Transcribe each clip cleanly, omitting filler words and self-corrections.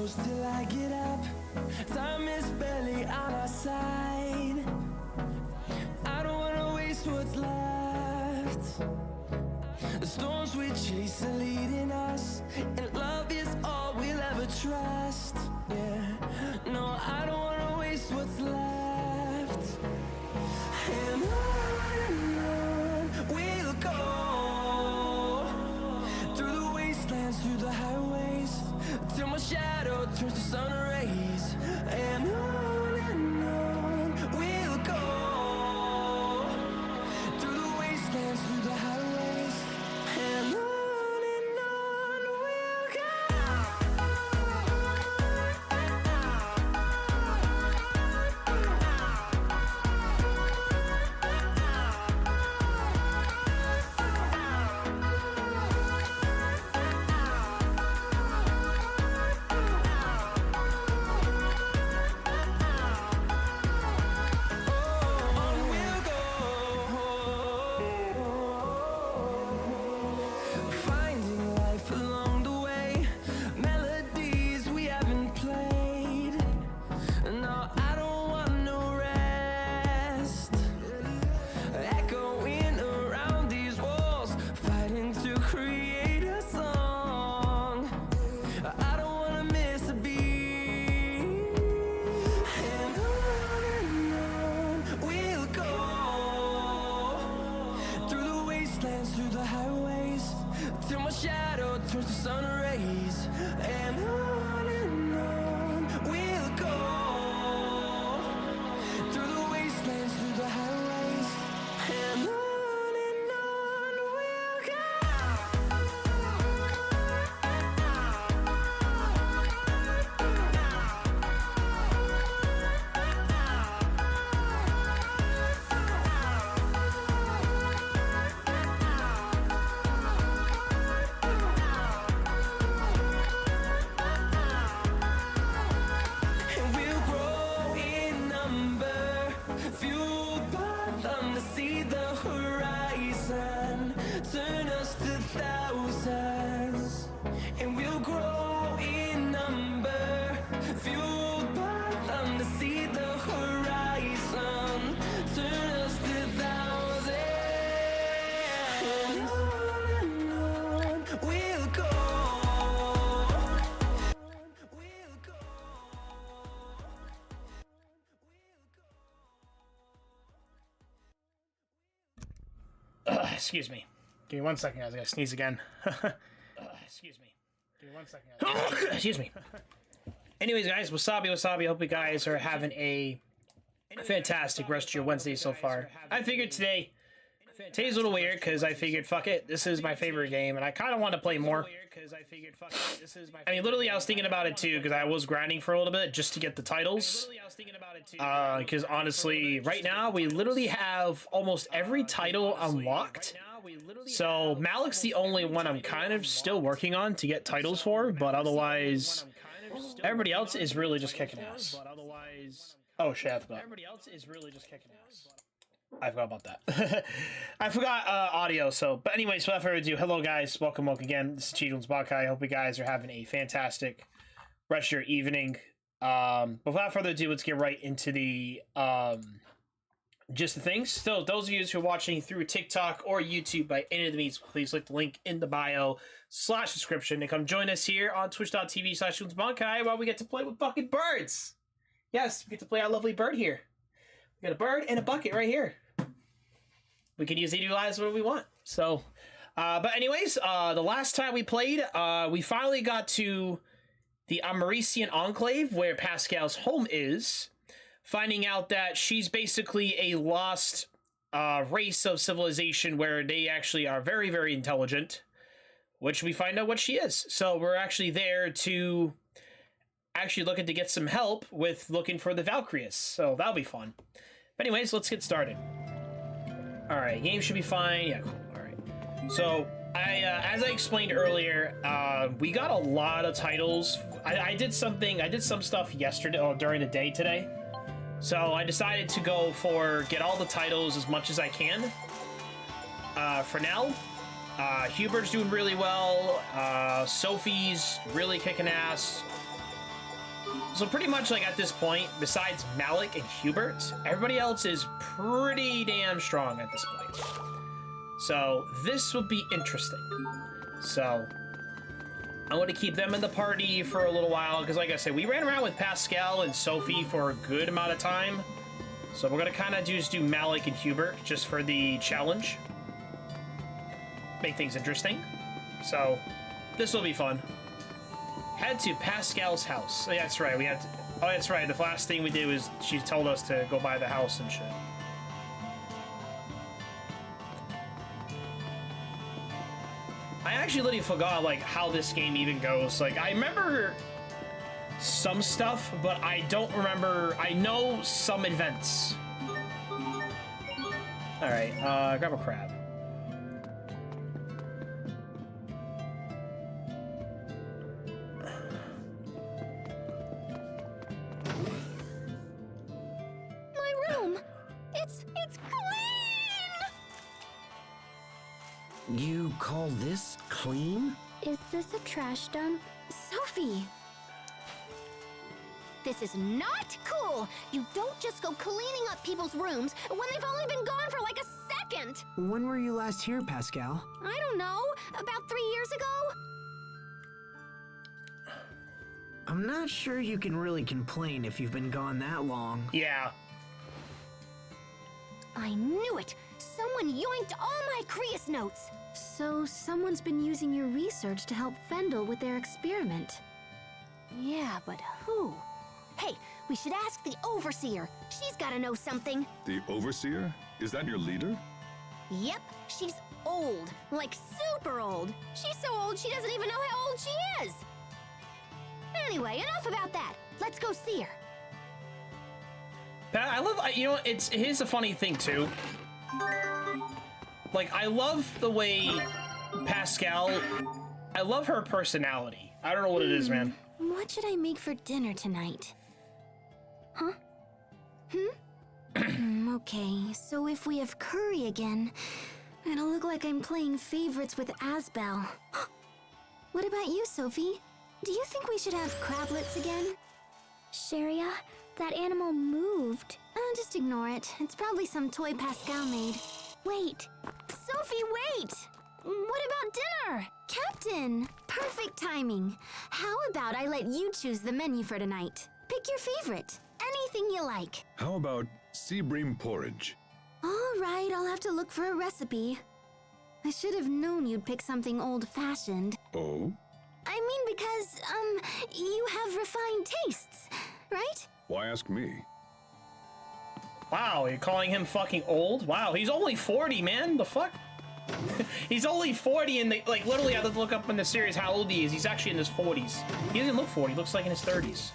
close till I get up. Time is barely on our side. I don't wanna waste what's left. The storms we chase are leading us, and love is all we'll ever trust. Yeah, no, I don't wanna waste what's left. And on we'll go, through the wastelands, through the highways, till my shadow turns to sun rays. And on we'll go, through the wastelands, through the highways, and on we'll go. Finding life along the way, melodies we haven't played. No, I don't want no rest. Echoing around these walls, fighting to create a song. I don't wanna miss a beat. And on we'll go, through the wastelands, through the highways, till my shadow turns to sun rays. And on we'll go, through the wastelands, through the highways, and on we'll go. And we'll grow in number, fueled by them to see the horizon, turn us to thousands. And we'll grow in number, fueled by them to see the horizon, turn us to thousands. And on we'll go. We'll go. Excuse me. Give me 1 second, guys. I gotta sneeze again. Excuse me. Give me 1 second, guys. Excuse me. Anyways, guys, wasabi. Hope you guys are having a fantastic rest of your Wednesday so far. I figured today's a little weird because I figured, fuck it, this is my favorite game, and I kind of want to play more. I mean, literally, I was thinking about it too because I was grinding for a little bit just to get the titles. Because honestly, right now we literally have almost every title unlocked. So Malik's the only one I'm kind of still working on to get titles for, but otherwise, everybody else is really just kicking ass. Oh shit, I forgot. I forgot about that. I forgot audio, so... But anyways, without further ado, hello guys, welcome again. This is Cheetos Buckeye. I hope you guys are having a fantastic rest of your evening. But without further ado, let's get right into the... just the things. So, those of you who are watching through TikTok or YouTube by any of the means, please click the link in the bio / description to come join us here on twitch.tv / Buckeye while we get to play with bucket birds. Yes, we get to play our lovely bird here. We got a bird and a bucket right here. We can use utilize whatever we want. So, but anyways, the last time we played, we finally got to the Amarician Enclave, where Pascal's home is, finding out that she's basically a lost race of civilization where they actually are very, very intelligent, which we find out what she is. So we're actually there to actually looking to get some help with looking for the Valkyries. So that'll be fun. But anyways, let's get started. All right, game should be fine. Yeah, cool. All right. So as I explained earlier, we got a lot of titles. I did some stuff yesterday or during the day today. So I decided to go for get all the titles as much as I can. For now, Hubert's doing really well. Sophie's really kicking ass. So pretty much like at this point, besides Malik and Hubert, everybody else is pretty damn strong at this point. So this will be interesting. So I'm going to keep them in the party for a little while because like I said, we ran around with Pascal and Sophie for a good amount of time. So we're going to kind of just do Malik and Hubert just for the challenge. Make things interesting. So this will be fun. Head to Pascal's house. Oh, yeah, that's right. We had to, oh, that's right. The last thing we did was she told us to go by the house and shit. I actually literally forgot like how this game even goes. Like I remember some stuff, but I don't remember. I know some events. All right, grab a crab. You call this clean? Is this a trash dump? Sophie! This is not cool! You don't just go cleaning up people's rooms when they've only been gone for like a second! When were you last here, Pascal? I don't know, about 3 years ago? I'm not sure you can really complain if you've been gone that long. Yeah. I knew it! Someone yoinked all my Creus notes! So someone's been using your research to help Fendel with their experiment. Yeah, but who? Hey, we should ask the Overseer. She's gotta know something. The Overseer? Is that your leader? Yep, she's old. Like super old. She's so old she doesn't even know how old she is. Anyway, enough about that. Let's go see her. I love, you know, here's a funny thing too. Like, I love the way Pascal, I love her personality. I don't know what it is, man. What should I make for dinner tonight? Huh? Okay, so if we have curry again, it'll look like I'm playing favorites with Asbel. What about you, Sophie? Do you think we should have crablets again? Sharia, that animal moved. Just ignore it. It's probably some toy Pascal made. Wait! Sophie, wait! What about dinner? Captain! Perfect timing. How about I let you choose the menu for tonight? Pick your favorite. Anything you like. How about sea bream porridge? All right, I'll have to look for a recipe. I should have known you'd pick something old-fashioned. Oh? I mean because, you have refined tastes, right? Why ask me? Wow, you're calling him fucking old? Wow, he's only 40, man. The fuck? He's only 40 and they, like, literally I had to look up in the series how old he is. He's actually in his 40s. He doesn't look 40, he looks like in his 30s.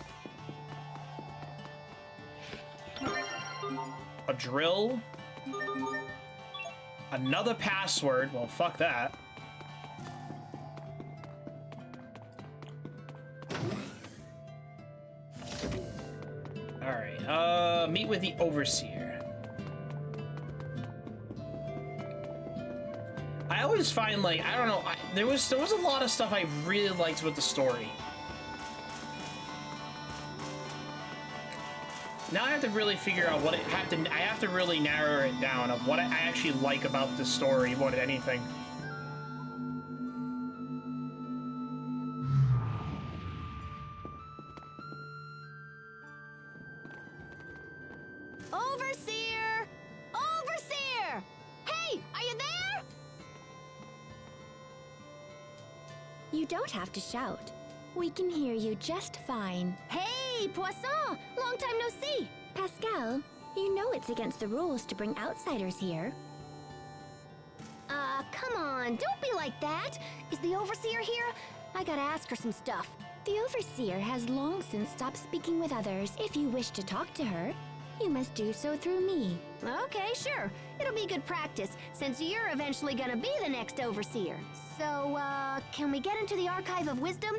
A drill. Another password. Well, fuck that. Alright, meet with the Overseer. I always find, like, I don't know, there was a lot of stuff I really liked with the story. Now I have to really figure out what I have to really narrow it down of what I actually like about the story more than anything. Overseer! Overseer! Hey, are you there? You don't have to shout. We can hear you just fine. Hey, Poisson! Long time no see! Pascal, you know it's against the rules to bring outsiders here. Come on, don't be like that! Is the Overseer here? I gotta ask her some stuff. The Overseer has long since stopped speaking with others. If you wish to talk to her, you must do so through me. Okay, sure. It'll be good practice, since you're eventually gonna be the next Overseer. So, can we get into the Archive of Wisdom?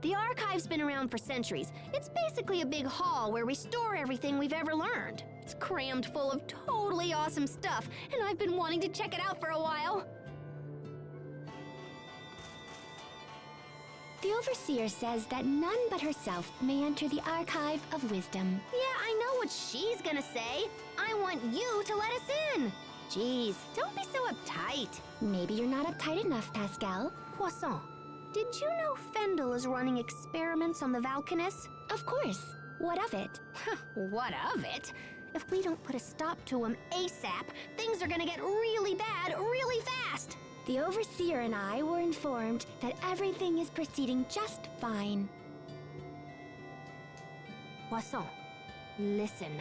The Archive's been around for centuries. It's basically a big hall where we store everything we've ever learned. It's crammed full of totally awesome stuff, and I've been wanting to check it out for a while. The Overseer says that none but herself may enter the Archive of Wisdom. Yeah, I know what she's gonna say. I want you to let us in. Jeez, don't be so uptight. Maybe you're not uptight enough, Pascal. Poisson, did you know Fendel is running experiments on the Valkanus? Of course. What of it? What of it? If we don't put a stop to him ASAP, things are gonna get really bad really fast. The Overseer and I were informed that everything is proceeding just fine. Poisson, listen.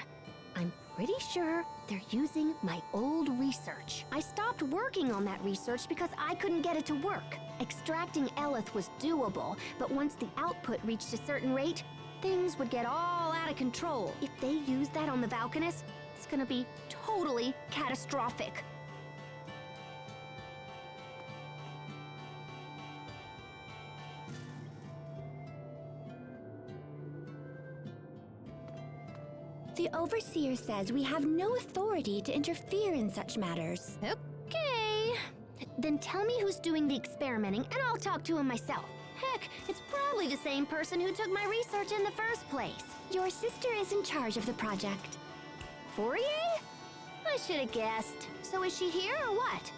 I'm pretty sure they're using my old research. I stopped working on that research because I couldn't get it to work. Extracting Eleth was doable, but once the output reached a certain rate, things would get all out of control. If they use that on the Valkanus, it's gonna be totally catastrophic. The Overseer says we have no authority to interfere in such matters. Okay. Then tell me who's doing the experimenting, and I'll talk to him myself. Heck, it's probably the same person who took my research in the first place. Your sister is in charge of the project. Fourier? I should have guessed. So is she here or what?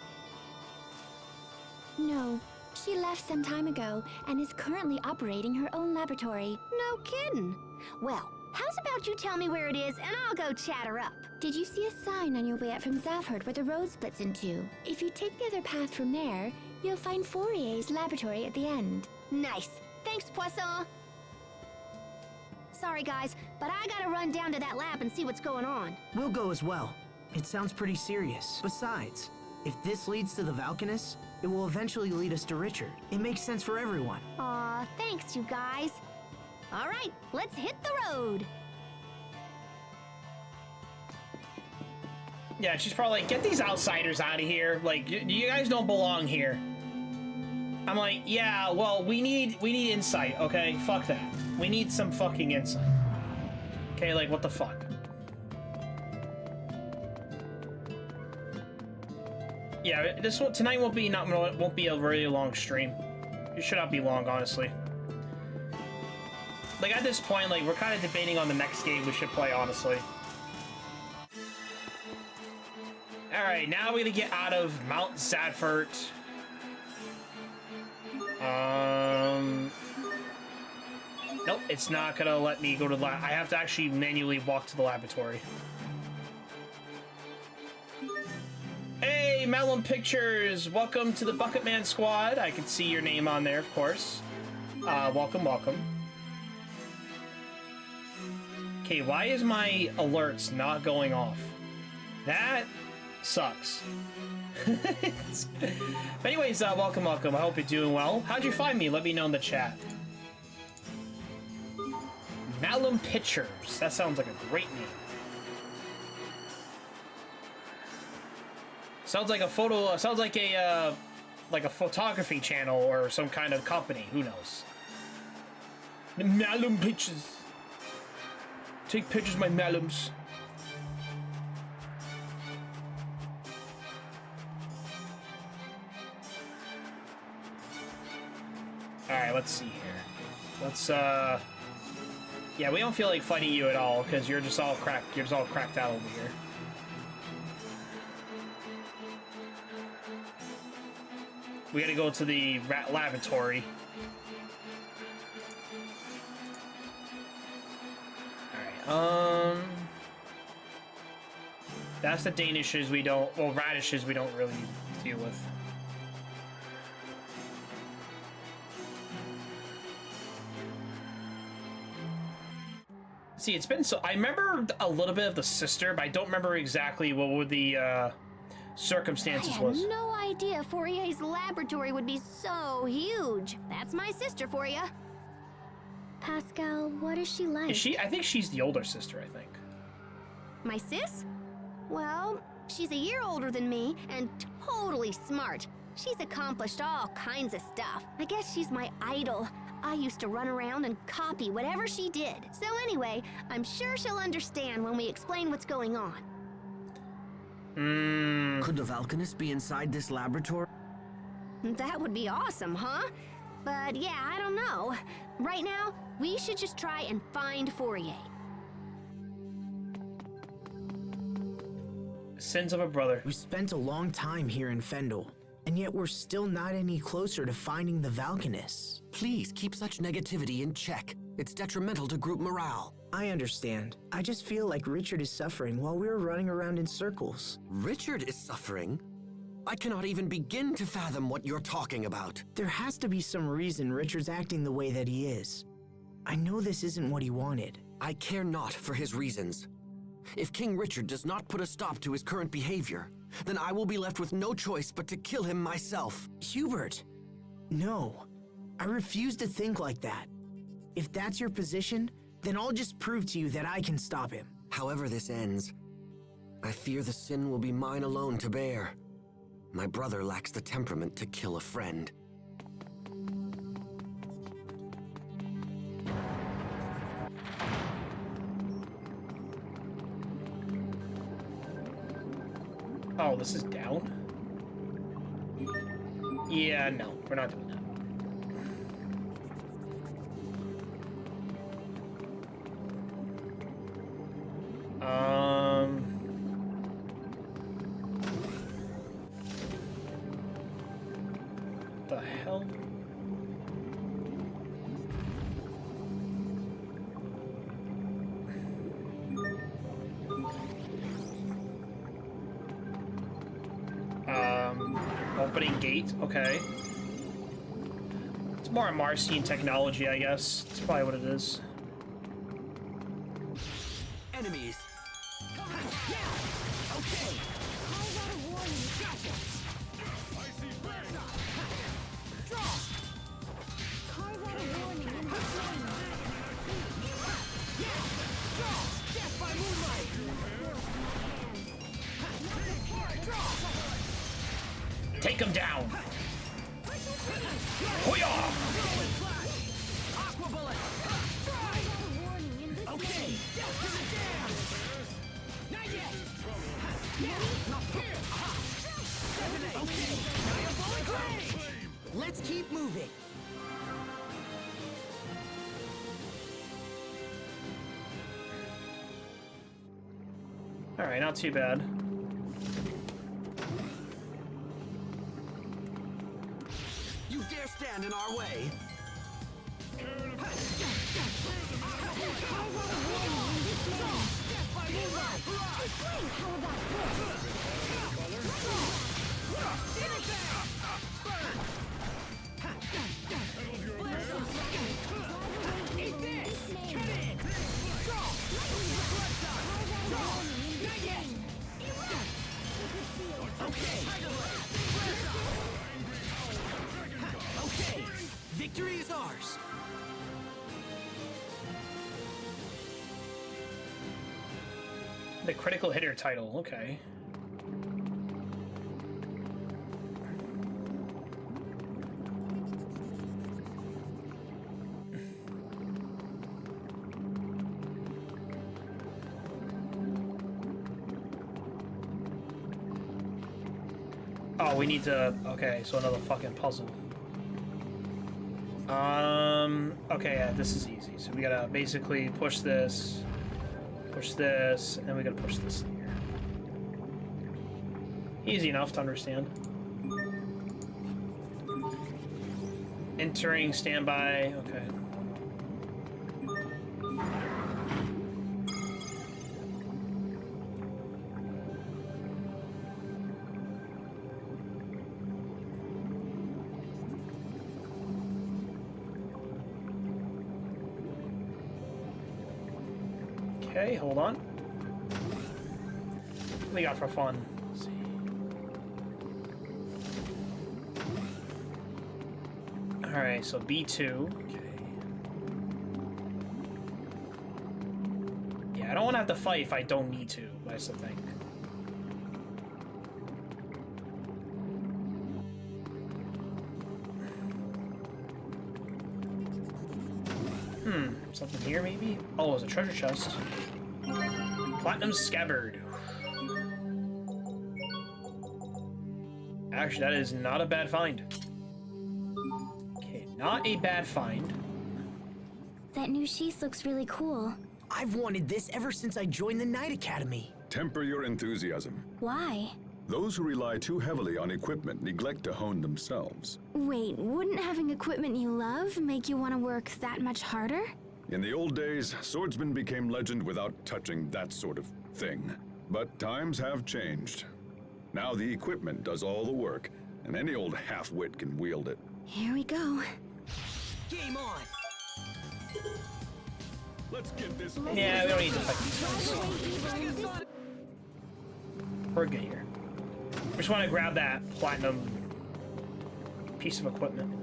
No. She left some time ago and is currently operating her own laboratory. No kidding. Well, how's about you tell me where it is and I'll go chat her up? Did you see a sign on your way up from Zavhert where the road splits in two? If you take the other path from there, you'll find Fourier's laboratory at the end. Nice. Thanks, Poisson. Sorry, guys, but I gotta run down to that lab and see what's going on. We'll go as well. It sounds pretty serious. Besides, if this leads to the Valkanus, it will eventually lead us to Richard. It makes sense for everyone. Aw, thanks, you guys. All right, let's hit the road. Yeah, she's probably like, get these outsiders out of here. Like, you guys don't belong here. I'm like, yeah, well, we need insight, okay? Fuck that. We need some fucking insight. Okay, like, what the fuck? Yeah, this one tonight won't be a really long stream. It should not be long, honestly. Like, at this point, like, we're kind of debating on the next game we should play, honestly. Alright, now we're gonna get out of Mount Zadfert. Nope, it's not gonna let me go to the lab. I have to actually manually walk to the laboratory. Hey, Melon Pictures! Welcome to the Bucketman squad. I can see your name on there, of course. Welcome, welcome. Okay, why is my alerts not going off? That sucks. But anyways, welcome, welcome. I hope you're doing well. How'd you find me? Let me know in the chat. Malum Pictures. That sounds like a great name. Sounds like a photo. Sounds like a photography channel or some kind of company. Who knows? Malum Pictures. Take pictures, my malums. Alright, let's see here. Let's, yeah, we don't feel like fighting you at all, because you're just all cracked out over here. We gotta go to the laboratory. Alright, that's the Danishes we don't, well, radishes we don't really deal with. See, it's been so... I remember a little bit of the sister, but I don't remember exactly what were the circumstances was. I had no idea Fourier's laboratory would be so huge. That's my sister for you. Pascal, what is she like? Is she? I think she's the older sister, I think. My sis? Well, she's a year older than me and totally smart. She's accomplished all kinds of stuff. I guess she's my idol. I used to run around and copy whatever she did. So anyway, I'm sure she'll understand when we explain what's going on. Could the Valkanus be inside this laboratory? That would be awesome, huh? But yeah, I don't know. Right now, we should just try and find Fourier. Sins of a brother. We spent a long time here in Fendel, and yet we're still not any closer to finding the Valkanus. Please keep such negativity in check. It's detrimental to group morale. I understand. I just feel like Richard is suffering while we're running around in circles. Richard is suffering? I cannot even begin to fathom what you're talking about. There has to be some reason Richard's acting the way that he is. I know this isn't what he wanted. I care not for his reasons. If King Richard does not put a stop to his current behavior, then I will be left with no choice but to kill him myself. Hubert! No. I refuse to think like that. If that's your position, then I'll just prove to you that I can stop him. However this ends, I fear the sin will be mine alone to bear. My brother lacks the temperament to kill a friend. Oh, this is down? Yeah, no, we're not doing that. The hell? Opening gate, okay. It's more a Marcian technology, I guess. That's probably what it is. Enemies! Okay. Take him down! Hoya! Okay! Let's keep moving! Alright, not too bad. You dare stand in our way? Okay! Victory is ours! The critical hitter title, okay. Oh, we need to... Okay, so another fucking puzzle. Okay, yeah, this is easy. So we gotta basically push this, and then we gotta push this here. Easy enough to understand. Entering standby, okay. Okay, hold on. What we got for fun? Let's see. Alright, so B2. Okay. Yeah, I don't want to have to fight if I don't need to, that's the thing. Something here, maybe? Oh, it's a treasure chest. Platinum scabbard. Actually, that is not a bad find. Okay, not a bad find. That new sheath looks really cool. I've wanted this ever since I joined the Knight Academy. Temper your enthusiasm. Why? Those who rely too heavily on equipment neglect to hone themselves. Wait, wouldn't having equipment you love make you want to work that much harder? In the old days, swordsmen became legend without touching that sort of thing. But times have changed. Now the equipment does all the work, and any old half-wit can wield it. Here we go. Game on! Let's get this. Yeah, we don't need to fight these guys. We're good here. We just want to grab that platinum piece of equipment.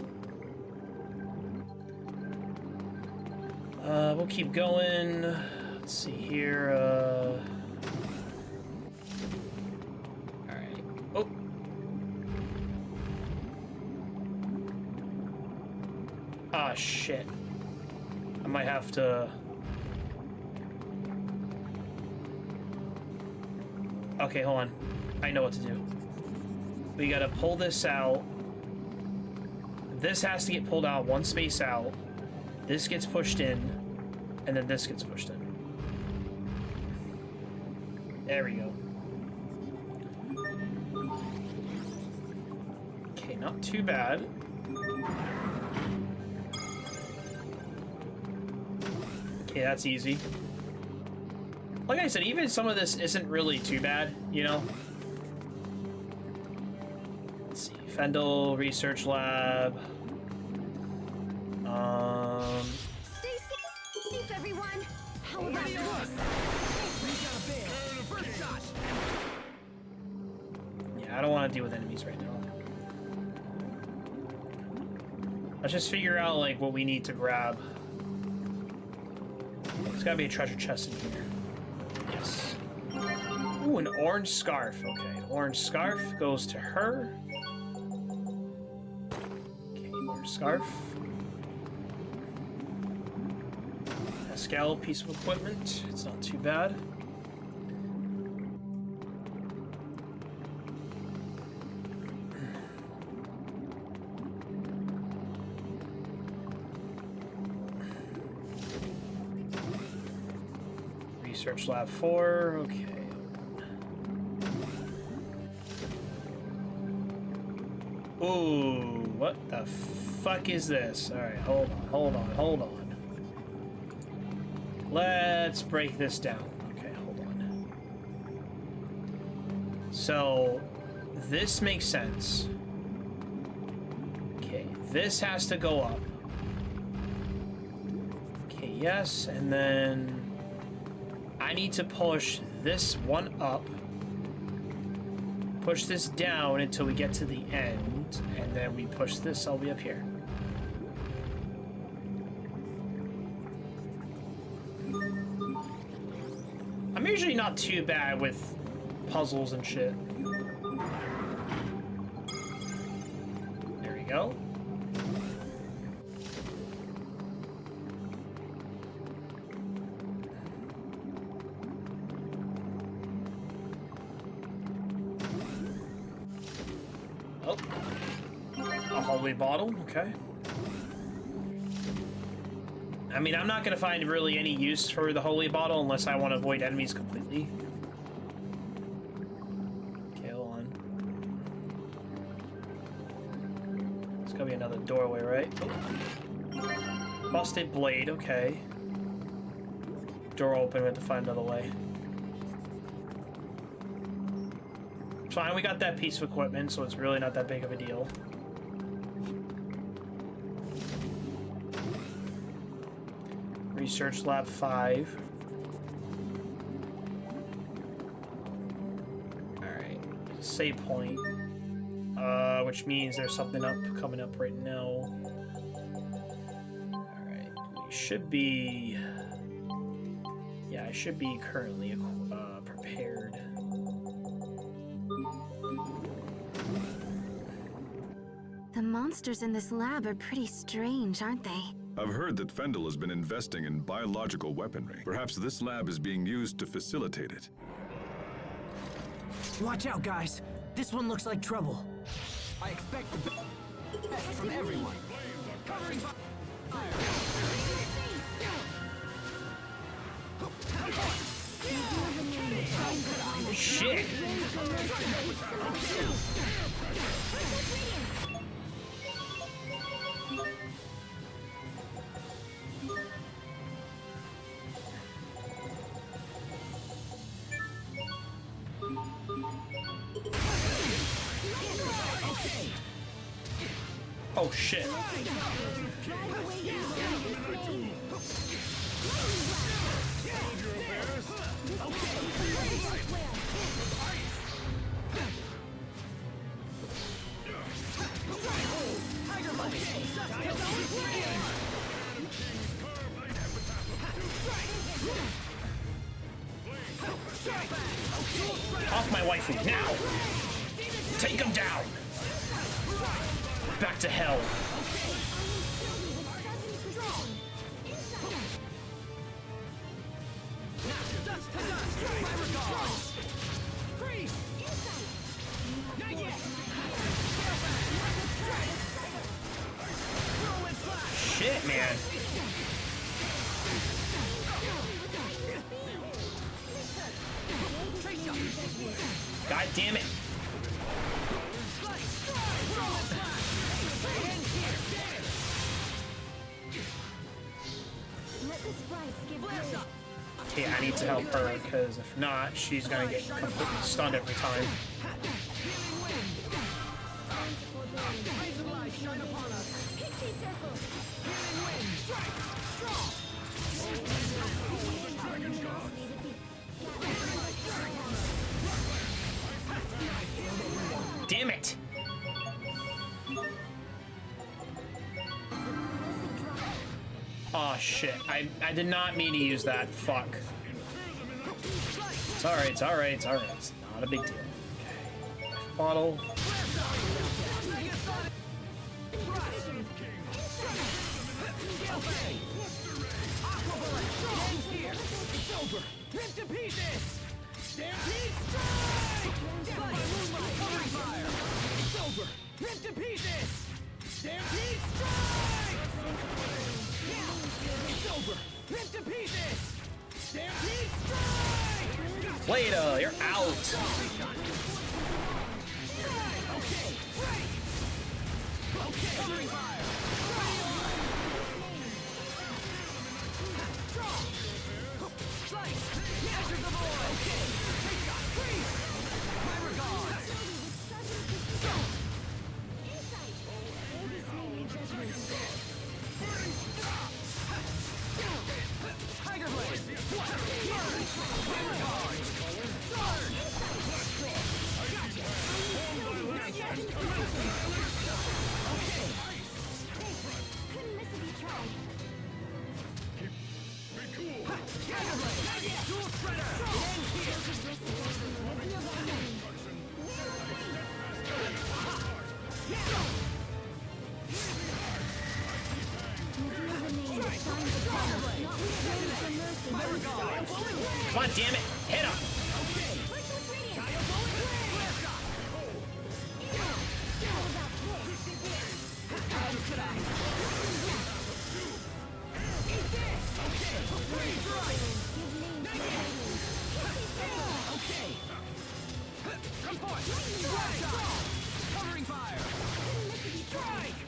We'll keep going. Let's see here. Alright. Oh. Ah, shit. I might have to... Okay, hold on. I know what to do. We gotta pull this out. This has to get pulled out one space out. This gets pushed in. And then this gets pushed in. There we go. Okay, not too bad. Okay, that's easy. Like I said, even some of this isn't really too bad, you know? Let's see. Fendel Research Lab. Stay safe, everyone. How about this? Yeah, I don't want to deal with enemies right now. Let's just figure out, like, what we need to grab. There's gotta be a treasure chest in here. Yes. Ooh, an orange scarf. Okay, orange scarf goes to her. Okay, orange scarf. Pascal, piece of equipment. It's not too bad. Research Lab 4, okay. Ooh, what the fuck is this? Alright, hold on. Let's break this down. Okay, hold on. So, this makes sense. Okay, this has to go up. Okay, yes, and then... I need to push this one up, push this down until we get to the end, and then we push this all the way up here. I'm usually not too bad with puzzles and shit. There we go. Oh, a holy bottle, okay. I mean, I'm not gonna find really any use for the holy bottle unless I want to avoid enemies completely. Okay, hold on. There's gotta be another doorway, right? Oh. Busted blade, okay. Door open, we have to find another way. Fine, we got that piece of equipment, so it's really not that big of a deal. Research Lab 5. Alright, save point. Which means there's something coming up right now. Alright, we should be... Yeah, I should be currently prepared. The monsters in this lab are pretty strange, aren't they? I've heard that Fendel has been investing in biological weaponry. Perhaps this lab is being used to facilitate it. Watch out, guys. This one looks like trouble. I expect the best from everyone. Shit. Oh shit. Off my waifu, now! Take him down! Back to hell. Shit, man. God damn it. Okay, I need to help her, because if not, she's gonna get completely stunned every time. Damn it! Oh shit, I did not mean to use that. Fuck. It's alright, it's alright, it's alright. It's not a big deal. Okay. Bottle. Rip to pieces! Stampede strike! Death by moonlight! Covering fire! It's over! Rip to pieces! Stampede strike! It's over! Rip to pieces! Stampede strike! Later, you're out! Okay! Okay! Covering fire! Come on, damn it! Hit him! Covering fire! Strike!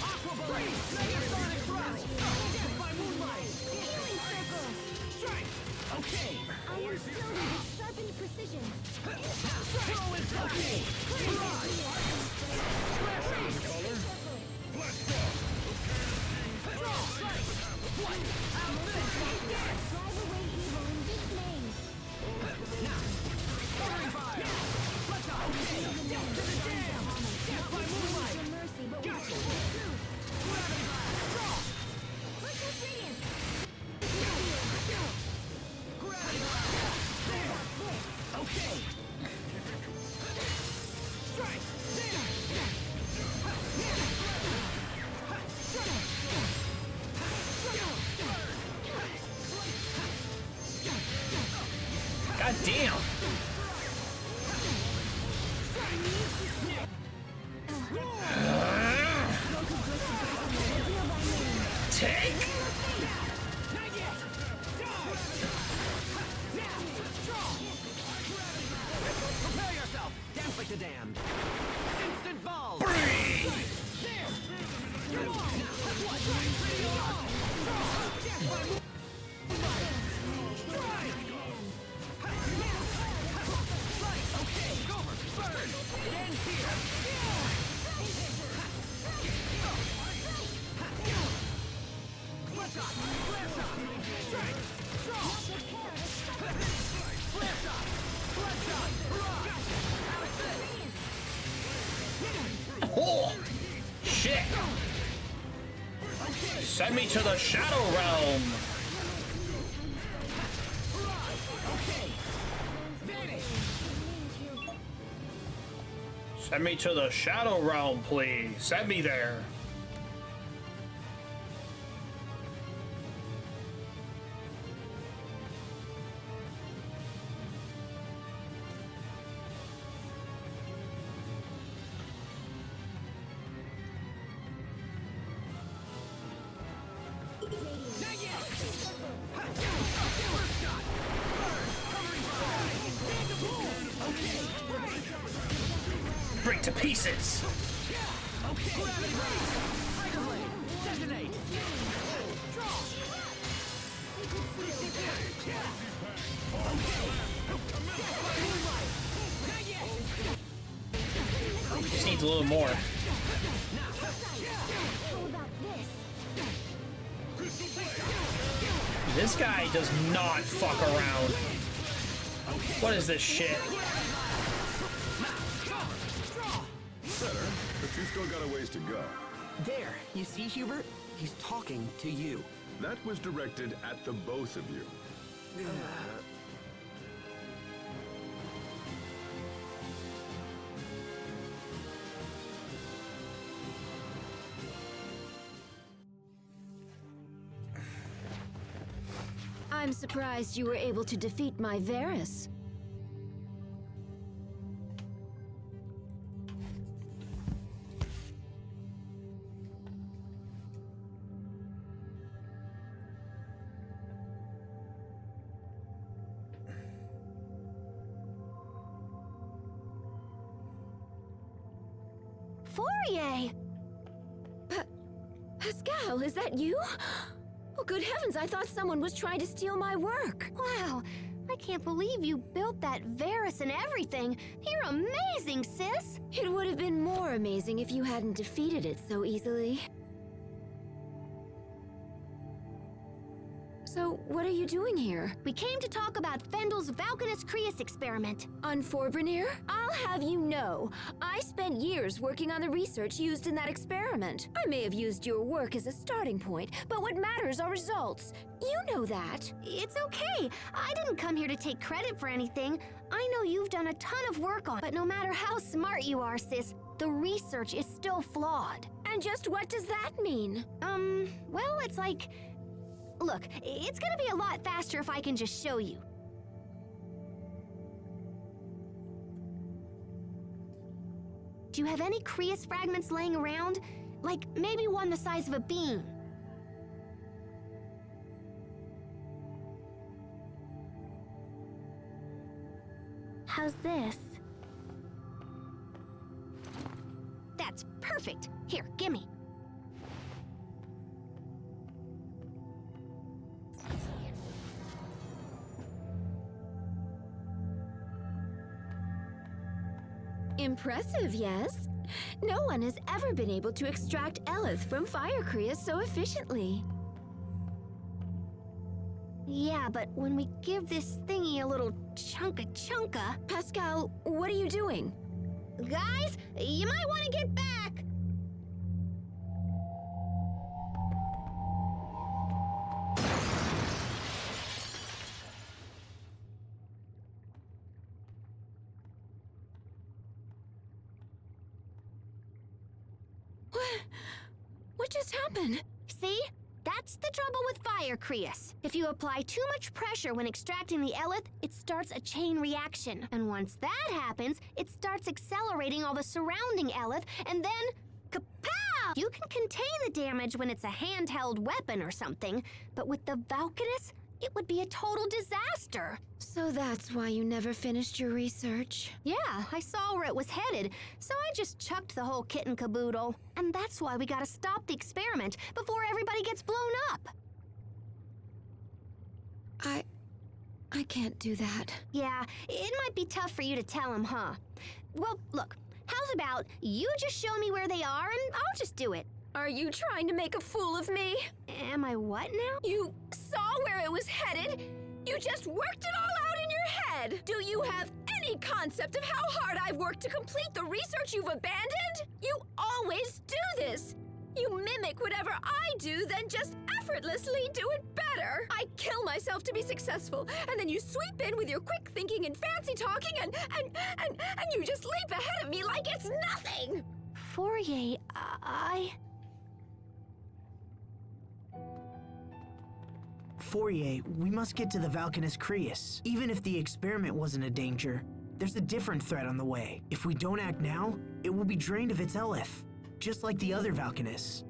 Aqua Blade! Megasonic Thrust! Death by moonlight! Healing circle! Strike! Okay! Iron stone with sharpened precision. Throw and flash! Drive away evil in this name. Covering fire! Let's go! Death to the jam! Death by moonlight! Your mercy, but we still have truth. Gravity blast! Draw! Purchase radiance. Gravity blast! There! Okay! Strike! There! God damn! Take! Prepare yourself! Dance like the damned! Instant balls! Breathe! Oh! Shit! Send me to the Shadow Realm! Send me to the Shadow Realm, please. Send me there. Break to pieces. Just needs a little more. This guy does not fuck around. What is this shit? Better, but you still got a ways to go. There, you see, Hubert? He's talking to you. That was directed at the both of you. I'm surprised you were able to defeat my Varus. Fourier! Pascal, is that you? Oh, good heavens, I thought someone was trying to steal my work. Wow, I can't believe you built that Varus and everything. You're amazing, sis! It would have been more amazing if you hadn't defeated it so easily. So, what are you doing here? We came to talk about Fendel's Valkanus Creus experiment. On Forbrenir? I'll have you know, I spent years working on the research used in that experiment. I may have used your work as a starting point, but what matters are results. You know that. It's okay. I didn't come here to take credit for anything. I know you've done a ton of work on it, but no matter how smart you are, sis, the research is still flawed. And just what does that mean? Well, it's like... Look, it's gonna be a lot faster if I can just show you. Do you have any Creus fragments laying around? Like, maybe one the size of a bean? How's this? That's perfect. Here, gimme. Impressive, yes? No one has ever been able to extract Eleth from Fire Creus so efficiently. Yeah, but when we give this thingy a little chunka... Pascal, what are you doing? Guys, you might want to get back! What just happened? See? That's the trouble with Fire Creus. If you apply too much pressure when extracting the Eleth, it starts a chain reaction. And once that happens, it starts accelerating all the surrounding Eleth, and then... kapow! You can contain the damage when it's a handheld weapon or something, but with the Valkanus, it would be a total disaster. So that's why you never finished your research? Yeah, I saw where it was headed, so I just chucked the whole kit and caboodle. And that's why we gotta stop the experiment before everybody gets blown up. I can't do that. Yeah, it might be tough for you to tell him, huh? Well, look, how's about you just show me where they are and I'll just do it. Are you trying to make a fool of me? Am I what now? You saw where it was headed? You just worked it all out in your head! Do you have any concept of how hard I've worked to complete the research you've abandoned? You always do this! You mimic whatever I do, then just effortlessly do it better! I kill myself to be successful, and then you sweep in with your quick thinking and fancy talking, and you just leap ahead of me like it's nothing! Fourier, Fourier, we must get to the Valkanus Creus. Even if the experiment wasn't a danger, there's a different threat on the way. If we don't act now, it will be drained of its Eleth, just like the other Valkanus.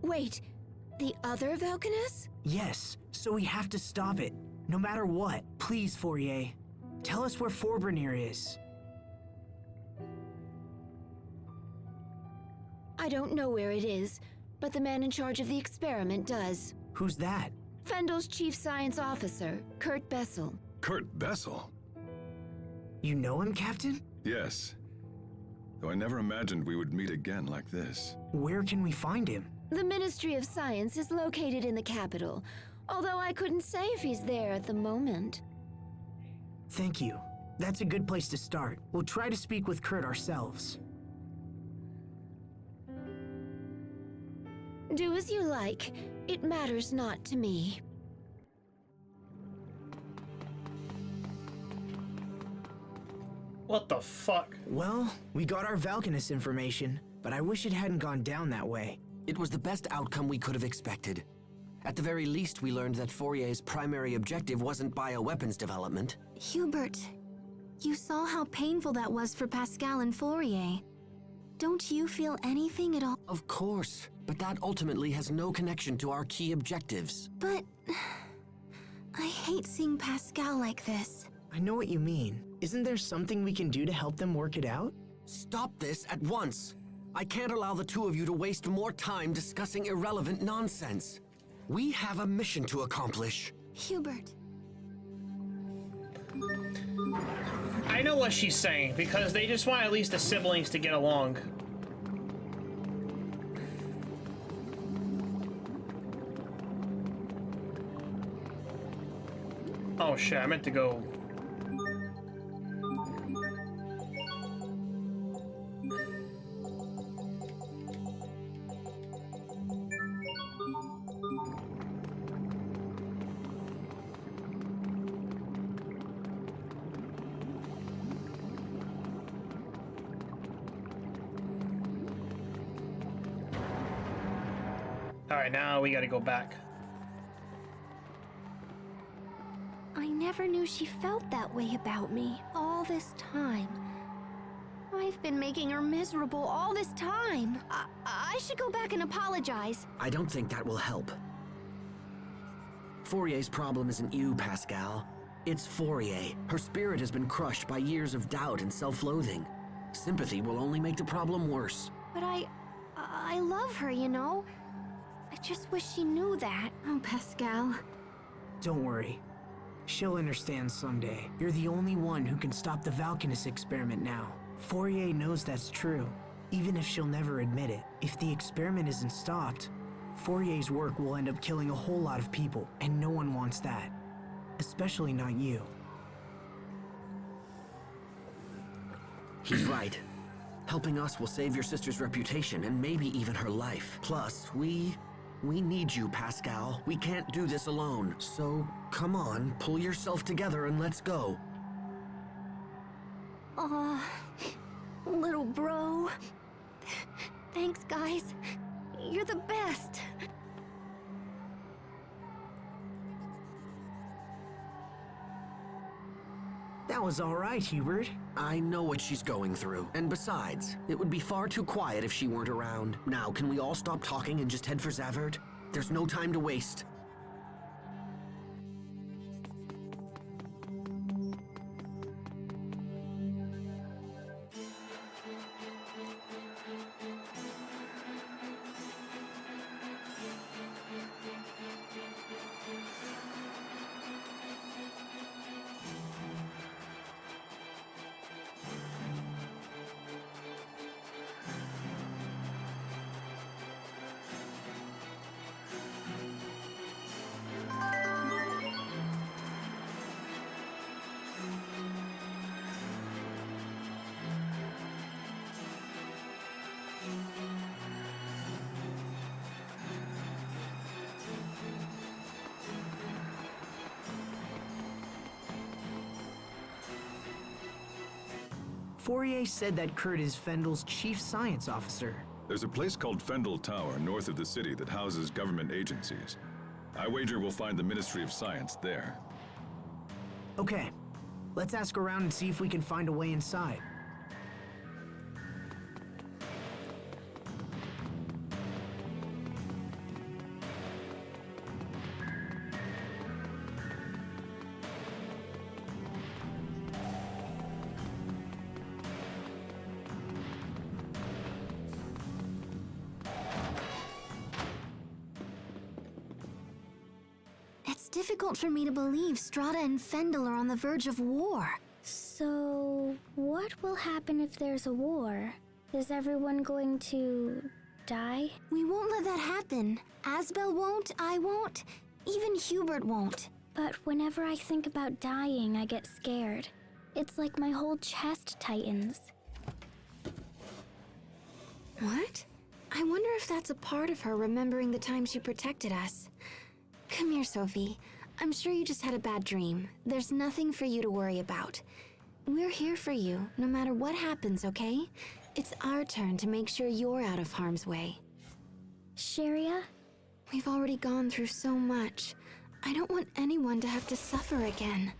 Wait, the other Valkanus? Yes, so we have to stop it, no matter what. Please, Fourier, tell us where Forbrenir is. I don't know where it is, but the man in charge of the experiment does. Who's that? Fendel's chief science officer, Kurt Bessel. Kurt Bessel? You know him, Captain? Yes. Though I never imagined we would meet again like this. Where can we find him? The Ministry of Science is located in the capital, although I couldn't say if he's there at the moment. Thank you. That's a good place to start. We'll try to speak with Kurt ourselves. Do as you like. It matters not to me. What the fuck? Well, we got our Valkanus information, but I wish it hadn't gone down that way. It was the best outcome we could have expected. At the very least, we learned that Fourier's primary objective wasn't bioweapons development. Hubert, you saw how painful that was for Pascal and Fourier. Don't you feel anything at all? Of course, but that ultimately has no connection to our key objectives. But I hate seeing Pascal like this. I know what you mean. Isn't there something we can do to help them work it out? Stop this at once! I can't allow the two of you to waste more time discussing irrelevant nonsense. We have a mission to accomplish. Hubert. I know what she's saying, because they just want at least the siblings to get along. Oh shit, I meant to go. Alright, now we gotta go back. I never knew she felt that way about me all this time. I've been making her miserable all this time. I should go back and apologize. I don't think that will help. Fourier's problem isn't you, Pascal. It's Fourier. Her spirit has been crushed by years of doubt and self-loathing. Sympathy will only make the problem worse. But I love her, you know? I just wish she knew that. Oh, Pascal. Don't worry. She'll understand someday. You're the only one who can stop the Valkanus experiment now. Fourier knows that's true, even if she'll never admit it. If the experiment isn't stopped, Fourier's work will end up killing a whole lot of people, and no one wants that. Especially not you. He's right. Helping us will save your sister's reputation and maybe even her life. Plus, we need you, Pascal. We can't do this alone. So, come on, pull yourself together and let's go. Little bro. Thanks, guys. You're the best. That was all right, Hubert. I know what she's going through. And besides, it would be far too quiet if she weren't around. Now, can we all stop talking and just head for Zavert? There's no time to waste. Fourier said that Kurt is Fendel's chief science officer. There's a place called Fendel Tower north of the city that houses government agencies. I wager we'll find the Ministry of Science there. Okay, let's ask around and see if we can find a way inside. It's difficult for me to believe Strata and Fendel are on the verge of war. So, what will happen if there's a war? Is everyone going to die? We won't let that happen. Asbel won't, I won't, even Hubert won't. But whenever I think about dying, I get scared. It's like my whole chest tightens. What? I wonder if that's a part of her remembering the time she protected us. Come here, Sophie. I'm sure you just had a bad dream. There's nothing for you to worry about. We're here for you, no matter what happens, okay? It's our turn to make sure you're out of harm's way. Sharia? We've already gone through so much. I don't want anyone to have to suffer again.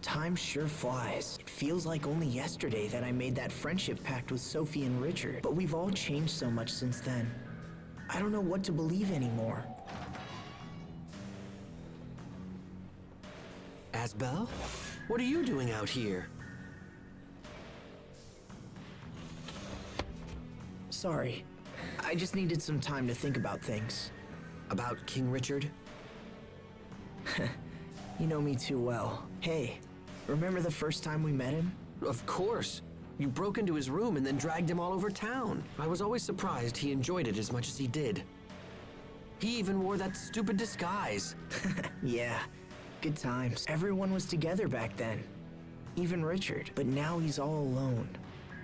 Time sure flies. It feels like only yesterday that I made that friendship pact with Sophie and Richard, but we've all changed so much since then. I don't know what to believe anymore. Asbel? What are you doing out here? Sorry. I just needed some time to think about things. About King Richard? You know me too well. Hey, remember the first time we met him? Of course. You broke into his room and then dragged him all over town. I was always surprised he enjoyed it as much as he did. He even wore that stupid disguise. Yeah, good times. Everyone was together back then. Even Richard. But now he's all alone,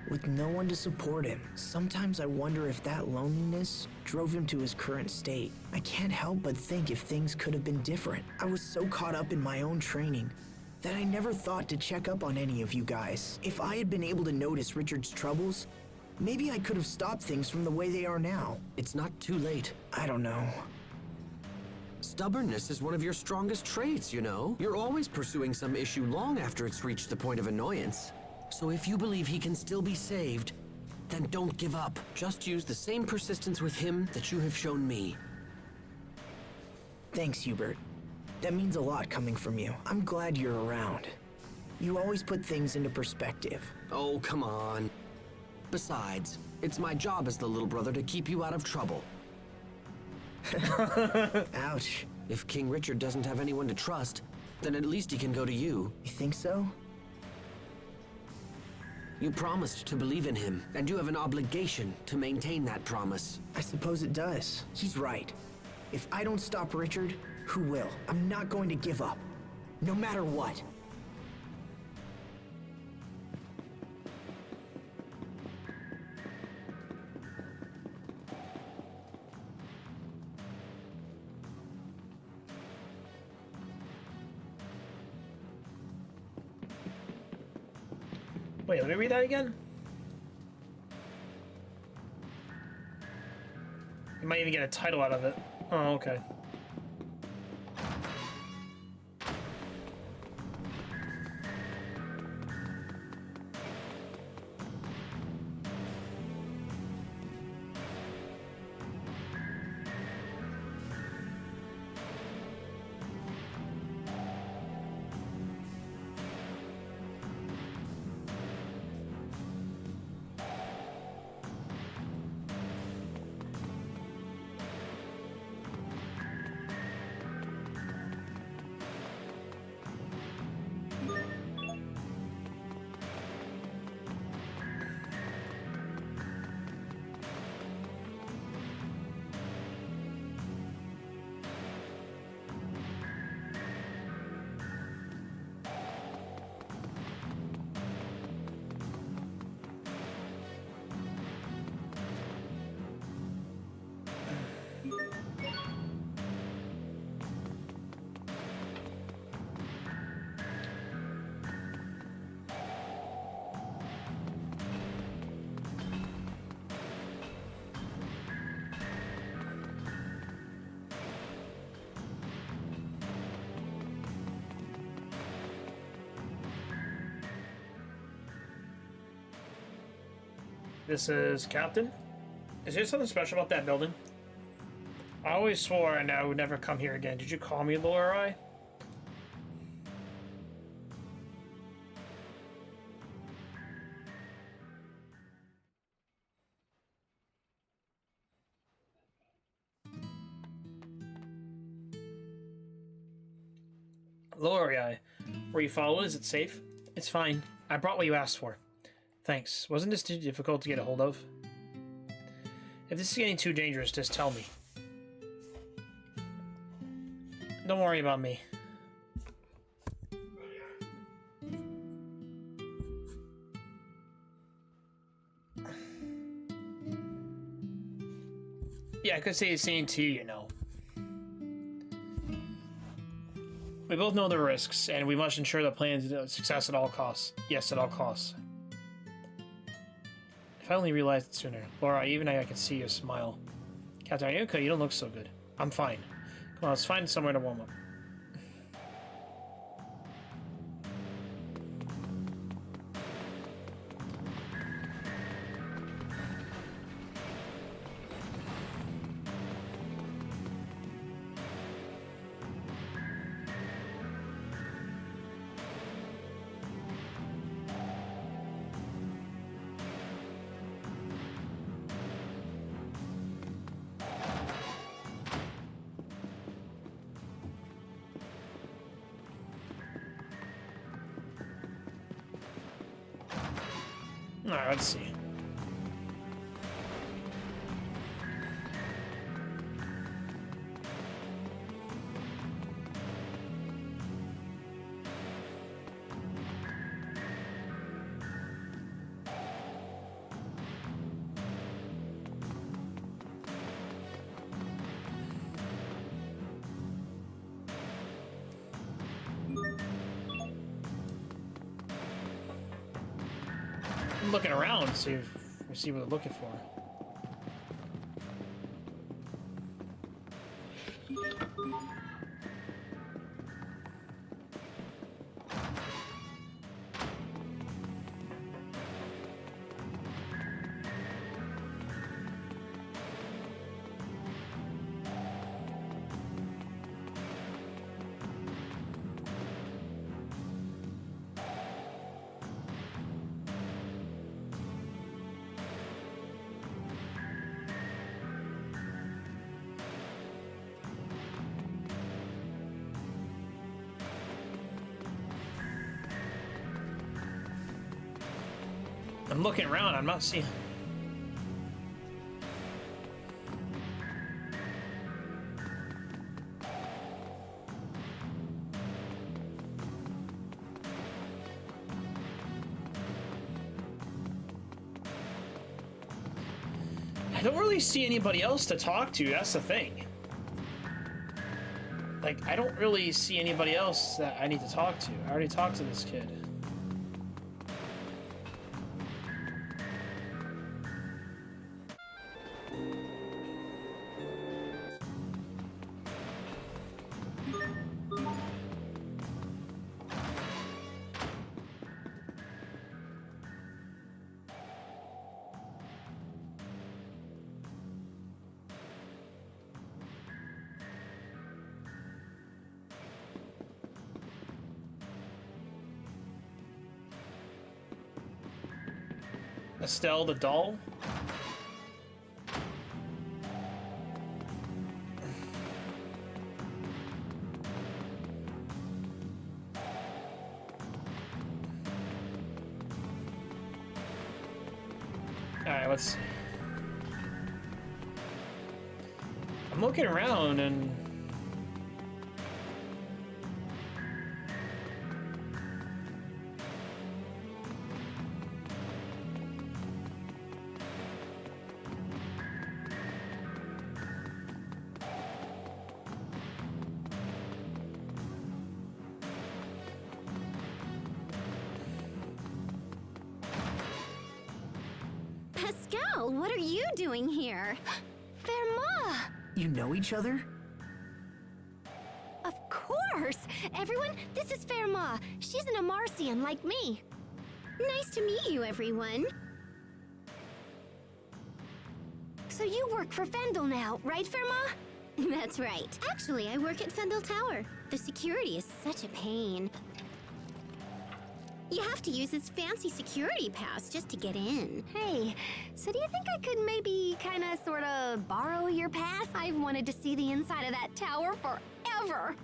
with no one to support him. Sometimes I wonder if that loneliness drove him to his current state. I can't help but think if things could have been different. I was so caught up in my own training that I never thought to check up on any of you guys. If I had been able to notice Richard's troubles, maybe I could have stopped things from the way they are now. It's not too late. I don't know. Stubbornness is one of your strongest traits, you know? You're always pursuing some issue long after it's reached the point of annoyance. So if you believe he can still be saved, then don't give up. Just use the same persistence with him that you have shown me. Thanks, Hubert. That means a lot coming from you. I'm glad you're around. You always put things into perspective. Oh, come on. Besides, it's my job as the little brother to keep you out of trouble. Ouch. If King Richard doesn't have anyone to trust, then at least he can go to you. You think so? You promised to believe in him, and you have an obligation to maintain that promise. I suppose it does. He's right. If I don't stop Richard, who will? I'm not going to give up. No matter what. Wait, let me read that again. You might even get a title out of it. Oh, okay. This is Captain. Is there something special about that building? I always swore I would never come here again. Did you call me Lorelei? Lorelei, were you followed? Is it safe? It's fine. I brought what you asked for. Thanks. Wasn't this too difficult to get a hold of? If this is getting too dangerous, just tell me. Don't worry about me. Yeah, I could say the same to you, you know. We both know the risks, and we must ensure the plan's success at all costs. Yes, at all costs. If I only realized it sooner. Laura, even I could see your smile. Captain, are you okay? You don't look so good. I'm fine. Come on, let's find somewhere to warm up. Alright, let's see. I'm looking around, see what we're looking for. I'm looking around, I'm not seeing... I don't really see anybody else to talk to, that's the thing. Like, I don't really see anybody else that I need to talk to. I already talked to this kid. Estelle the doll? Alright, let's see. I'm looking around and... Pascal, what are you doing here? Verma! You know each other? Of course! Everyone, this is Verma. She's an Amarcian like me. Nice to meet you, everyone. So you work for Fendel now, right, Verma? That's right. Actually, I work at Fendel Tower. The security is such a pain. You have to use this fancy security pass just to get in. Hey, so do you think I could maybe sorta borrow your pass? I've wanted to see the inside of that tower forever.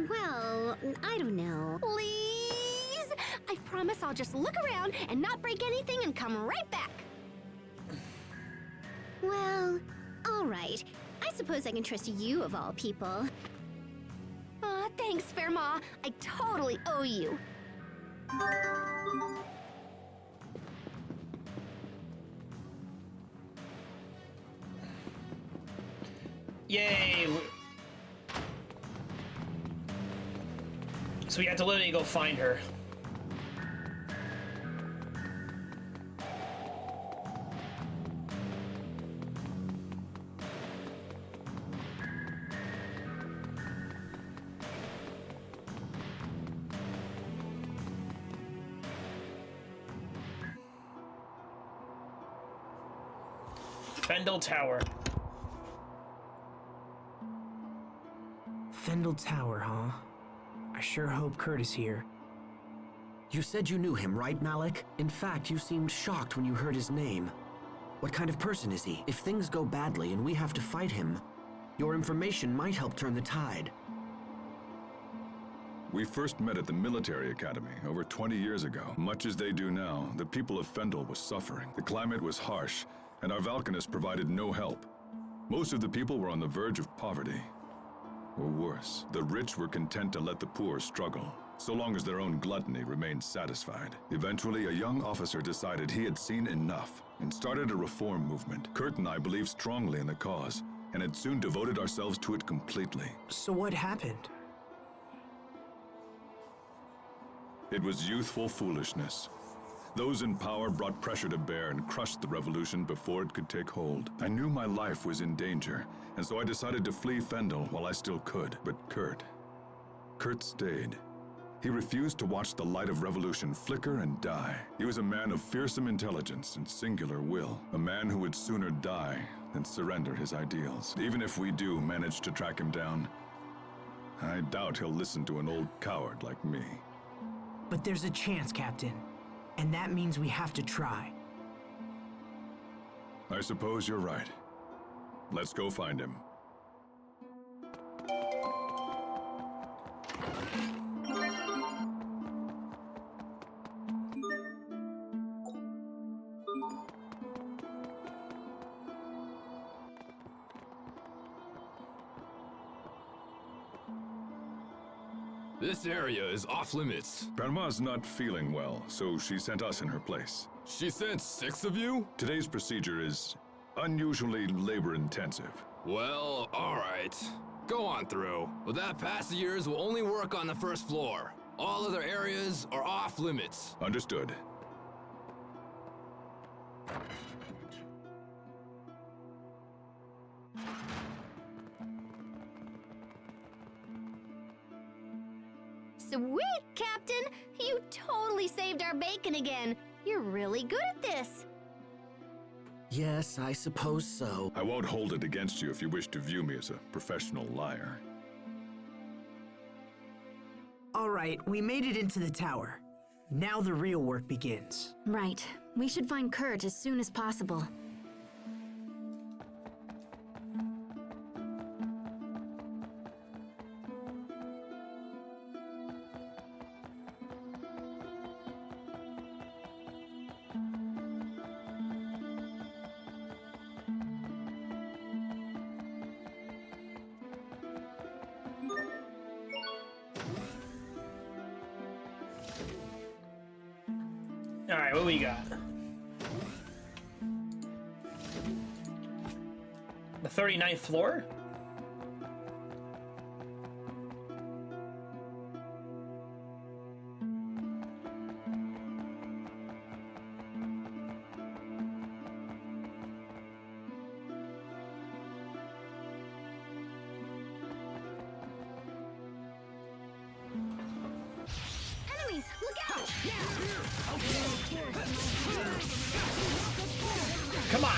Well, I don't know. Please? I promise I'll just look around and not break anything and come right back. Well, all right. I suppose I can trust you of all people. Aw, thanks, Verma. I totally owe you. Yay! So we have to literally go find her. Fendel Tower. Fendel Tower, huh? I sure hope Kurt is here. You said you knew him, right, Malik? In fact, you seemed shocked when you heard his name. What kind of person is he? If things go badly and we have to fight him, your information might help turn the tide. We first met at the military academy over 20 years ago. Much as they do now, the people of Fendel was suffering. The climate was harsh, and our Valkanists provided no help. Most of the people were on the verge of poverty. Or worse, the rich were content to let the poor struggle, so long as their own gluttony remained satisfied. Eventually, a young officer decided he had seen enough and started a reform movement. Kurt and I believed strongly in the cause, and had soon devoted ourselves to it completely. So what happened? It was youthful foolishness. Those in power brought pressure to bear and crushed the revolution before it could take hold. I knew my life was in danger, and so I decided to flee Fendel while I still could. But Kurt stayed. He refused to watch the light of revolution flicker and die. He was a man of fearsome intelligence and singular will. A man who would sooner die than surrender his ideals. Even if we do manage to track him down, I doubt he'll listen to an old coward like me. But there's a chance, Captain. And that means we have to try. I suppose you're right. Let's go find him. This area is off limits. Grandma's not feeling well, so she sent us in her place. She sent 6 of you? Today's procedure is unusually labor-intensive. Well, alright. Go on through. Well, that pass of yours will only work on the first floor. All other areas are off limits. Understood. Sweet, Captain! You totally saved our bacon again. You're really good at this. Yes, I suppose so. I won't hold it against you if you wish to view me as a professional liar. All right, we made it into the tower. Now the real work begins. Right. We should find Kurt as soon as possible. Alright, what we got? The 39th floor? Enemies, look out! Come on!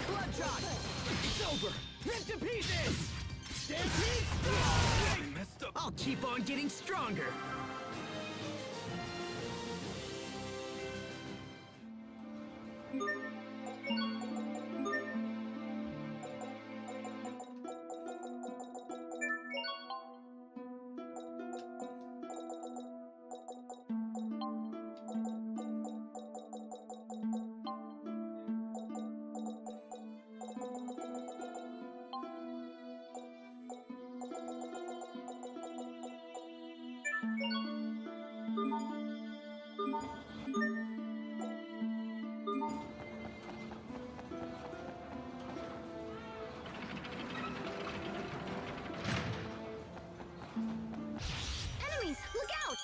Bloodshot! It's over! Rip to pieces! Stampede strike! Messed up. I'll keep on getting stronger! Enemies, look out!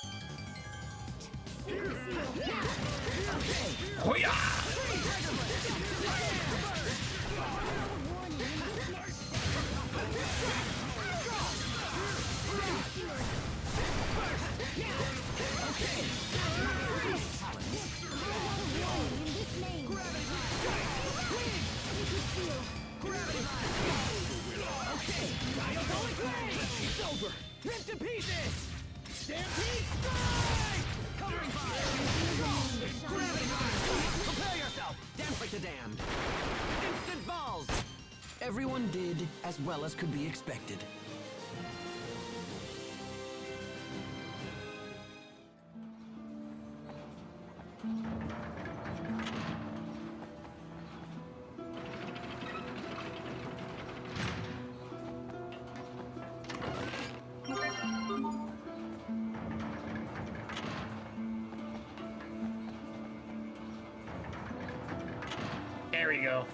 Hoya! It's over! Rip to pieces! Stampede strike! Covering fire! Gravity gun! Prepare yourself! Dance like the damned! Instant falls! Everyone did as well as could be expected. There we go.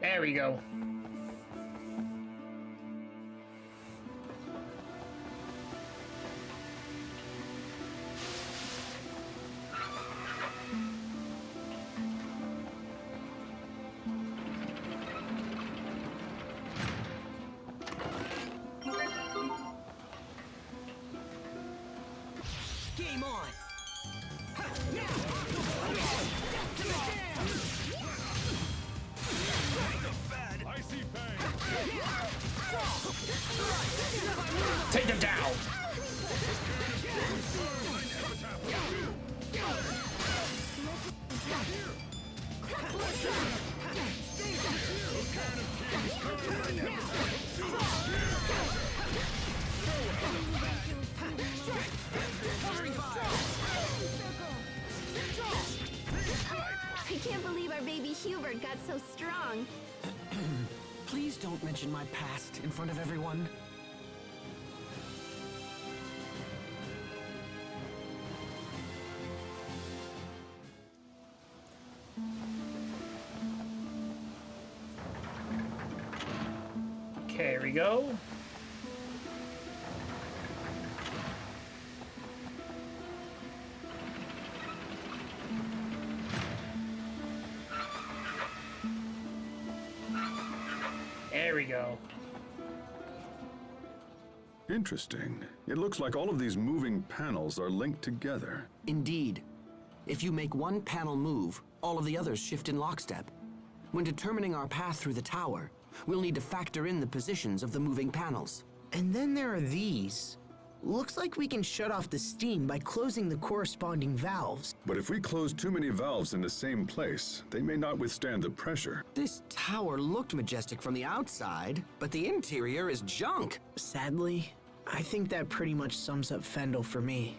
There we go. Game on! Take them down! I can't believe our baby Hubert got so strong. Please don't mention my past in front of everyone. Okay, here we go. There we go. Interesting. It looks like all of these moving panels are linked together. Indeed. If you make one panel move, all of the others shift in lockstep. When determining our path through the tower, we'll need to factor in the positions of the moving panels. And then there are these. Looks like we can shut off the steam by closing the corresponding valves. But if we close too many valves in the same place, they may not withstand the pressure. This tower looked majestic from the outside, but the interior is junk. Sadly, I think that pretty much sums up Fendel for me.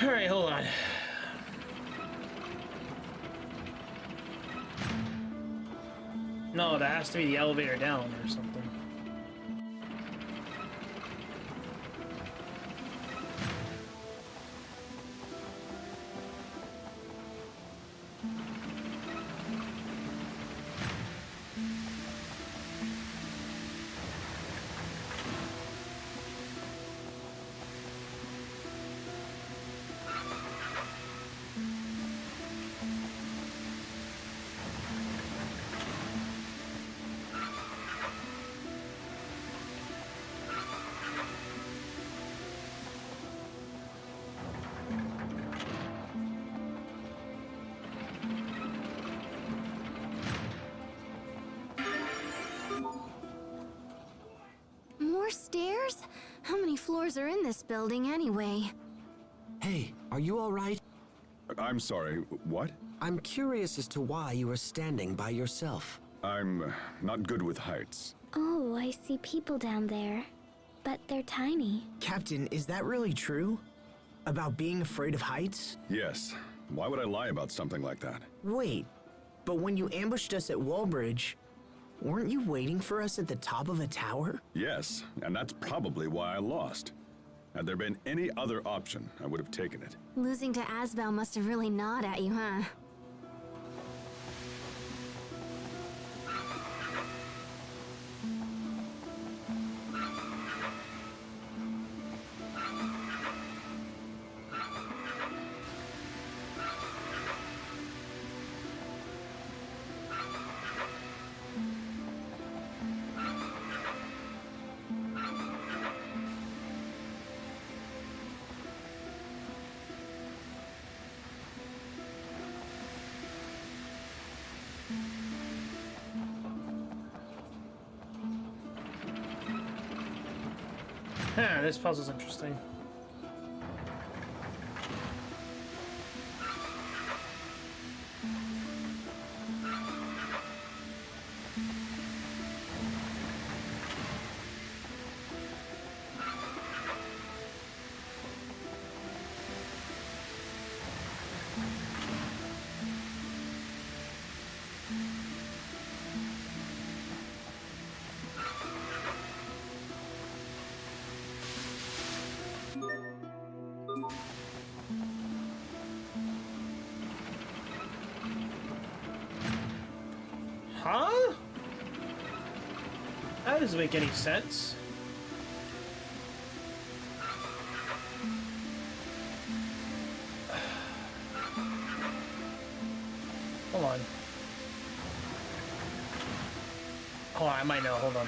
All right, hold on. No, that has to be the elevator down or something. More stairs? How many floors are in this building anyway? Hey, are you all right? I'm sorry, what? I'm curious as to why you are standing by yourself. I'm not good with heights. Oh, I see people down there. But they're tiny. Captain, is that really true? About being afraid of heights? Yes. Why would I lie about something like that? Wait, but when you ambushed us at Wallbridge, weren't you waiting for us at the top of a tower? Yes, and that's probably why I lost. Had there been any other option, I would have taken it. Losing to Asbel must have really gnawed at you, huh? Huh, this puzzle's interesting. Huh? That doesn't make any sense. Hold on. Oh, I might know. Hold on.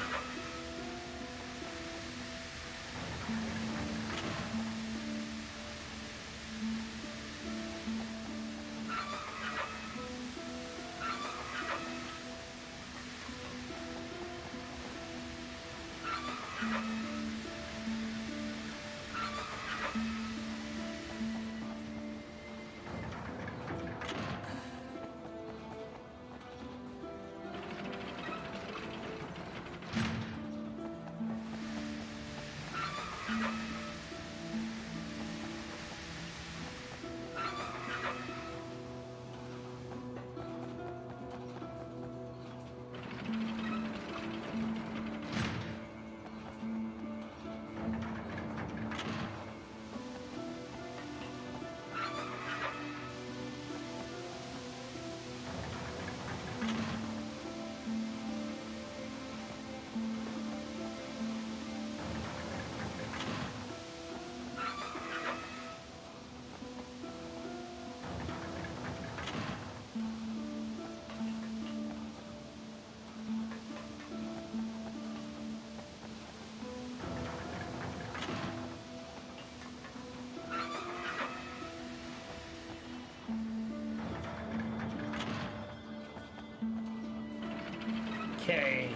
Okay.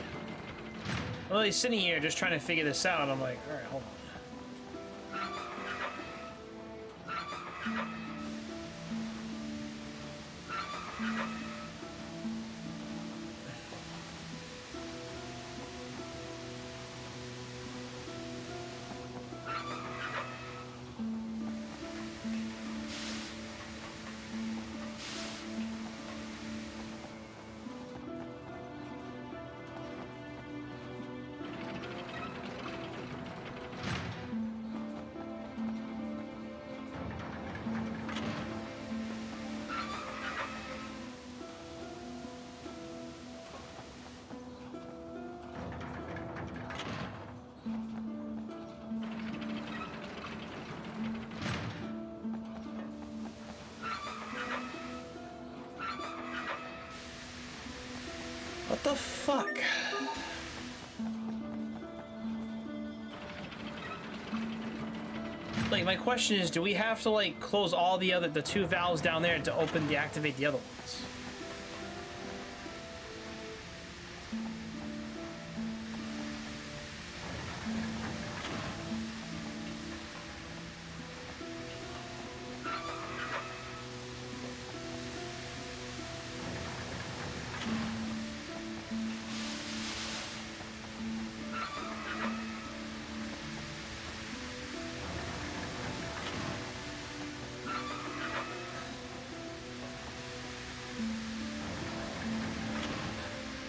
Well, he's sitting here just trying to figure this out. I'm like, all right, hold on. What the fuck? Like, my question is, do we have to, like, close all the two valves down there to deactivate the other ones?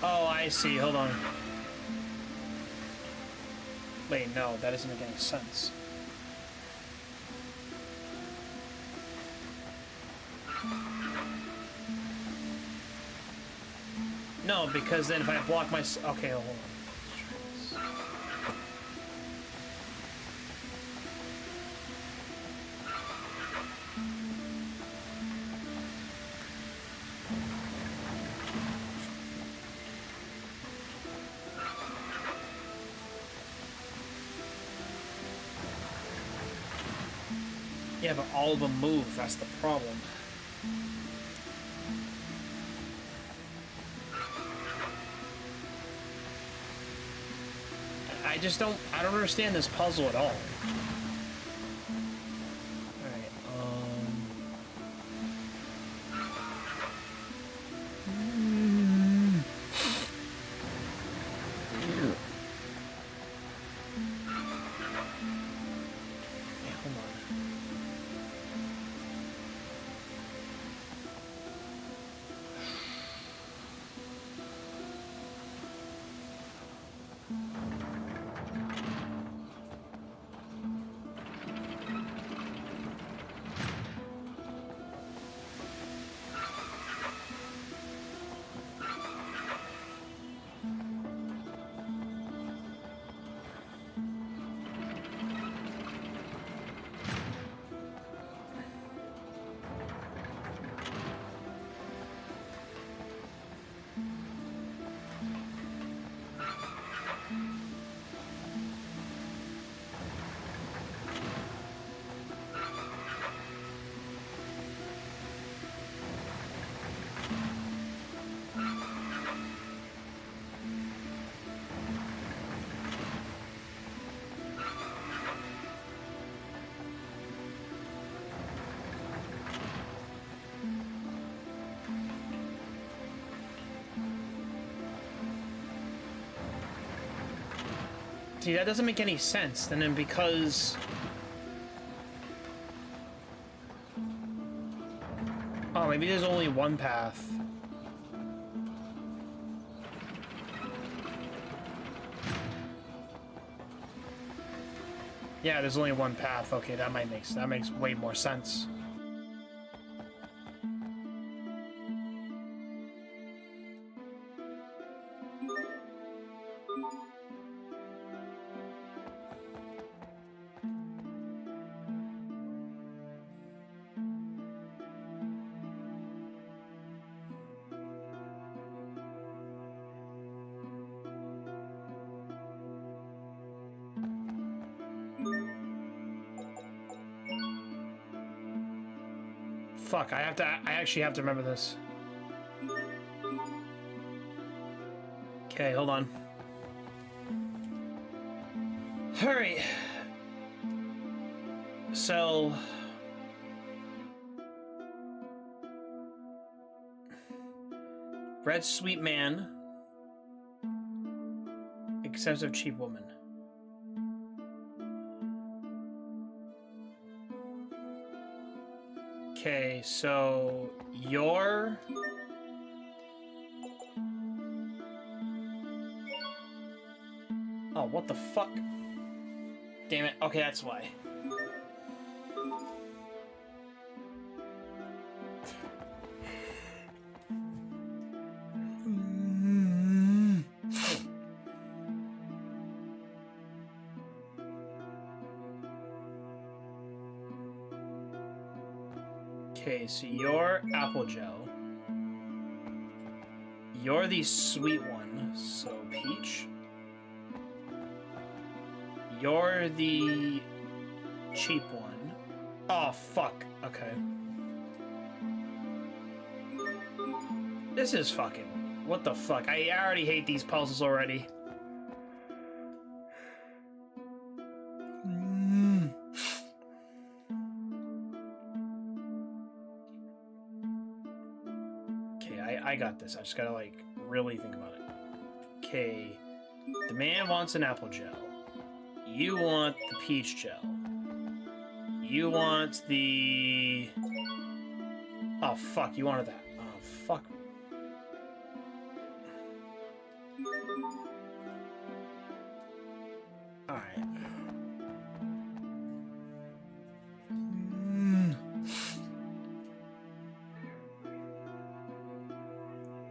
Oh, I see. Hold on. Wait, no, that doesn't make any sense. No, because then if I block my... Okay, hold on. Yeah, but all of them move. That's the problem. I don't understand this puzzle at all. Alright, yeah, hold on. See, that doesn't make any sense. And then because... Oh, maybe there's only one path. Yeah, there's only one path. Okay, that makes way more sense. Fuck, I actually have to remember this. Okay, hold on. Alright. So... Red sweet man. Expensive cheap woman. Okay, so you're... Oh, what the fuck? Damn it. Okay, that's why. Okay, so you're Apple Joe. You're the sweet one, so Peach. You're the cheap one. Oh, fuck. Okay. This is fucking... What the fuck? I already hate these puzzles already. I got this. I just gotta, like, really think about it. Okay. The man wants an apple gel. You want the peach gel. You want the... Oh, fuck. You wanted that. Oh, fuck. Alright.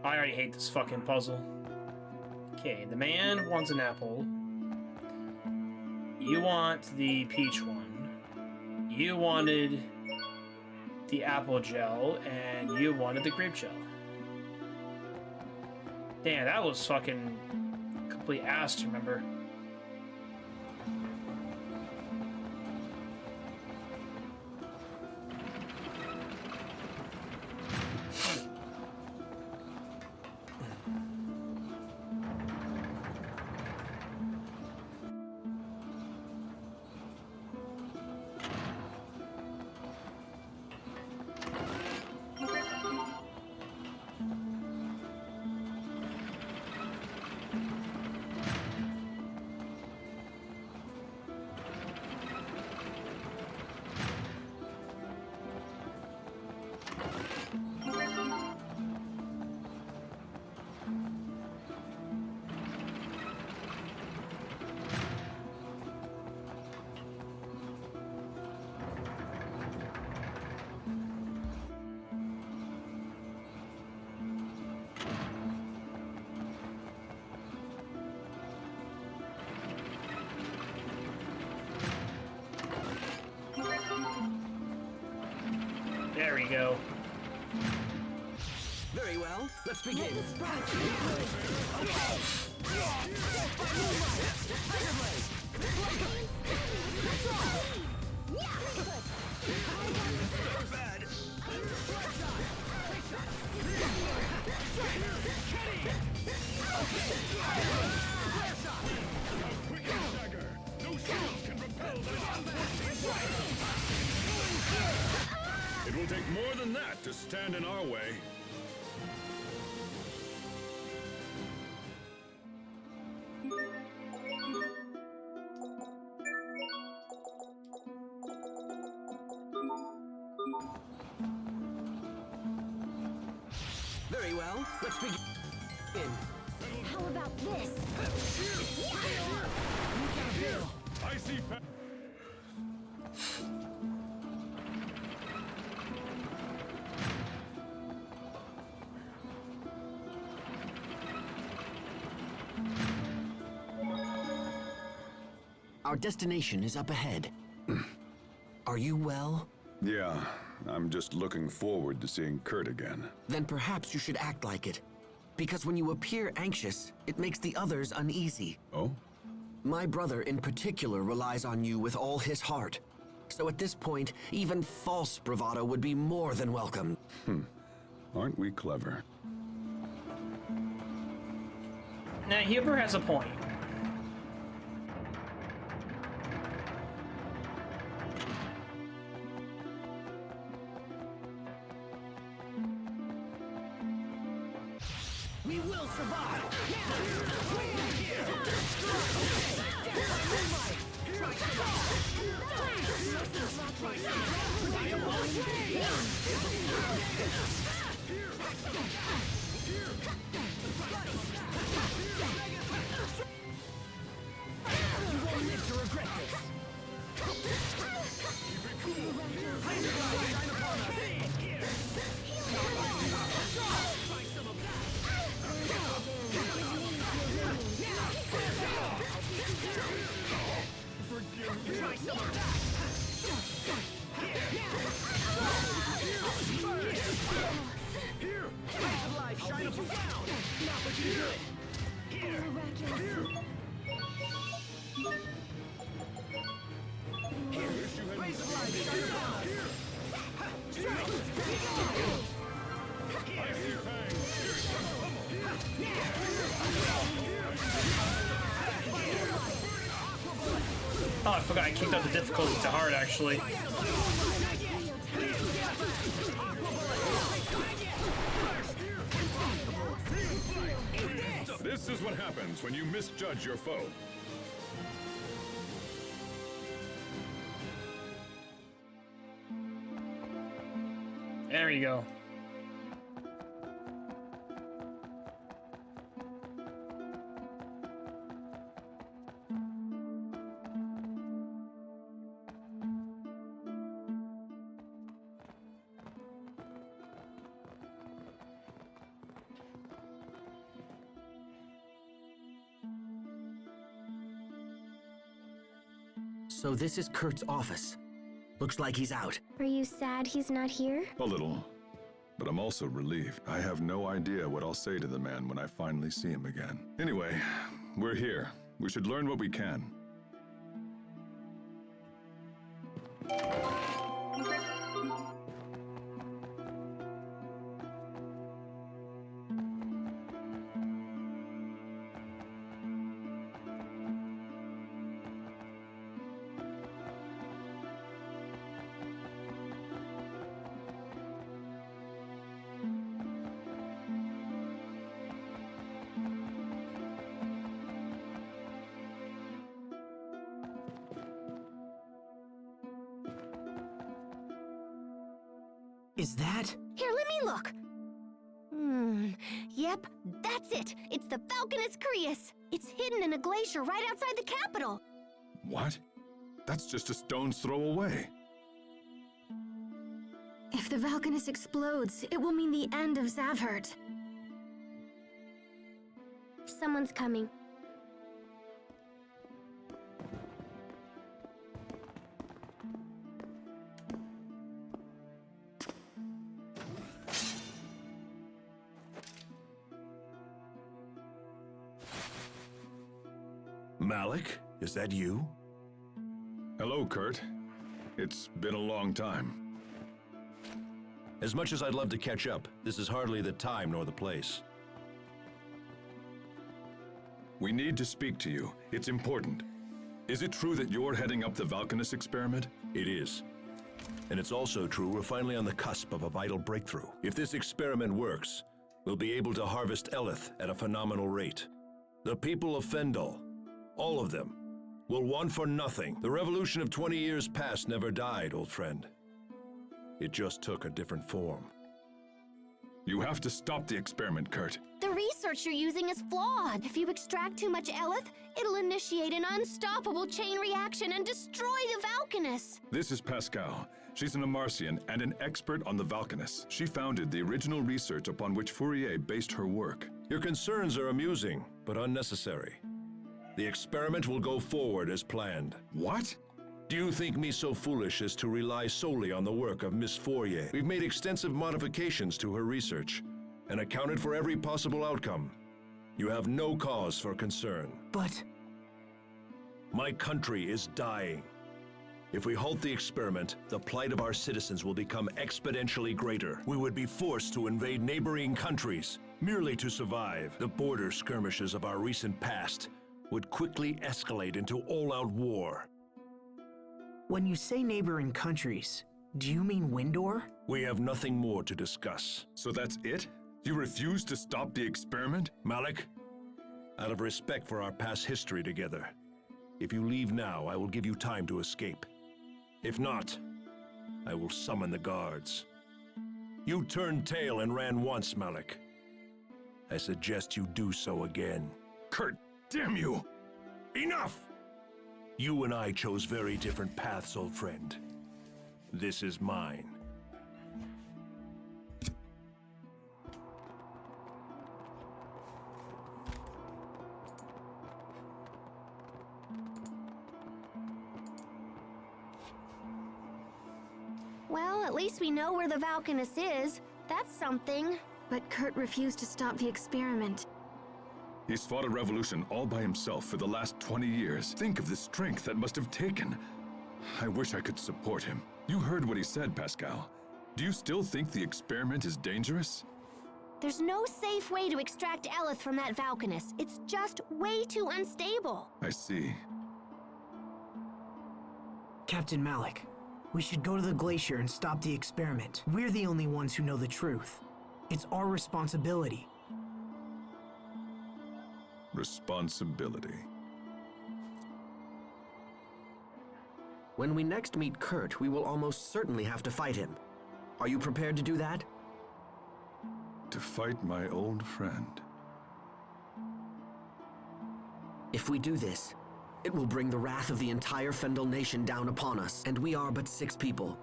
I already hate this fucking puzzle. Okay, the man wants an apple. You want the peach one. You wanted the apple gel, and you wanted the grape gel. Damn, that was fucking complete ass to remember. There we go. Very well, let's begin. It will take more than that to stand in our way. well, let's begin. How about this? I see. Our destination is up ahead. Are you well? Yeah, I'm just looking forward to seeing Kurt again. Then perhaps you should act like it. Because when you appear anxious, it makes the others uneasy. Oh? My brother in particular relies on you with all his heart. So at this point, even false bravado would be more than welcome. Aren't we clever? Now, Huber has a point. We will survive! You won't live to regret this! Oh, I forgot I kicked up the difficulty to hard, actually. This is what happens when you misjudge your foe. There you go. So this is Kurt's office. Looks like he's out. Are you sad he's not here? A little. But I'm also relieved. I have no idea what I'll say to the man when I finally see him again. Anyway, we're here. We should learn what we can. Is that? Here, let me look. Yep, that's it. It's the Falconus Crius. It's hidden in a glacier right outside the capital. What? That's just a stone's throw away. If the Valkanus explodes, it will mean the end of Zavhert. Someone's coming. Malik, is that you? Hello, Kurt. It's been a long time. As much as I'd love to catch up, this is hardly the time nor the place. We need to speak to you. It's important. Is it true that you're heading up the Valkanus experiment? It is. And it's also true we're finally on the cusp of a vital breakthrough. If this experiment works, we'll be able to harvest Eleth at a phenomenal rate. The people of Fendel, all of them, will want for nothing. The revolution of 20 years past never died, old friend. It just took a different form. You have to stop the experiment, Kurt. The research you're using is flawed. If you extract too much Eleth, it'll initiate an unstoppable chain reaction and destroy the Valkanus. This is Pascal. She's an Amarcian and an expert on the Valkanus. She founded the original research upon which Fourier based her work. Your concerns are amusing, but unnecessary. The experiment will go forward as planned. What? Do you think me so foolish as to rely solely on the work of Miss Fourier? We've made extensive modifications to her research and accounted for every possible outcome. You have no cause for concern. But My country is dying. If we halt the experiment, the plight of our citizens will become exponentially greater. We would be forced to invade neighboring countries merely to survive. The border skirmishes of our recent past would quickly escalate into all-out war. when you say neighboring countries, do you mean Windor? We have nothing more to discuss. So that's it? You refuse to stop the experiment? Malik, out of respect for our past history together, if you leave now, I will give you time to escape. If not, I will summon the guards. You turned tail and ran once, Malik. I suggest you do so again. Kurt, damn you! Enough! You and I chose very different paths, old friend. This is mine. Well, at least we know where the Valkanus is. That's something. But Kurt refused to stop the experiment. He's fought a revolution all by himself for the last 20 years. Think of the strength that must have taken. I wish I could support him. You heard what he said, Pascal. Do you still think the experiment is dangerous? There's no safe way to extract Eleth from that Valkanus. It's just way too unstable. I see. Captain Malik, we should go to the glacier and stop the experiment. We're the only ones who know the truth. It's our responsibility. Responsibility. When we next meet Kurt, we will almost certainly have to fight him. Are you prepared to do that? To fight my old friend. If we do this, it will bring the wrath of the entire Fendel nation down upon us, and we are but 6 people.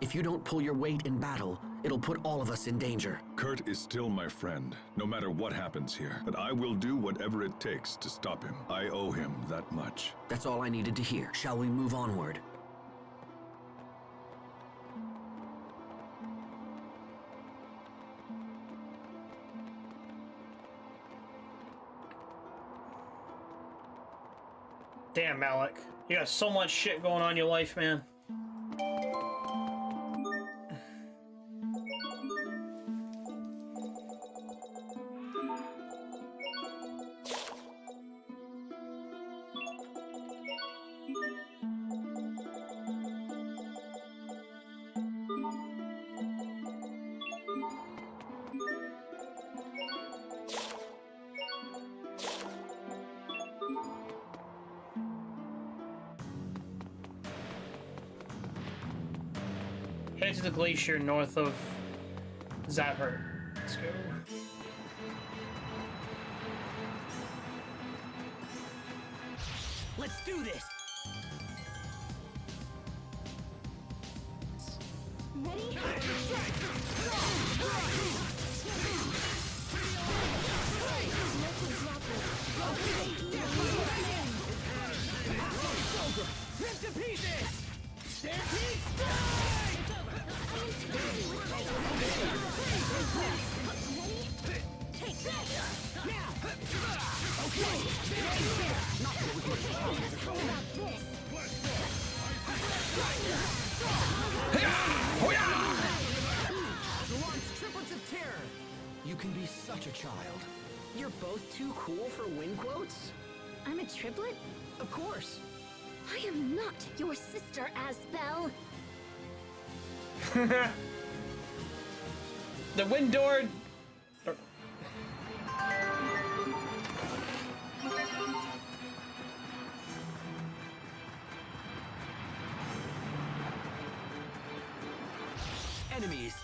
If you don't pull your weight in battle, it'll put all of us in danger. Kurt is still my friend, no matter what happens here. But I will do whatever it takes to stop him. I owe him that much. That's all I needed to hear. Shall we move onward? Damn, Malik. You got so much shit going on in your life, man. Head to the glacier north of Zaphert. Let's go. Let's do this! Ready? Rip to pieces! Stampede strike! Take this! Now! Okay! Launch triplets of terror! You can be such a child. You're both too cool for win quotes? I'm a triplet? Of course. I am not your sister, Asbel. The Windor. Enemies.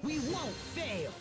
We won't fail!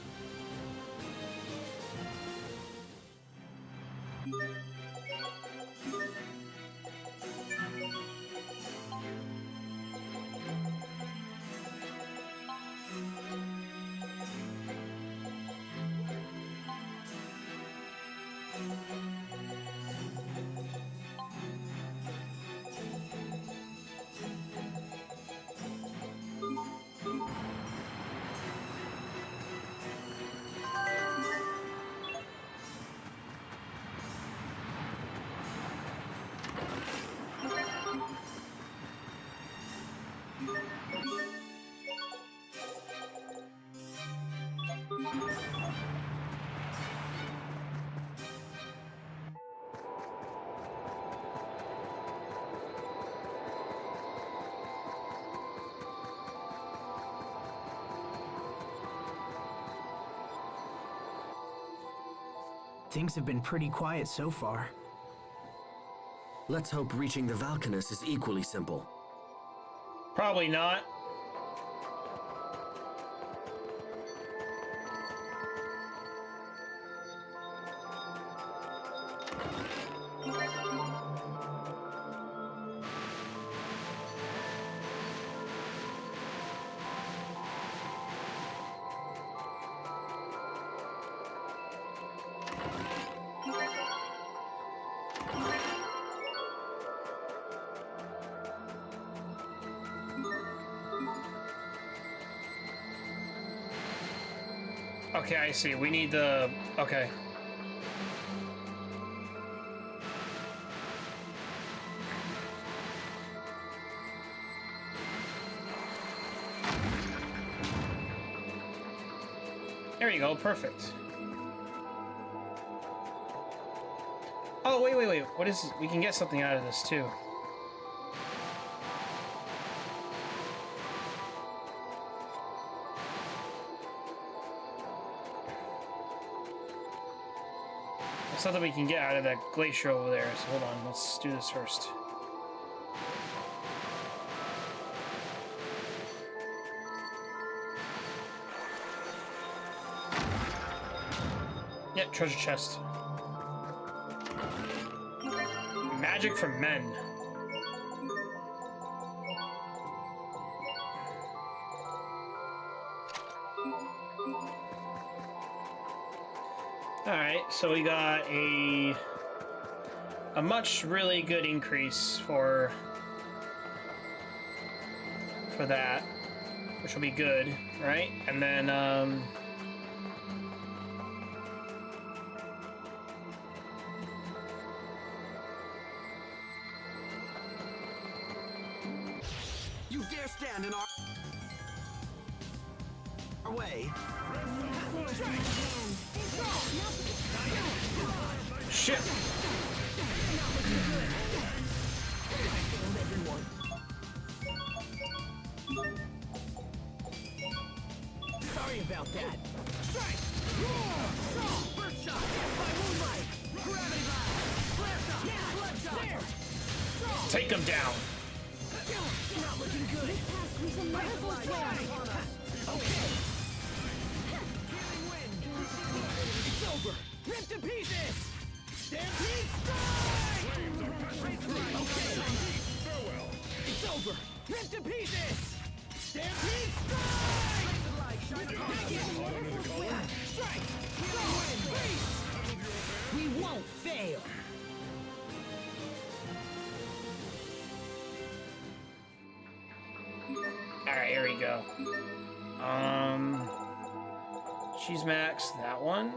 Things have been pretty quiet so far. Let's hope reaching the Valkanus is equally simple. Probably not. Okay, I see. We need the... Okay. There you go. Perfect. Oh, wait. What is... We can get something out of this, too. Something we can get out of that glacier over there, so hold on, let's do this first. Yeah, treasure chest. Magic from men. Alright, so we got a much really good increase for that, which will be good, right? And then You dare stand in our way? shit. Sorry about that. Strike! First shot! By moonlight! Gravity blast! Flare shot! Yeah! Blood shot! There! Take them down. Not looking good! Okay! Healing wind! It's over! Ripped to pieces! Stampede strike! Okay! It's over! Ripped to pieces! Stampede strike! Strike! We won't fail! Alright, here we go. She's maxed that one.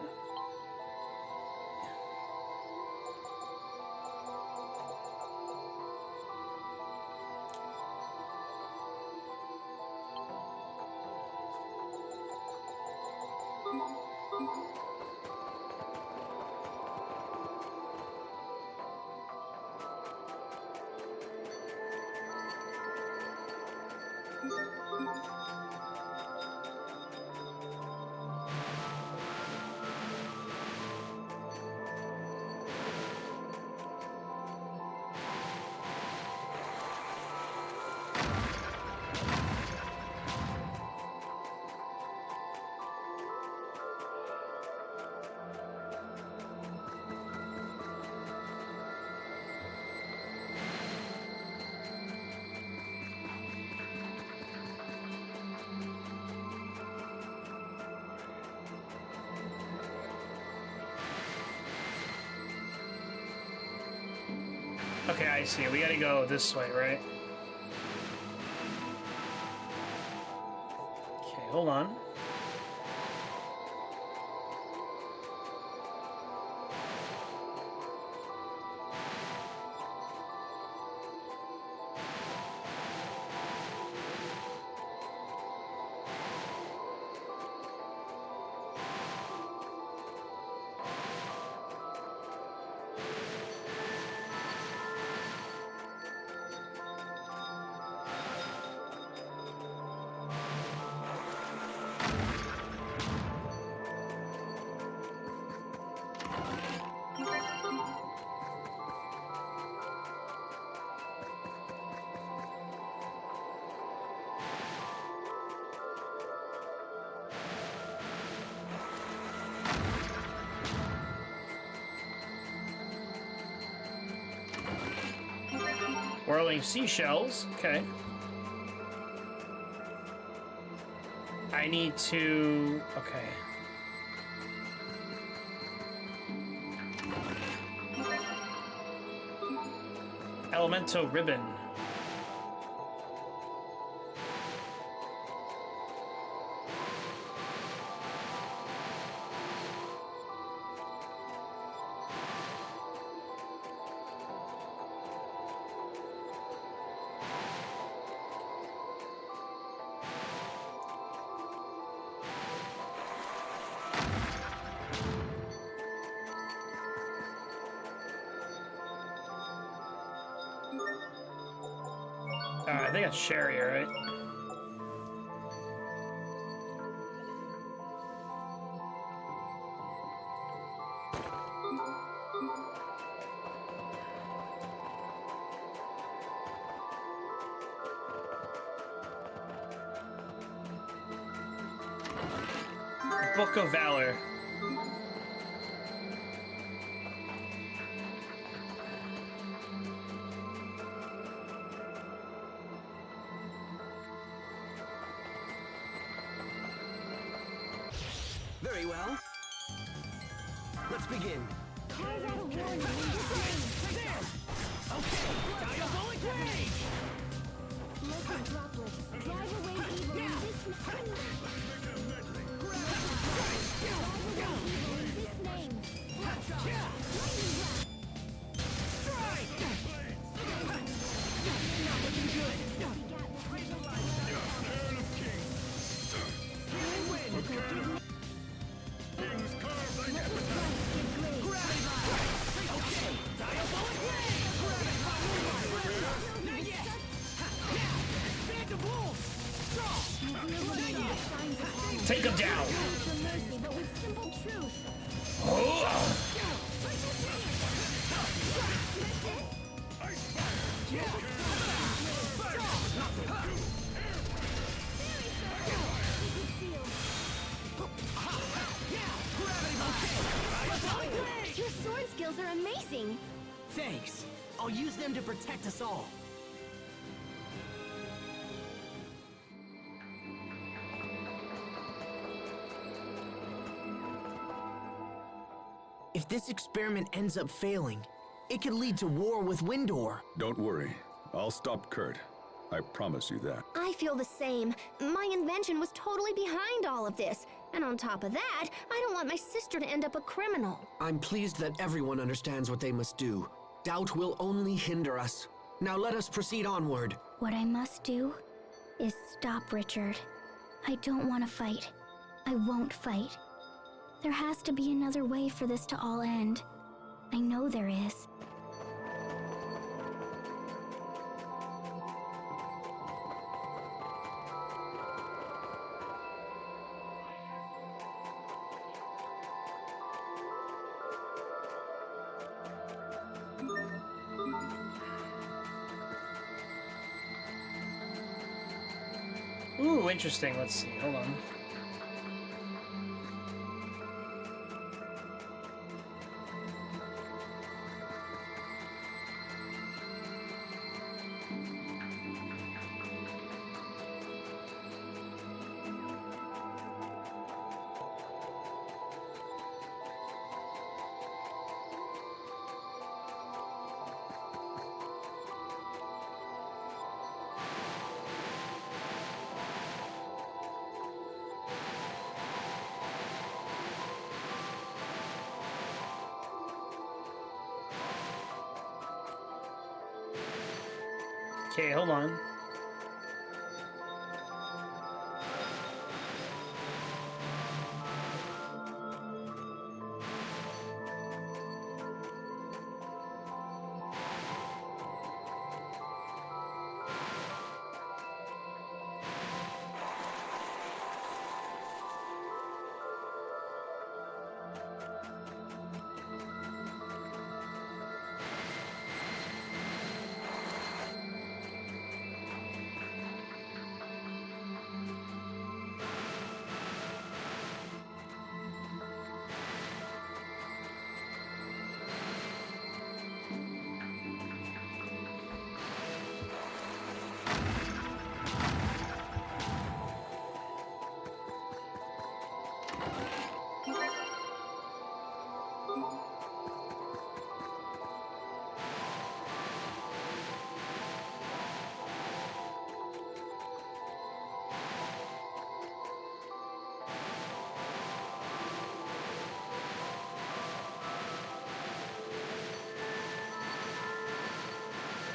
Okay, I see. We gotta go this way, right? Okay, hold on. Whirling seashells. Okay. I need to... Okay. Elemental ribbon. I think it's Sherry, right? Book of Valor. Very well. Let's begin. Take him down. Oh. Your sword skills are amazing. Thanks. I'll use them to protect us all. If this experiment ends up failing, it could lead to war with Windor. Don't worry. I'll stop Kurt. I promise you that. I feel the same. My invention was totally behind all of this. And on top of that, I don't want my sister to end up a criminal. I'm pleased that everyone understands what they must do. Doubt will only hinder us. Now let us proceed onward. What I must do is stop Richard. I don't want to fight. I won't fight. There has to be another way for this to all end. I know there is. Ooh, interesting. Let's see. Hold on. Okay, hold on.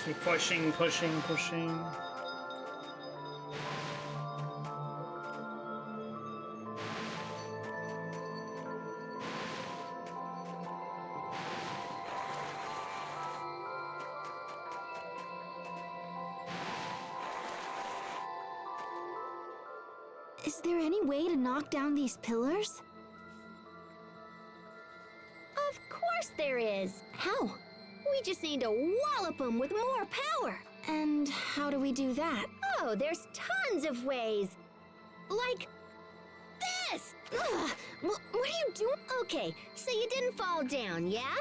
Keep pushing, pushing, pushing. Is there any way to knock down these pillars? Of course there is. How? We just need to wallop them with more power. And how do we do that? Oh, there's tons of ways. Like this! Ugh, what are you doing? Okay, so you didn't fall down, yeah?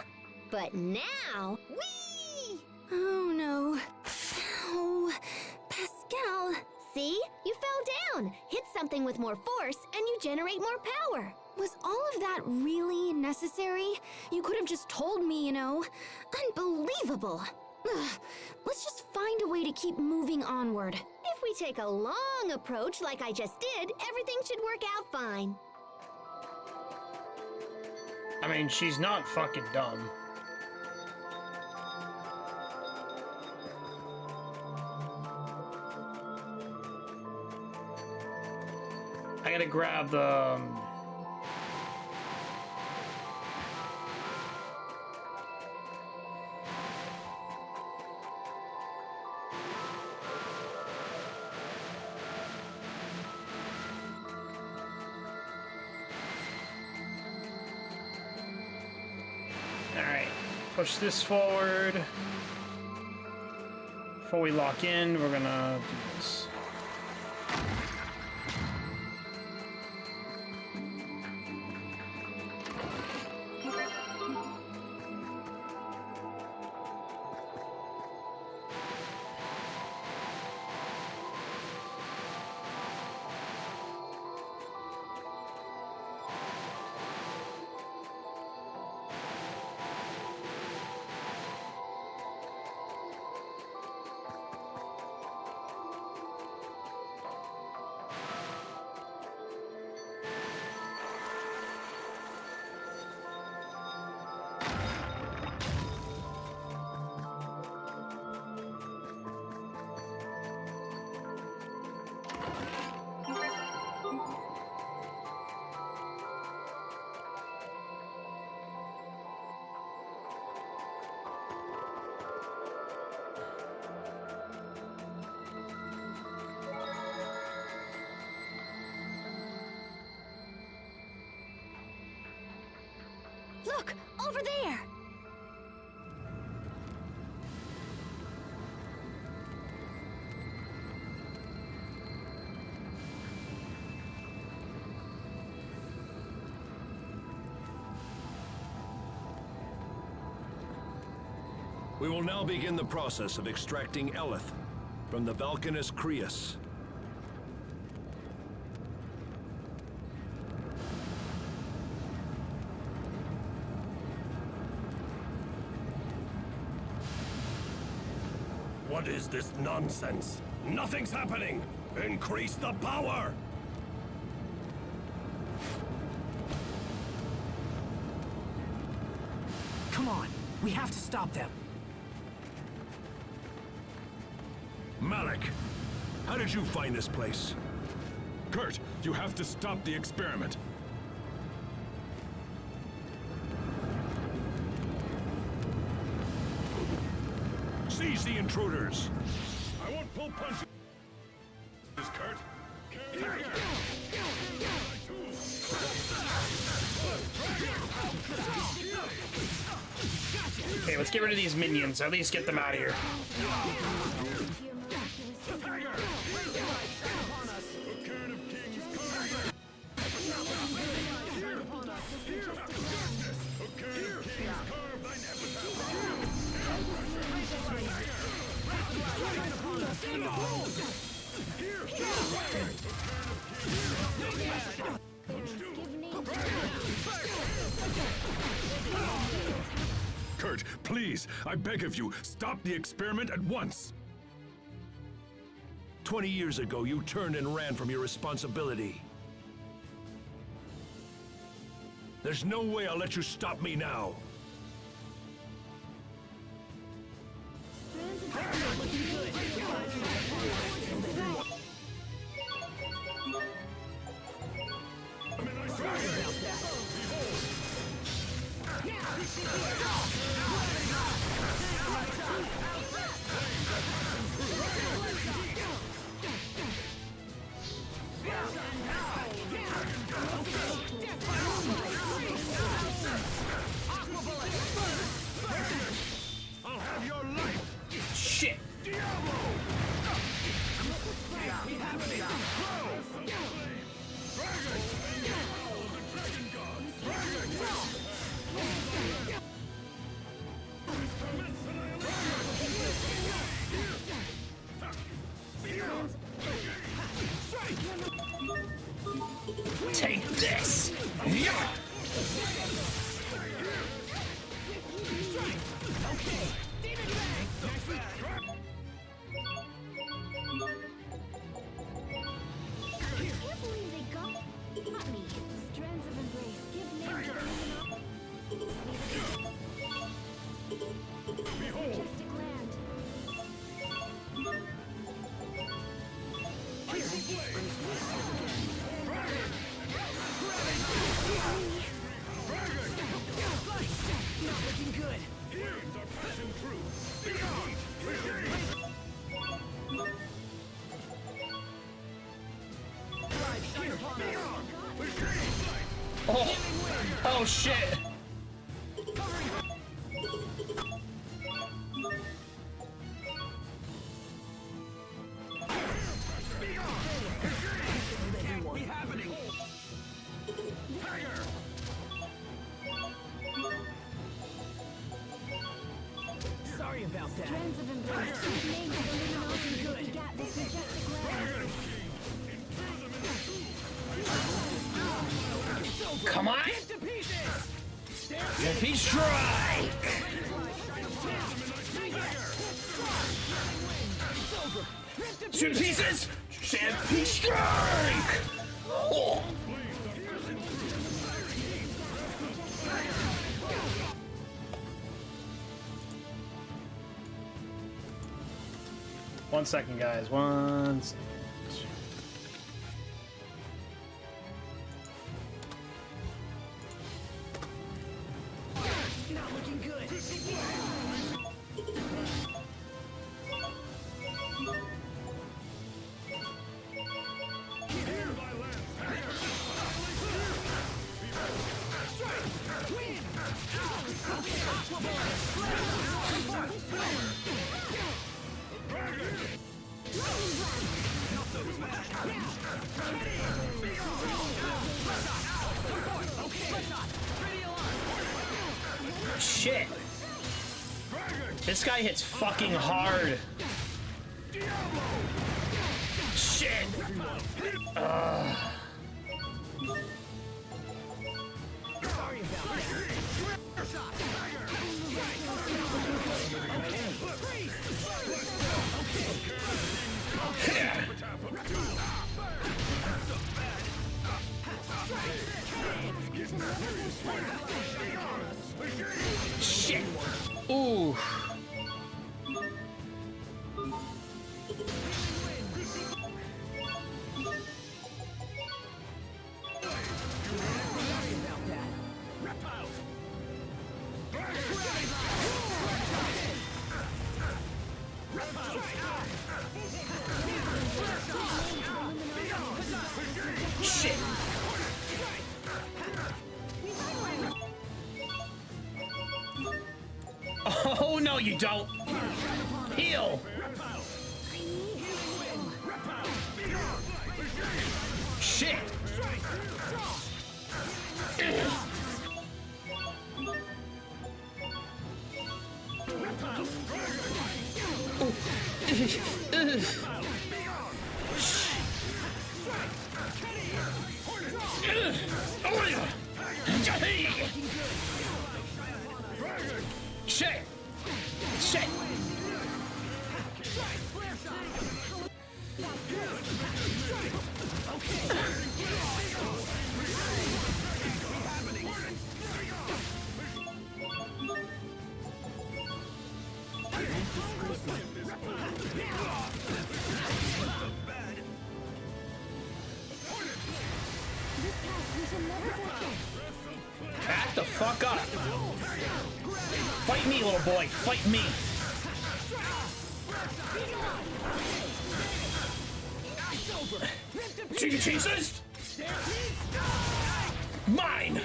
But now, whee! Oh no. Oh, Pascal. See? You fell down. Hit something with more force, and you generate more power. Was all of that really necessary? You could have just told me, you know. Unbelievable. Ugh, let's just find a way to keep moving onward. If we take a long approach like I just did, everything should work out fine. I mean, she's not fucking dumb. I gotta grab the... Alright, push this forward. Before we lock in, we're gonna do this. Look, over there! We will now begin the process of extracting Eleth from the Valkanus Creus. What is this nonsense? Nothing's happening! Increase the power! Come on, we have to stop them. Malik, how did you find this place? Kurt, you have to stop the experiment. Seize the intruders! I won't pull punches, Kurt. Okay, let's get rid of these minions. At least get them out of here. Kurt, please, I beg of you, stop the experiment at once. 20 years ago, you turned and ran from your responsibility. There's no way I'll let you stop me now. I'll have your life! Shit! Take this! Yeah! Oh! Oh shit! Sorry about that. Strands of embrace. Give names to the luminosity. We got this majestic land. Come on! Stampede strike! Shoot to pieces! Stampede strike! Oh. One second, guys. One second. Not looking good. Shit. This guy hits fucking hard. Shit. Shit. Ooh. Shit. Oh, no, you don't. Heal. Shit. Shit! Shit! Back the fuck up! Fight me, little boy! Fight me! Chicken cheeses! Mine!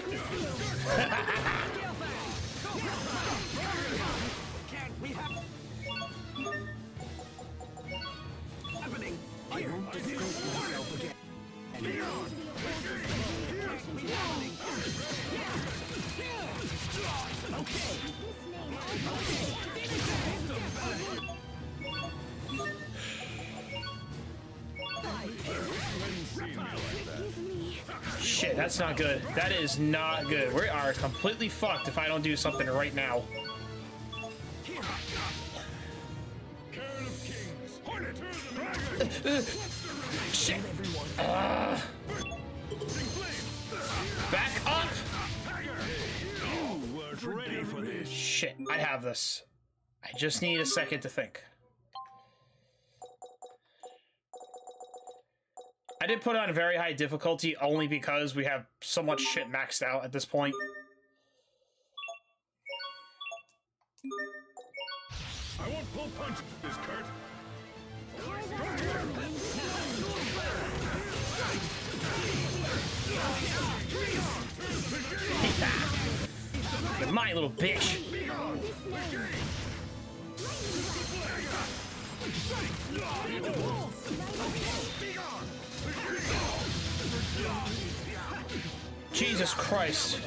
Shit, that's not good. That is not good. We are completely fucked if I don't do something right now. Shit. Back up. Shit, I have this. I just need a second to think. I did put it on very high difficulty only because we have so much shit maxed out at this point. I won't pull punches, Kurt. You're my little bitch. Jesus Christ.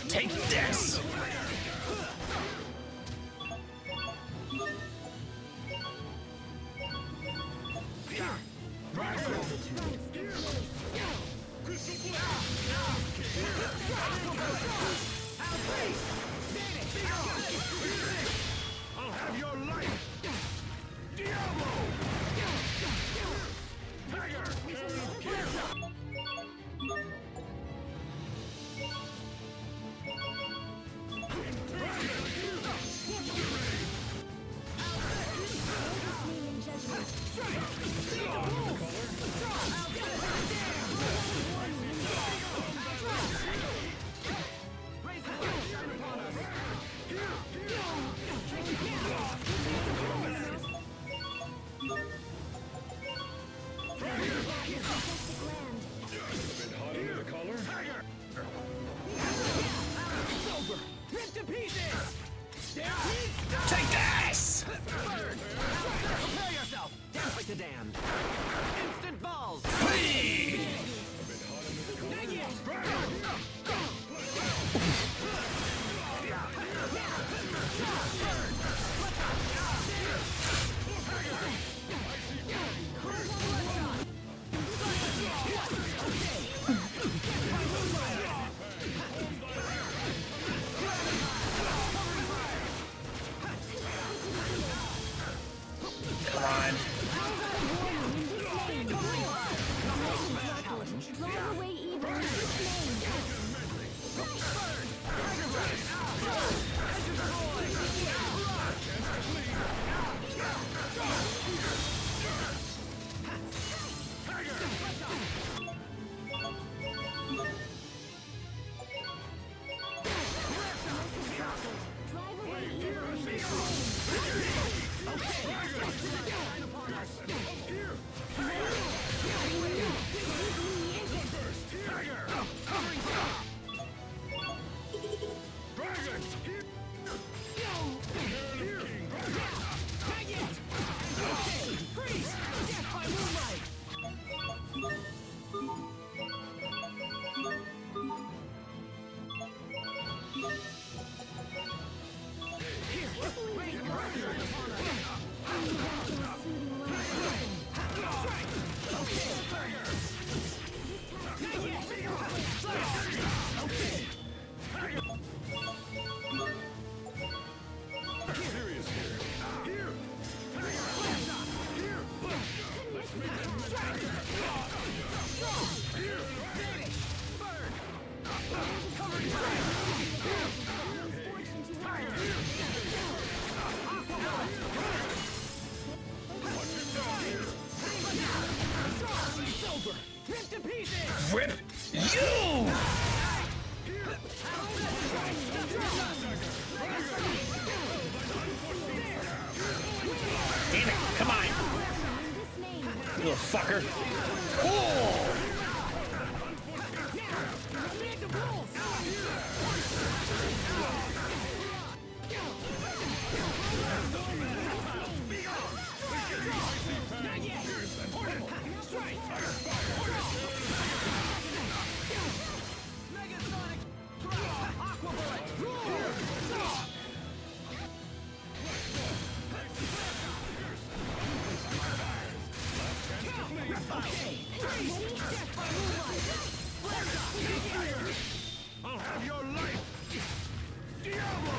Take this! I'll have your life! Diablo! Tiger! Take this! Prepare yourself! Dance like the damned! Instant balls! Come on. Drive away evil in His name. Drive away evil in His Rip you! Damn it, come on! You little fucker. Oh! I'll have your life! Diablo!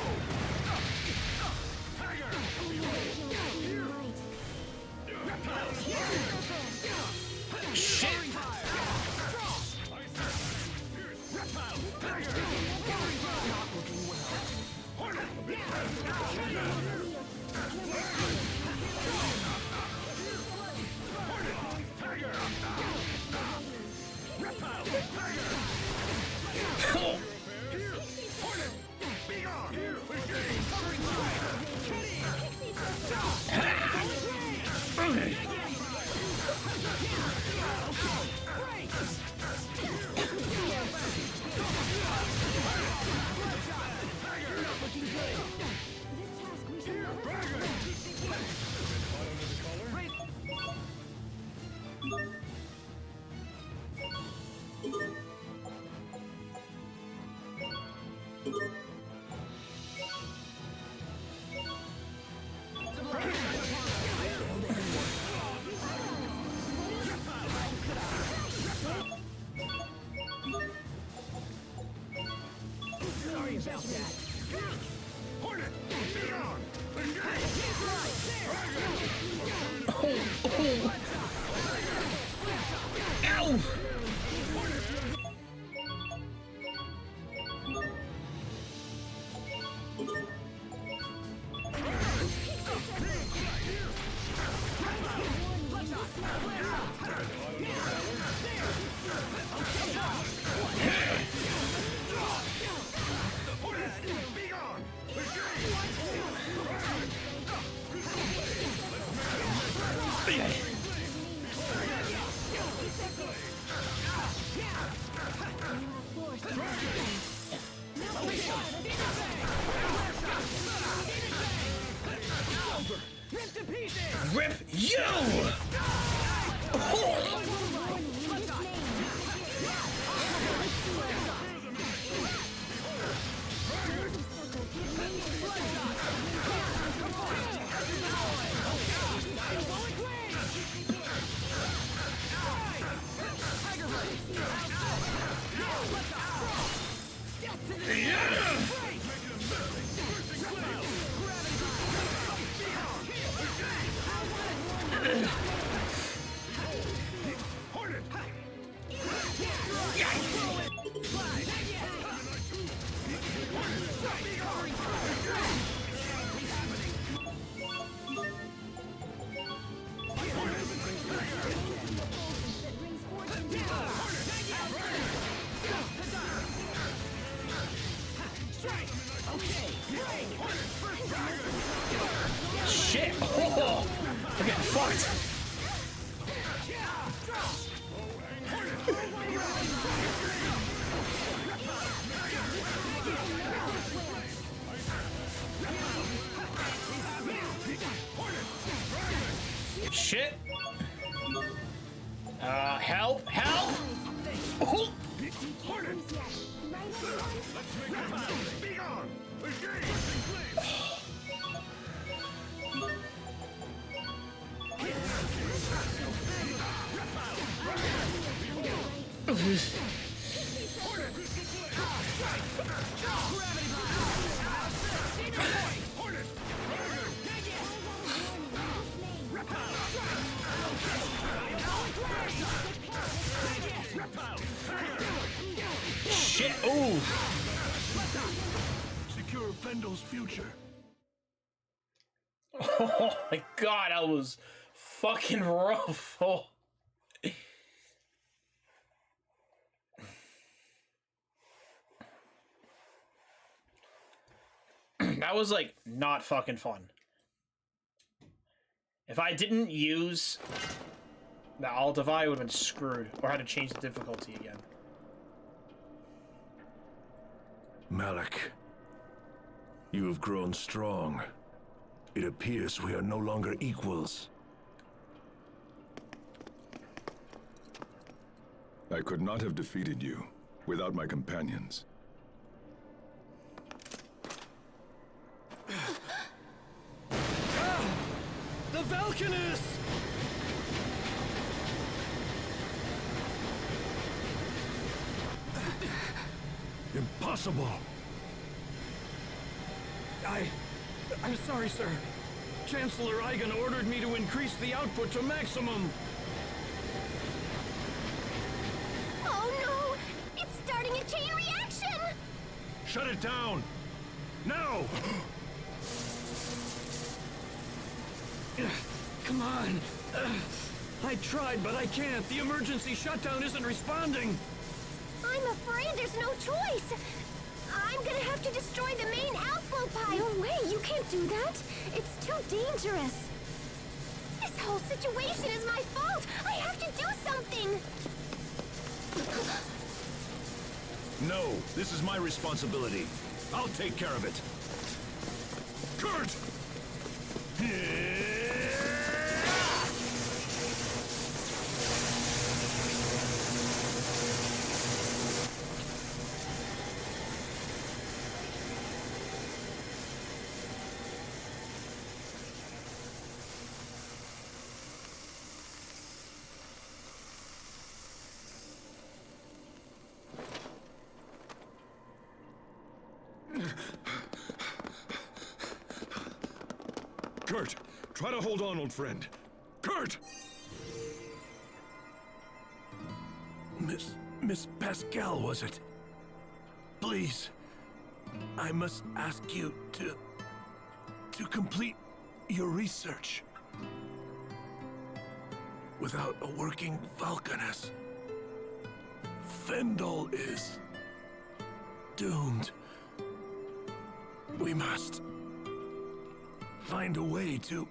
Tiger! Shit! Ow! Rip you! Oh. Shit! Oh, I'm getting fucked. Shit! Help! Help! Oh. Shit! Ooh! Secure Fendel's future. Oh my god, that was fucking rough. Oh. That was like not fucking fun. If I didn't use the Altiva, I would have been screwed, or had to change the difficulty again. Malik, you have grown strong. It appears we are no longer equals. I could not have defeated you without my companions. The Valkanus! impossible. I'm sorry, sir. Chancellor Eigen ordered me to increase the output to maximum. Oh no! It's starting a chain reaction! Shut it down! Now! Come on! I tried, but I can't. The emergency shutdown isn't responding. I'm afraid there's no choice. I'm gonna have to destroy the main outflow pipe. No way, you can't do that. It's too dangerous. This whole situation is my fault. I have to do something. No, this is my responsibility. I'll take care of it. Kurt! Kurt, try to hold on, old friend. Kurt! Miss Pascal, was it? Please, I must ask you to complete your research. Without a working Falconess, Fendel is doomed. We must find a way to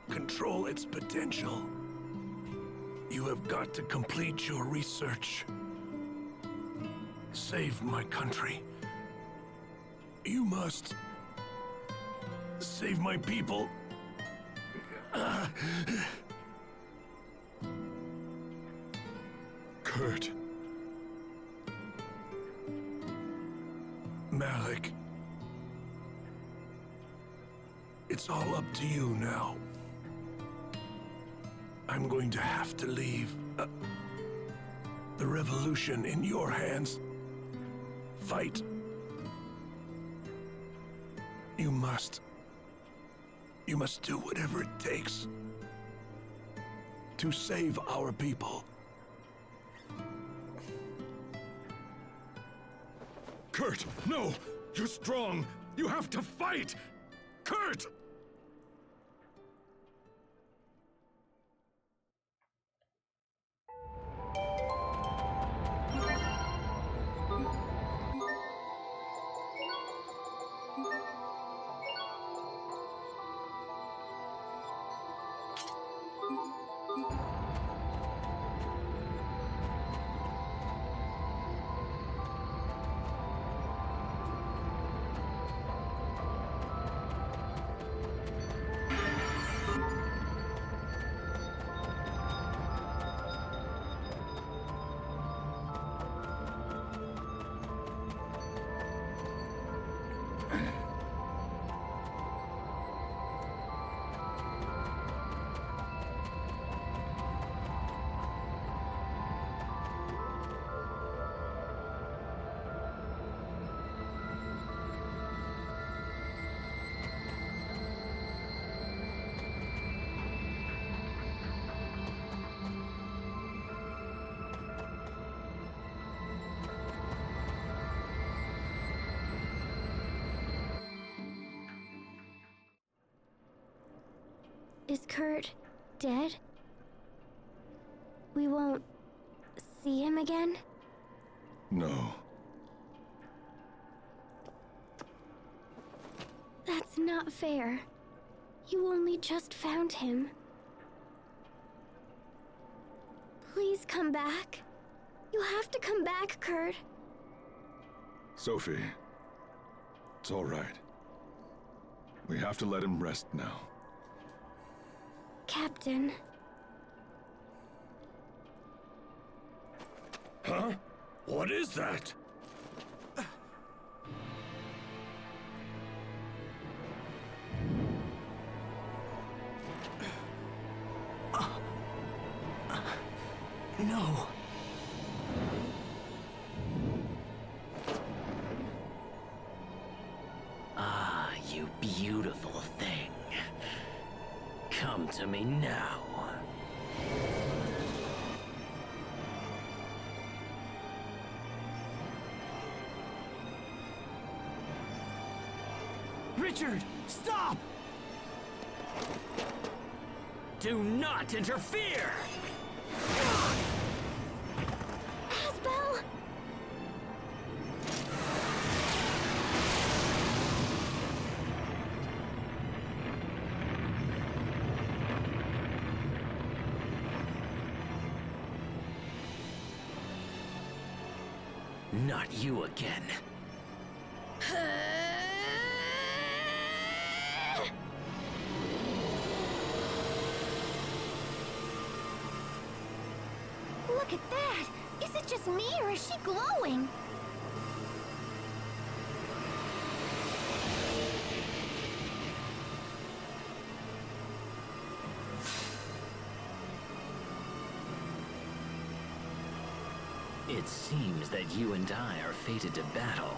control its potential. You have got to complete your research. Save my country. You must save my people. Kurt. Malik. It's all up to you now. I'm going to have to leave the revolution in your hands. Fight. You must do whatever it takes to save our people. Kurt, no! You're strong! You have to fight! Kurt! Is Kurt dead? We won't see him again? No. That's not fair. You only just found him. Please come back. You have to come back, Kurt. Sophie, it's all right. We have to let him rest now. Captain. Huh? What is that? No. Come to me now. Richard, stop! Do not interfere! Asbel! Not you again. Look at that! Is it just me or is she glowing? It seems that you and I are fated to battle.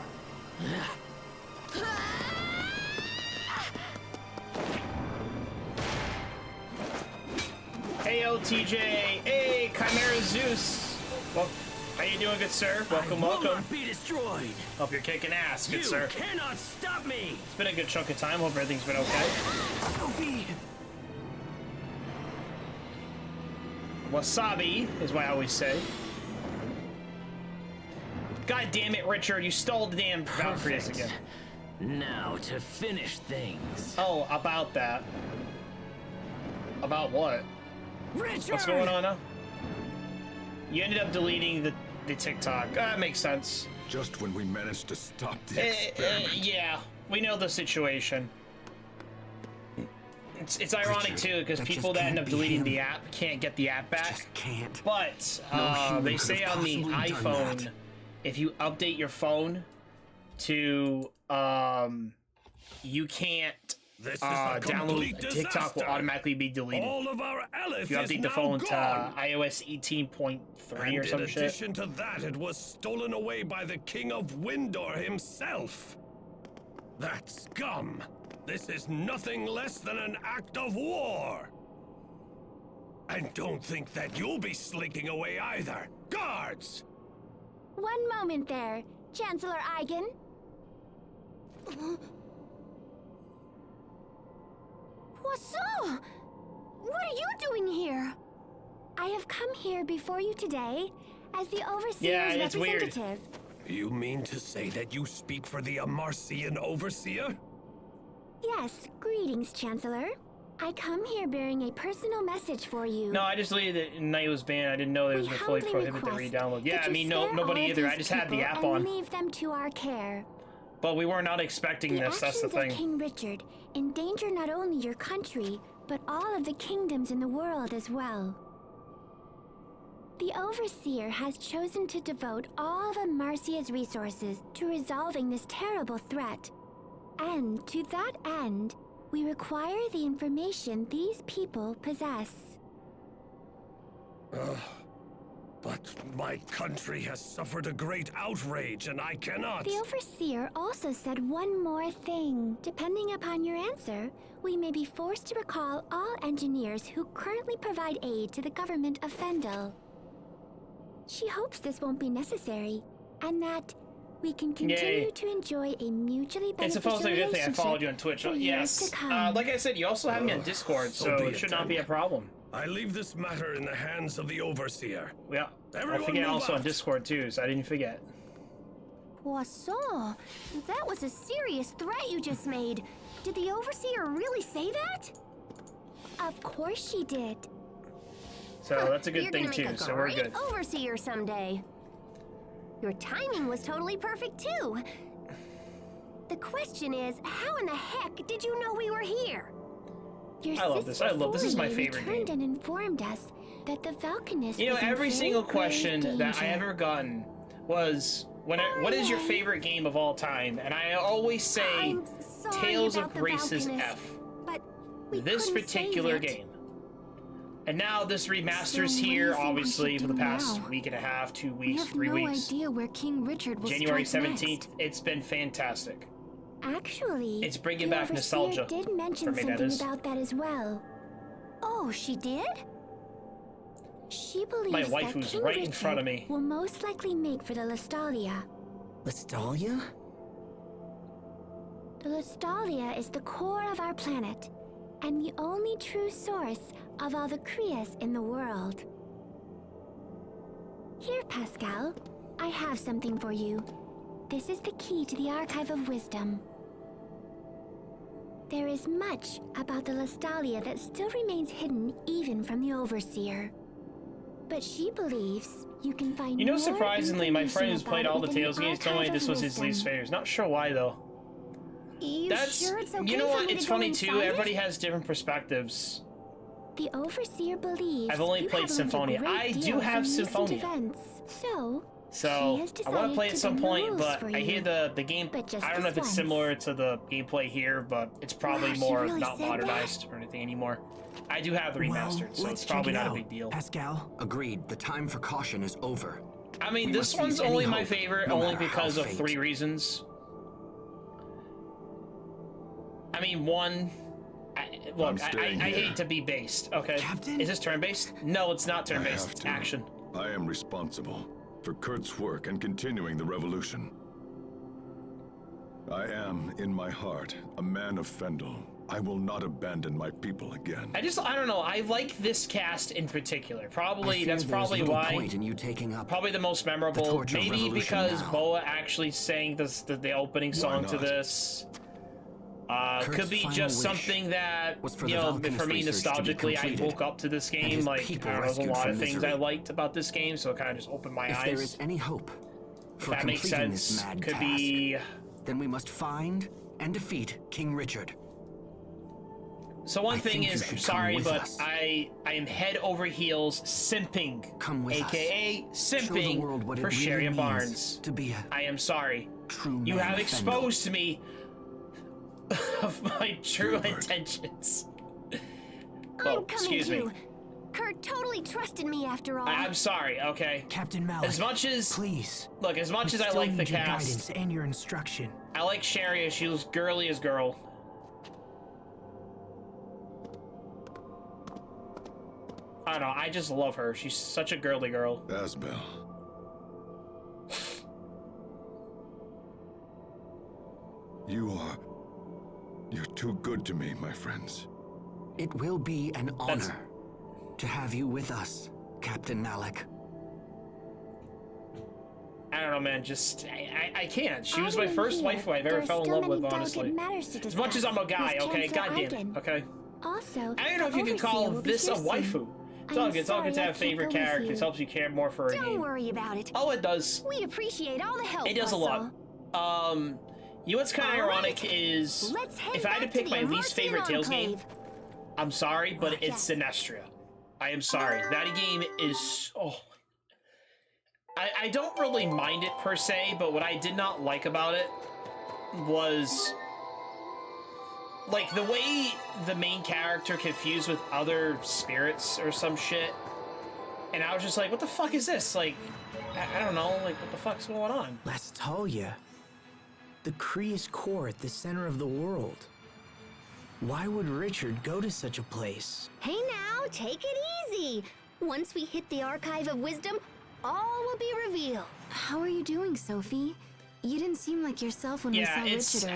Hey, TJ. Hey, Chimera Zeus. Well, how you doing, good sir? Welcome, I will welcome. not be destroyed. Hope you're kicking ass, good You sir. cannot stop me. It's been a good chunk of time. Hope everything's been okay. Sophie! Wasabi is what I always say. God damn it, Richard! You stole the damn Valkyries again. Now to finish things. Oh, about that. About what? Richard! What's going on now? You ended up deleting the TikTok. That makes sense. Just when we managed to stop the experiment. Yeah, we know the situation. It's ironic Richard, too because that people just that end can't up be deleting him. the app can't get the app back. Just can't. But No human they could say have on the possibly done iPhone, that. if you update your phone to you can't This is a download complete TikTok will disaster. automatically be deleted. All of our Aleph If you is update the now phone gone. to iOS 18.3 And or some in shit. addition to that, it was stolen away by the King of Windor himself. That scum! This is nothing less than an act of war! And don't think that you'll be slinking away either. Guards! One moment there, Chancellor Eigen. Poisson! What are you doing here? I have come here before you today as the Overseer's it's weird. representative. You mean to say that you speak for the Amarcian Overseer? Yes, greetings, Chancellor. I come here bearing a personal message for you. No, I just deleted it and it was banned. I didn't know it was We fully humbly prohibited to request re-download. Yeah, that I you mean, spare nobody all of either. I these just had the people app and on, leave them to our care. but we were not expecting The this. That's the actions thing. of King Richard endanger not only your country, but all of the kingdoms in the world as well. The Overseer has chosen to devote all of Amarcia's resources to resolving this terrible threat. And to that end, we require the information these people possess. But my country has suffered a great outrage, and I cannot. The Overseer also said one more thing. Depending upon your answer, we may be forced to recall all engineers who currently provide aid to the government of Fendel. She hopes this won't be necessary, and that we can continue Yay. to enjoy a mutually It's beneficial supposed to be a good thing. I relationship followed you on Twitch. for years Yes. to come. Like I said, you also have me on Discord, so so be it it should not then. be a problem. I leave this matter in the hands of the Overseer. Yeah. Everyone Don't forget move also on out. Discord too, so I didn't forget. Poisson, that was a serious threat you just made. Did the Overseer really say that? Of course she did. So that's a good You're thing gonna too, make a so we're great good. Overseer someday. Your timing was totally perfect too. The question is, how in the heck did you know we were here? Your I love this. sister I love this. This is my Fourier favorite returned game. and informed us that the Valkanist You know, was in every very single grave question that I danger. ever gotten was, what is your favorite game of all time? And I always say I'm sorry Tales about of the Grace's Valkanist, F. But we This couldn't save particular it. game. And now this remaster's So what do you here, think we obviously, should for the do past now? week and a half, 2 We weeks, have 3 no weeks. idea where King Richard will January strike 17th. next. It's been fantastic. Actually, It's bringing the back Overseer nostalgia did mention for me, that something is. about that as well. Oh, she did? She believes My that waifu's King right in Richard front of me. will most likely make for the Lestalia. Lestalia? The Lestalia is the core of our planet, and the only true source of all the Krias in the world. Here, Pascal, I have something for you. This is the key to the Archive of Wisdom. There is much about the Lestalia that still remains hidden even from the Overseer. But she believes you can find You know, more surprisingly, my friend who's information played about all it the within Tales games told me Archive this of was his least Wisdom. favorite. Not sure why, though. You That's, sure it's okay you know for what, me it's to go funny too, inside it? everybody has different perspectives. The Overseer believes I've only you played have learned a Symphonia. great I do deal have from recent Symphonia. events. So she So, has I want to decided play at some bend the point, rules but for I hear you. the game, But just I don't know if this it's once. similar to the gameplay here, but it's probably Wow, she more really not said modernized or anything anymore. I do have the remastered, so let's it's probably check it not a out, big deal. Pascal. Agreed. The time for caution is over. I mean, We this must one's seize any only my hope, favorite, no only matter how because of fate. 3 reasons. I mean, one, look, I staying here. hate to be based, okay? Captain? Is this turn-based? No, it's not I turn-based, have it's to. action. I am responsible for Kurt's work and continuing the revolution. I am, in my heart, a man of Fendel. I will not abandon my people again. I don't know, I like this cast in particular. I Probably, fear that's there's probably little why. point in you taking up Probably the most memorable, torch of maybe revolution because now. Boa actually sang the opening song to not? this. Kurt's Could be final just wish something that, was for you the know, Valkanist for me research to be nostalgically, I completed, woke up to this and game, his like, people there's a rescued lot from of things misery. I liked about this game, so it kind of just opened my If eyes. there is any hope If for that makes completing sense. this mad Could task, be... then we must find and defeat King Richard. So one I thing think you is, should I'm come sorry, with but us. I am head over heels simping, Come with us. aka Show the simping world what for it really Sharia means Barnes. to be a I am sorry. true You man have of Fendel. exposed me of my true Hubert. intentions. I'm Oh, coming excuse me. too. Kurt totally trusted me after all. I'm sorry, okay? Captain Malik, As much as... please. Look, as much We as I still like the need your cast, guidance and your instruction. I like Sharia. She was girly as girl. I don't know, I just love her. She's such a girly girl. Asbel. You're too good to me, my friends. It will be an That's- honor to have you with us, Captain Malik. I don't know, man. Just I can't. She was Other my than first here, waifu I've ever there are fell in still love with, many honestly. delicate matters to As much as I'm a discuss guy, with okay? Chancellor God damn it, Arden. okay? Also, I don't know if the you could Overseer call will be this a here waifu. soon. It's all I'm good. It's all good to sorry I have can't favorite go with characters. you. Helps you care more for a Don't game. worry about it. Oh, it does. We'd appreciate all the help. It does a lot. You know what's kind of All ironic right. is Let's head if I had to back pick to my the least favorite Amarcian Tales game, Enclave. I'm sorry, but it's yes. Sinestria. I am sorry. That game is I don't really mind it per se, but what I did not like about it was like the way the main character confused with other spirits or some shit. And I was just like, what the fuck is this? Like, I don't know, like what the fuck's going on? Lestalia. The Kriya's core at the center of the world. Why would Richard go to such a place? Hey now, take it easy. Once we hit the Archive of Wisdom, all will be revealed. How are you doing, Sophie? You didn't seem like yourself when we Yeah, saw it's Richard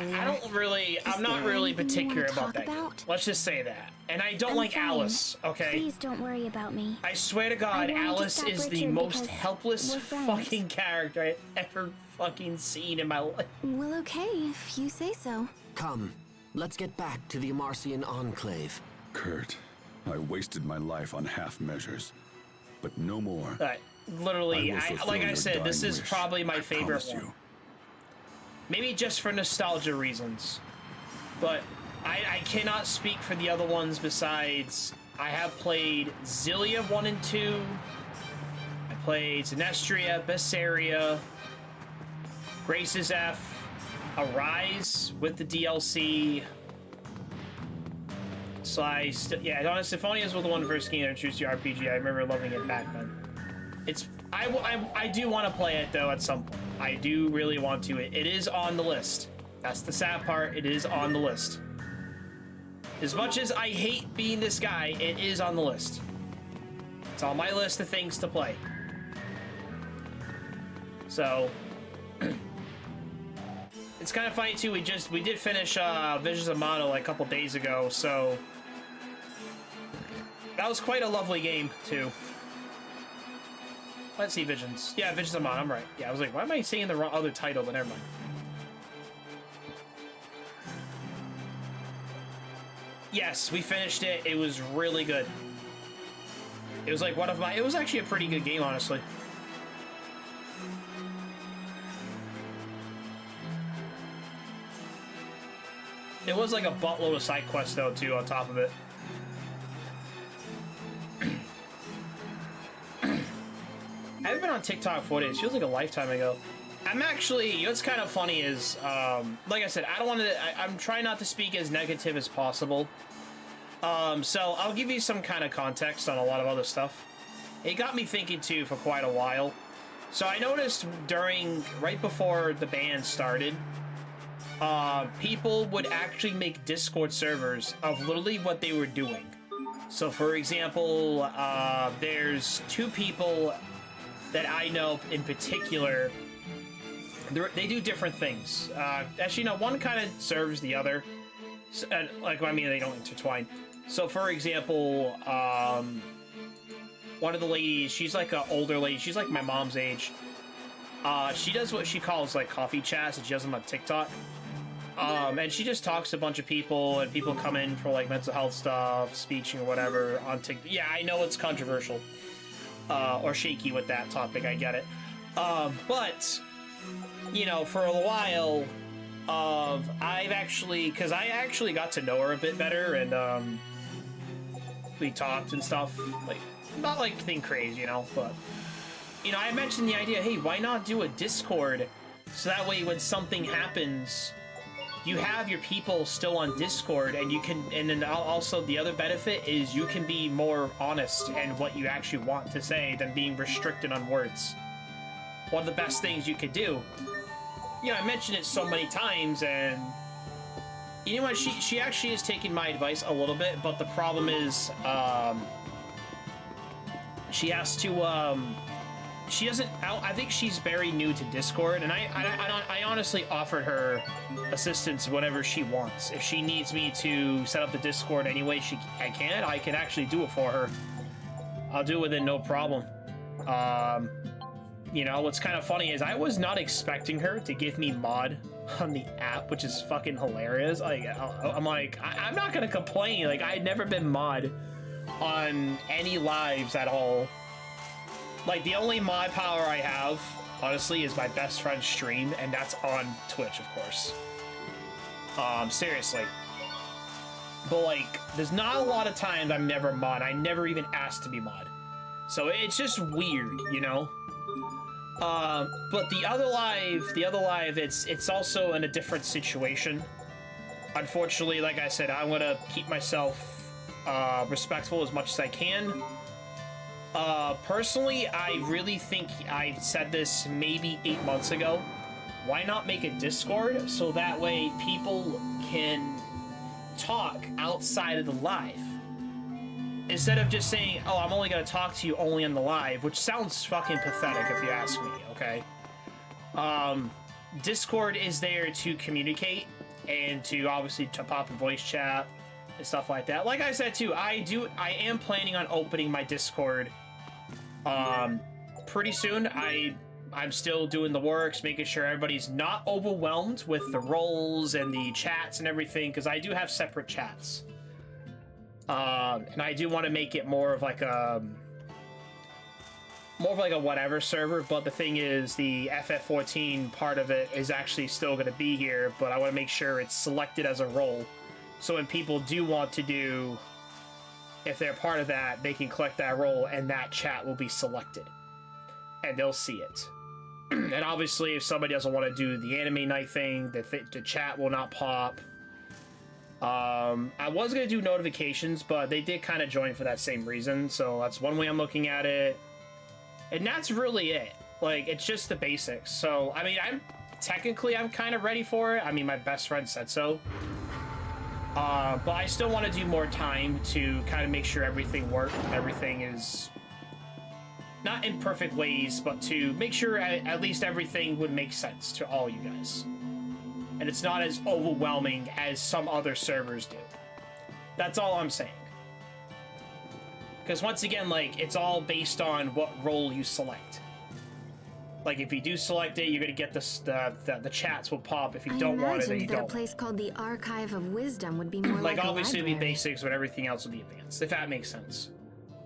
earlier. I'm not there really anything you particular wanna about talk that game. about? Let's just say that. And I don't I'm like fine. Alice, okay? Please don't worry about me. I swear to God, I wanted to Alice stop is the Richard most because helpless we're friends. fucking character I've ever fucking seen in my life. Well, okay, if you say so. Come, let's get back to the Amarcian Enclave. Kurt, I wasted my life on half measures, but no more. Literally, I will fulfill like I your said, this dying is wish. probably my I favorite promise one. you. Maybe just for nostalgia reasons. But I cannot speak for the other ones besides I have played Zillia 1 and 2. I played Sinestria, Bessaria, Grace's F, Arise with the DLC. Yeah, Donna Symphonias was the one first game that introduced the RPG. I remember loving it back then. I do want to play it though at some point. I do really want to. It is on the list. That's the sad part. It is on the list. As much as I hate being this guy, it is on the list. It's on my list of things to play. So it's kind of funny too. We did finish Visions of Mana like a couple days ago, so that was quite a lovely game too. Let's see, Visions. Yeah, Visions of Mana. I'm right. Yeah, I was like, why am I saying the wrong other title? But never mind. Yes, we finished it. It was really good. It was like one of my... It was actually a pretty good game, honestly. It was like a buttload of side quests, though, too, on top of it. I haven't been on TikTok for days. Feels like a lifetime ago. I'm actually... You know what's kind of funny is... like I said, I don't want to... I'm trying not to speak as negative as possible. So I'll give you some kind of context on a lot of other stuff. It got me thinking, too, for quite a while. So I noticed right before the ban started... people would actually make Discord servers of literally what they were doing. So, for example, there's two people that I know in particular. They do different things. Actually, no, one kind of serves the other. So, like, I mean, they don't intertwine. So, for example, one of the ladies, she's like an older lady. She's like my mom's age. She does what she calls, like, coffee chats, and she does them on TikTok. And she just talks to a bunch of people, and people come in for, like, mental health stuff, speeching or whatever on TikTok. Yeah, I know it's controversial, or shaky with that topic, I get it. But, you know, for a while, I've actually, because I actually got to know her a bit better, and, we talked and stuff, like, not like anything crazy, you know, but, you know, I mentioned the idea, hey, why not do a Discord, so that way when something happens... You have your people still on Discord, and you can, and then also the other benefit is you can be more honest in what you actually want to say than being restricted on words. One of the best things you could do. You know, I mentioned it so many times, and you know what? She actually is taking my advice a little bit, but the problem is, she has to, she doesn't. I think she's very new to Discord, and I honestly offered her assistance whenever she wants. If she needs me to set up the Discord any way I can actually do it for her. I'll do it with it, no problem. You know, what's kind of funny is I was not expecting her to give me mod on the app, which is fucking hilarious. Like, I'm like, I'm not gonna complain. Like, I'd never been mod on any lives at all. Like, the only mod power I have, honestly, is my best friend's stream, and that's on Twitch, of course. Seriously. But, like, there's not a lot of times I'm never mod. I never even asked to be mod. So it's just weird, you know? But the other live, it's also in a different situation. Unfortunately, like I said, I'm gonna keep myself, respectful as much as I can. Personally, I really think I said this maybe 8 months ago. Why not make a Discord so that way people can talk outside of the live? Instead of just saying, oh, I'm only gonna talk to you only on the live, which sounds fucking pathetic if you ask me, okay? Discord is there to communicate and to obviously to pop a voice chat and stuff like that. Like I said too, I am planning on opening my Discord pretty soon. I'm still doing the works, making sure everybody's not overwhelmed with the roles and the chats and everything, because I do have separate chats. And I do want to make it more of like a whatever server, but the thing is the FF14 part of it is actually still going to be here, but I want to make sure it's selected as a role. So when people do want to do, if they're part of that, they can click that role and that chat will be selected. And they'll see it. And obviously if somebody doesn't want to do the anime night thing, the chat will not pop. I was going to do notifications, but they did kind of join for that same reason. So that's one way I'm looking at it. And that's really it. Like, it's just the basics. So, I mean, I'm kind of ready for it. I mean, my best friend said so. But I still want to do more time to kind of make sure everything works. Everything is not in perfect ways, but to make sure at least everything would make sense to all you guys. And it's not as overwhelming as some other servers do. That's all I'm saying. Because once again, like, it's all based on what role you select. Like, if you do select it, you're gonna get the chats will pop. If you don't want it, then you don't. I imagined that a place called the Archive of Wisdom would be more like a obviously it'd be library. basics, but everything else would be advanced, if that makes sense.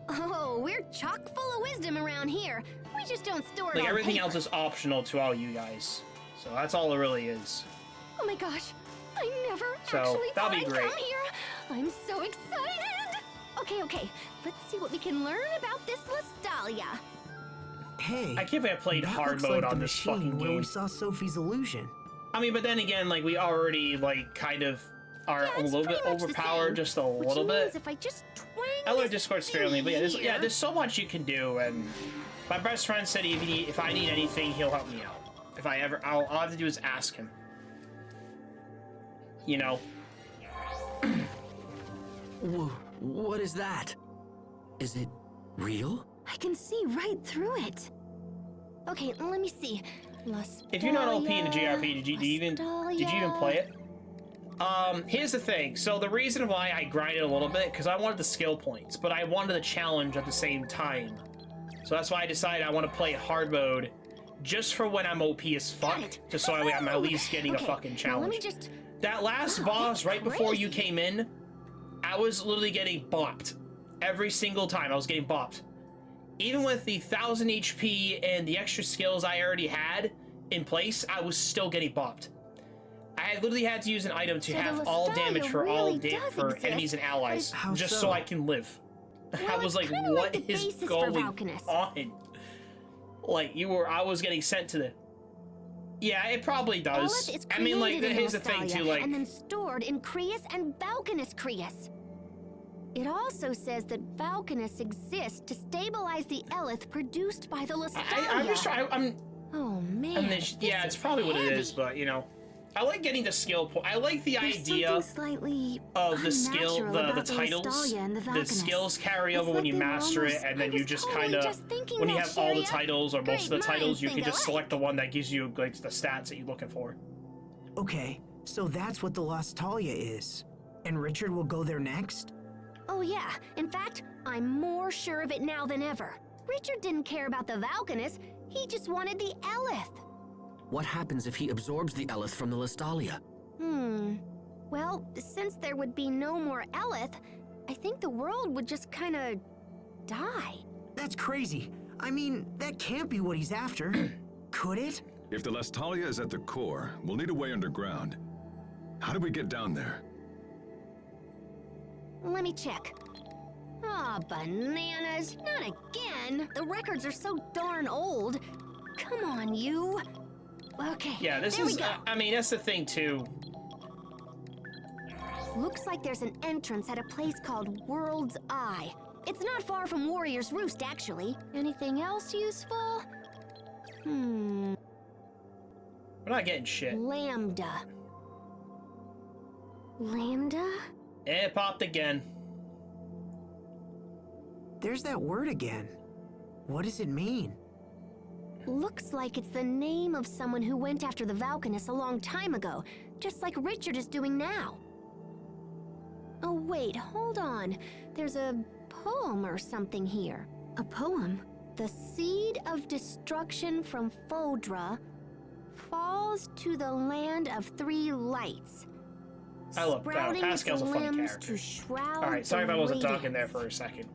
Oh, we're chock full of wisdom around here. We just don't store it Like, on everything paper. else is optional to all you guys. So that's all it really is. Oh my gosh, I never So, actually that'll thought be I'd great. come here. I'm so excited. Okay, let's see what we can learn about this Lestalia. Hey, I can't believe I played that hard looks mode like on the this machine fucking where game. we saw Sophie's illusion. I mean, but then again, like, we already, like, kind of are Yeah, a it's little bit pretty much the overpowered, same, just a which little means bit. if I just twang I learned this Discord thing sparingly, but here- there's so much you can do, and my best friend said if I need anything, he'll help me out. If I ever, all I have to do is ask him. You know? What is that? Is it real? I can see right through it. Okay, let me see. If you're not OP in the JRP, did you even play it? Here's the thing. So the reason why I grinded a little bit, because I wanted the skill points, but I wanted the challenge at the same time. So that's why I decided I want to play hard mode just for when I'm OP as fuck, just so I'm at least getting a fucking Now let me challenge. just... That last Wow, boss that's right before you crazy. came in, I was literally getting bopped. Every single time I was getting bopped. Even with the 1000 HP and the extra skills I already had in place, I was still getting bopped. I literally had to use an item to So the have all Lestalia damage for really does for exist, enemies and allies, How just so? so I can live. I Well, was it's like, kinda what like the is basis for going Valkanus. on? Like, I was getting sent to the... Yeah, it probably does. Elith is I mean, like, created in here's the thing Lestalia too, like... and then stored in Creus and Valkanus Creus. It also says that Valkanus exists to stabilize the Elith produced by the Lestalia. I'm just trying... Oh man. I mean, yeah, it's probably what it is, but, you know... I like getting the skill point. I like the There's idea something slightly of the skill, unnatural the about titles, Lestalia and the the Valkanus. skills carry It's over when like you they were master it, almost- and then I you was just totally kind of, just thinking when you that, have all the Sharia. titles or most of the Great titles, minds you can think just alike. select the one that gives you like the stats that you're looking for. Okay, so that's what the Lestalia is. And Richard will go there next? Oh yeah. In fact, I'm more sure of it now than ever. Richard didn't care about the Valkanus. He just wanted the Elith. What happens if he absorbs the Elith from the Lestalia? Well, since there would be no more Elith, I think the world would just kind of die. That's crazy. I mean, that can't be what he's after. Could it? If the Lestalia is at the core, we'll need a way underground. How do we get down there? Let me check. Aw, bananas. Not again. The records are so darn old. Come on, you. Okay. Yeah, this there is. we go. I mean, that's the thing too. Looks like there's an entrance at a place called World's Eye. It's not far from Warrior's Roost, actually. Anything else useful? We're not getting shit. Lambda. Lambda? It popped again. There's that word again. What does it mean? Looks like it's the name of someone who went after the Valkanus a long time ago, just like Richard is doing now. Oh wait, hold on. There's a poem or something here. A poem? The seed of destruction from Fodra falls to the land of three lights. I love sprouting Pascal's a its funny limbs character. to shroud All right, sorry if I the wasn't talking there radiance. for a second.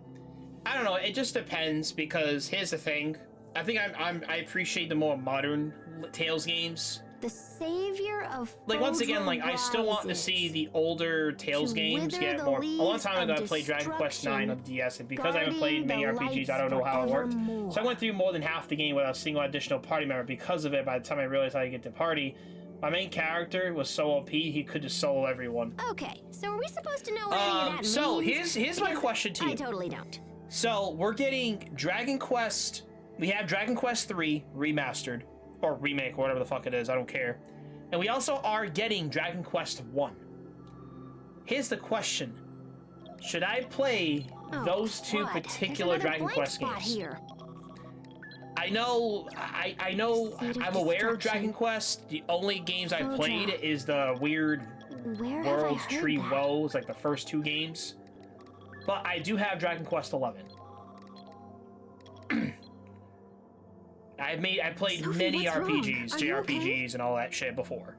I don't know. It just depends because here's the thing. I think I appreciate the more modern Tales games. The savior of Like once again, Fodra like I still want to rises. see the older Tales To games wither get the more. A long leaves time ago, I of played Dragon Quest IX on destruction, DS, and because I haven't played many guarding the RPGs, I don't know how it worked. forevermore. So I went through more than half the game without a single additional party member. Because of it, by the time I realized how to get to party, my main character was so OP he could just solo everyone. Okay, so are we supposed to know what any of that So means? here's my Because question to you. I totally don't. So we're getting Dragon Quest. We have Dragon Quest 3 remastered or remake or whatever the fuck it is. I don't care. And we also are getting Dragon Quest 1. here's the question: should I play those two what? particular There's another Dragon blank Quest spot games? here. I know, I'm aware of Dragon Quest. The only games I've played is the weird Where World have I heard Tree that? Woes, like the first 2 games. But I do have Dragon Quest 11. I played Sophie, many what's wrong? RPGs, Are you JRPGs, and all that shit before.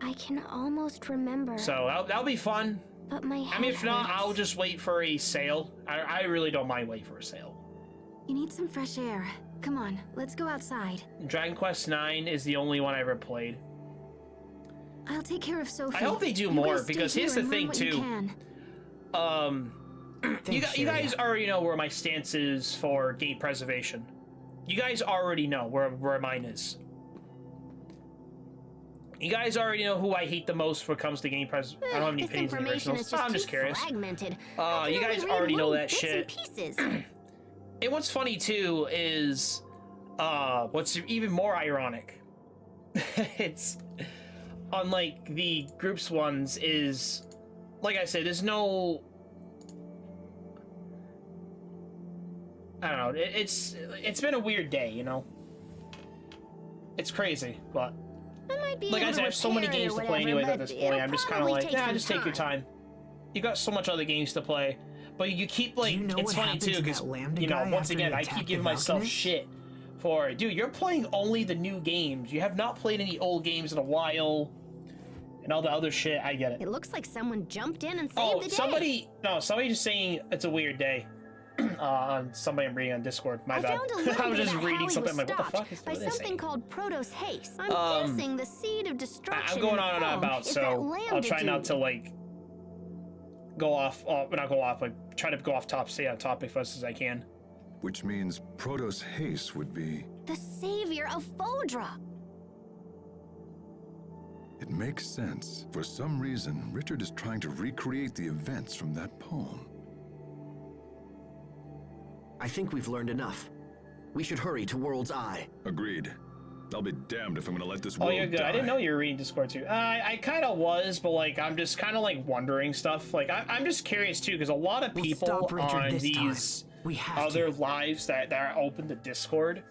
I can almost remember. So that'll be fun. But my head I mean, if not, hurts. I'll just wait for a sale. I really don't mind waiting for a sale. You need some fresh air. Come on, let's go outside. Dragon Quest 9 is the only one I ever played. I'll take care of Sophie. I hope they do You more, guys stay because here's here the and learn thing, what you too. can. You guys already know where my stance is for game preservation. You guys already know where mine is. You guys already know who I hate the most when it comes to game pres. I don't have any This opinions on the information originals. is just I'm just too curious. fragmented. You guys already know that shit. Pieces. And what's funny too is, what's even more ironic, it's unlike the groups ones is, like I said, there's no, I don't know, it's been a weird day, you know? It's crazy, but I might be like I able said, I have so many repair it games or to play whatever, anyways at but this point. it'll I'm just kind of probably like, take yeah, some just take your time. You got so much other games to play, but you keep like, Do you know it's what funny happened too, to because, that Lambda you know, guy once after again, he I attacked keep giving the myself Valkanist? shit for, dude, you're playing only the new games. You have not played any old games in a while, and all the other shit. I get it. It looks like someone jumped in and saved Oh, the day. somebody just saying it's a weird day. On somebody I'm reading on Discord. My I bad. found a little I was bit just about reading how he something. I'm was like, what the stopped fuck is by what are they something saying? called Protos Haste. I'm guessing the seed of destruction. I'm going in on and on Rome about, is that so I'll Lambda try not dude. to like go off. Not go off. Like try to go off top. Stay on topic as fast as I can. Which means Protos Haste would be... The savior of Fodra. It makes sense. For some reason, Richard is trying to recreate the events from that poem. I think we've learned enough. We should hurry to World's Eye. Agreed. I'll be damned if I'm gonna let this Oh, world you're good. die. I didn't know you were reading Discord too. I kind of was, but like I'm just kind of like wondering stuff. Like I'm just curious too, because a lot of We'll people stop Richard on this time. these We have other to. lives that are open to Discord,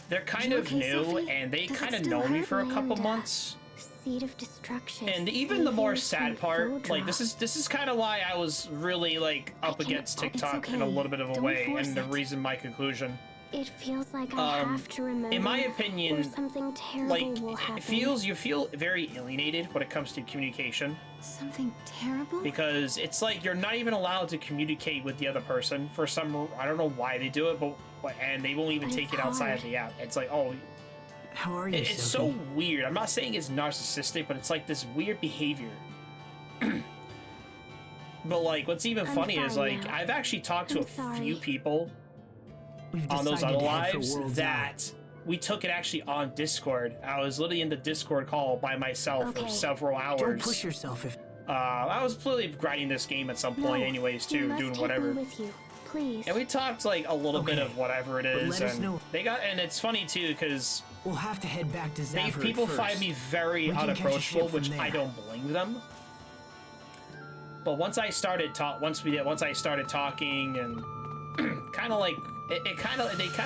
they're kind You of okay, new, Sophie? and they Does it kind of still know me hurt? for a couple Lambda. months. Seed of destruction. And even the more savior sad from part, like Fodra. this is kind of why I was really like up can- against it's TikTok in a okay. little bit of a Don't way, force and the it. reason my conclusion, It feels like I have to remember. in my opinion, or something terrible like will happen. you feel very alienated when it comes to communication, Something terrible? because it's like you're not even allowed to communicate with the other person for some, I don't know why they do it, but and they won't even But take it's it outside of hard. the app. It's like, oh, How are you, it's Sophie? so weird. I'm not saying it's narcissistic, but it's like this weird behavior. But like, what's even I'm funny is fine like, now. I've actually talked to I'm a sorry. few people We've on those decided other to head for lives World's Eye. that we took it actually on Discord. I was literally in the Discord call by myself for Okay. several hours. Don't push yourself if I was clearly grinding this game at some point, No, anyways, you too, must doing take whatever. Me with you, please. And we talked like a little bit Okay, of whatever it but is, let us and know. they got, and it's funny too because we'll have to head back to they Zavhert people first. find me very We can catch a unapproachable, ship from which I there. don't blame them. But once I started talking and kind of like they kind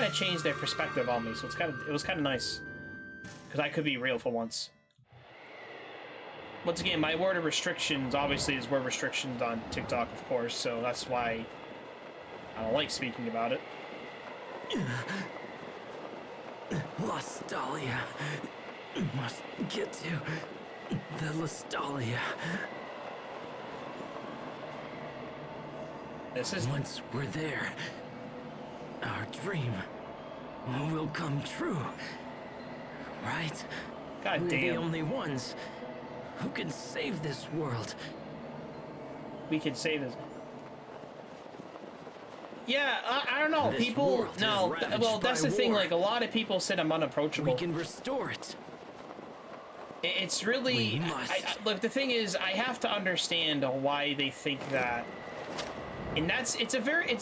of changed their perspective on me, so it was kind of nice because I could be real for once. Once again, my word of restrictions obviously is word restrictions on TikTok, of course, so that's why I don't like speaking about it. Lostalia. Must get to the Lostalia. This is Once we're there, our dream will come true. Right? God We're the damn. only ones who can save this world. We can say this. Yeah, I don't know. This People, world is no. ravaged Well, that's by the thing. war. Like a lot of people said, I'm unapproachable. We can restore it. It's really. We must. Look, the thing is, I have to understand why they think that, and it's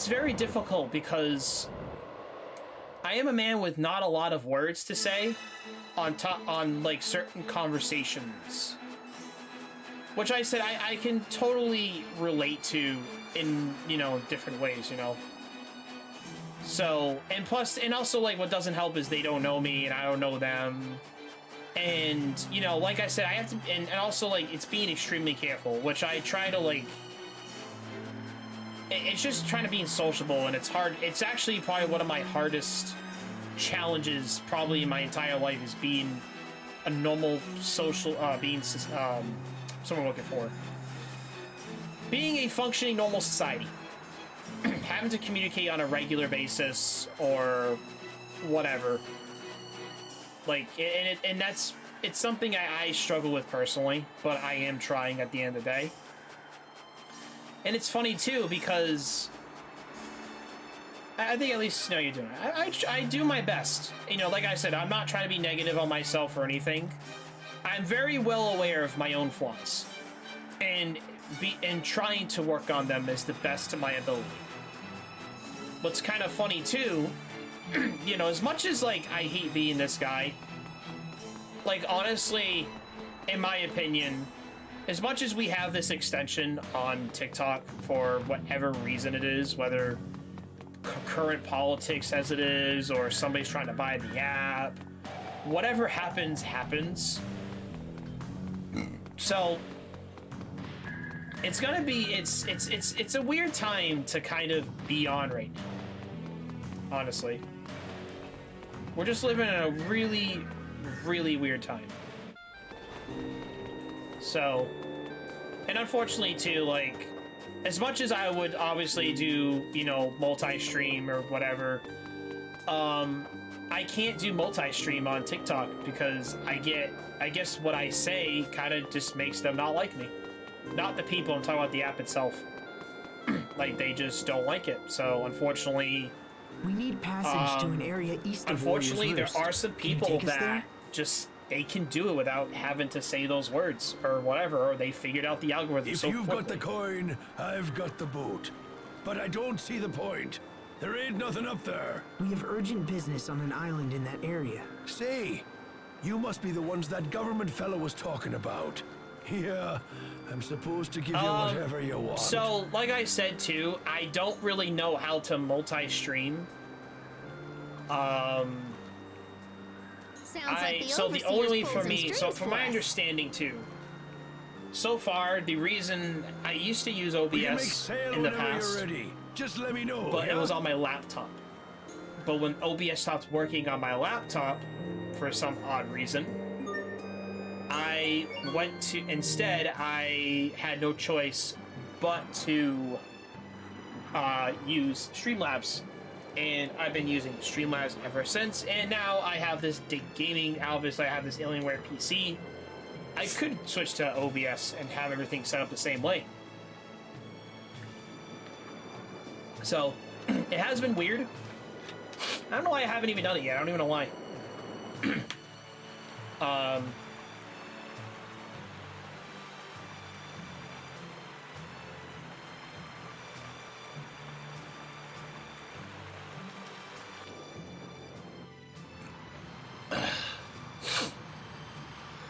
very difficult because I am a man with not a lot of words to say on like certain conversations. which I said I can totally relate to in, you know, different ways, you know. So, and plus, and also, like, what doesn't help is they don't know me and I don't know them. And, you know, like I said, I have to, and also, like, it's being extremely careful, which I try to, like, it's just trying to be sociable, and it's hard. It's actually probably one of my hardest challenges probably in my entire life, is being a normal social, someone I'm looking for. Being a functioning normal society. Having to communicate on a regular basis or whatever. Like, and it's something I struggle with personally, but I am trying at the end of the day. And it's funny too, because I think at least, you know, you're doing it. I do my best. You know, like I said, I'm not trying to be negative on myself or anything. I'm very well aware of my own flaws. And trying to work on them is the best of my ability. What's kind of funny too, you know, as much as, like, I hate being this guy, like, honestly, in my opinion, as much as we have this extension on TikTok for whatever reason it is, whether current politics as it is, or somebody's trying to buy the app, whatever happens, happens. So it's gonna be, it's a weird time to kind of be on right now. Honestly, we're just living in a really, really weird time. So, and unfortunately too, like, as much as I would obviously do, you know, multi-stream or whatever, I can't do multi-stream on TikTok because I guess what I say kind of just makes them not like me. Not the people, I'm talking about the app itself. Like, they just don't like it. So, unfortunately, we need passage to an area east of unfortunately, there Warrior's are Roost. some Can you people take us that there? just, they can do it without having to say those words or whatever, or they figured out the algorithm If so you've quickly. got the coin, I've got the boat. But I don't see the point. There ain't nothing up there. We have urgent business on an island in that area. Say, you must be the ones that government fellow was talking about. Yeah, I'm supposed to give you whatever you want. So, like I said too, I don't really know how to multi-stream. Sounds like the so the overseer's only pulls for some me, so strings from for my us. understanding too, so far the reason I used to use We can make OBS sail in the whenever past, you're ready. Just let me know. but it yeah? was on my laptop. But when OBS stopped working on my laptop, for some odd reason, I went to, instead I had no choice but to use Streamlabs. And I've been using Streamlabs ever since, and now I have this gaming, obviously I have this Alienware PC. I could switch to OBS and have everything set up the same way. So, it has been weird. I don't know why I haven't even done it yet, I don't even know why.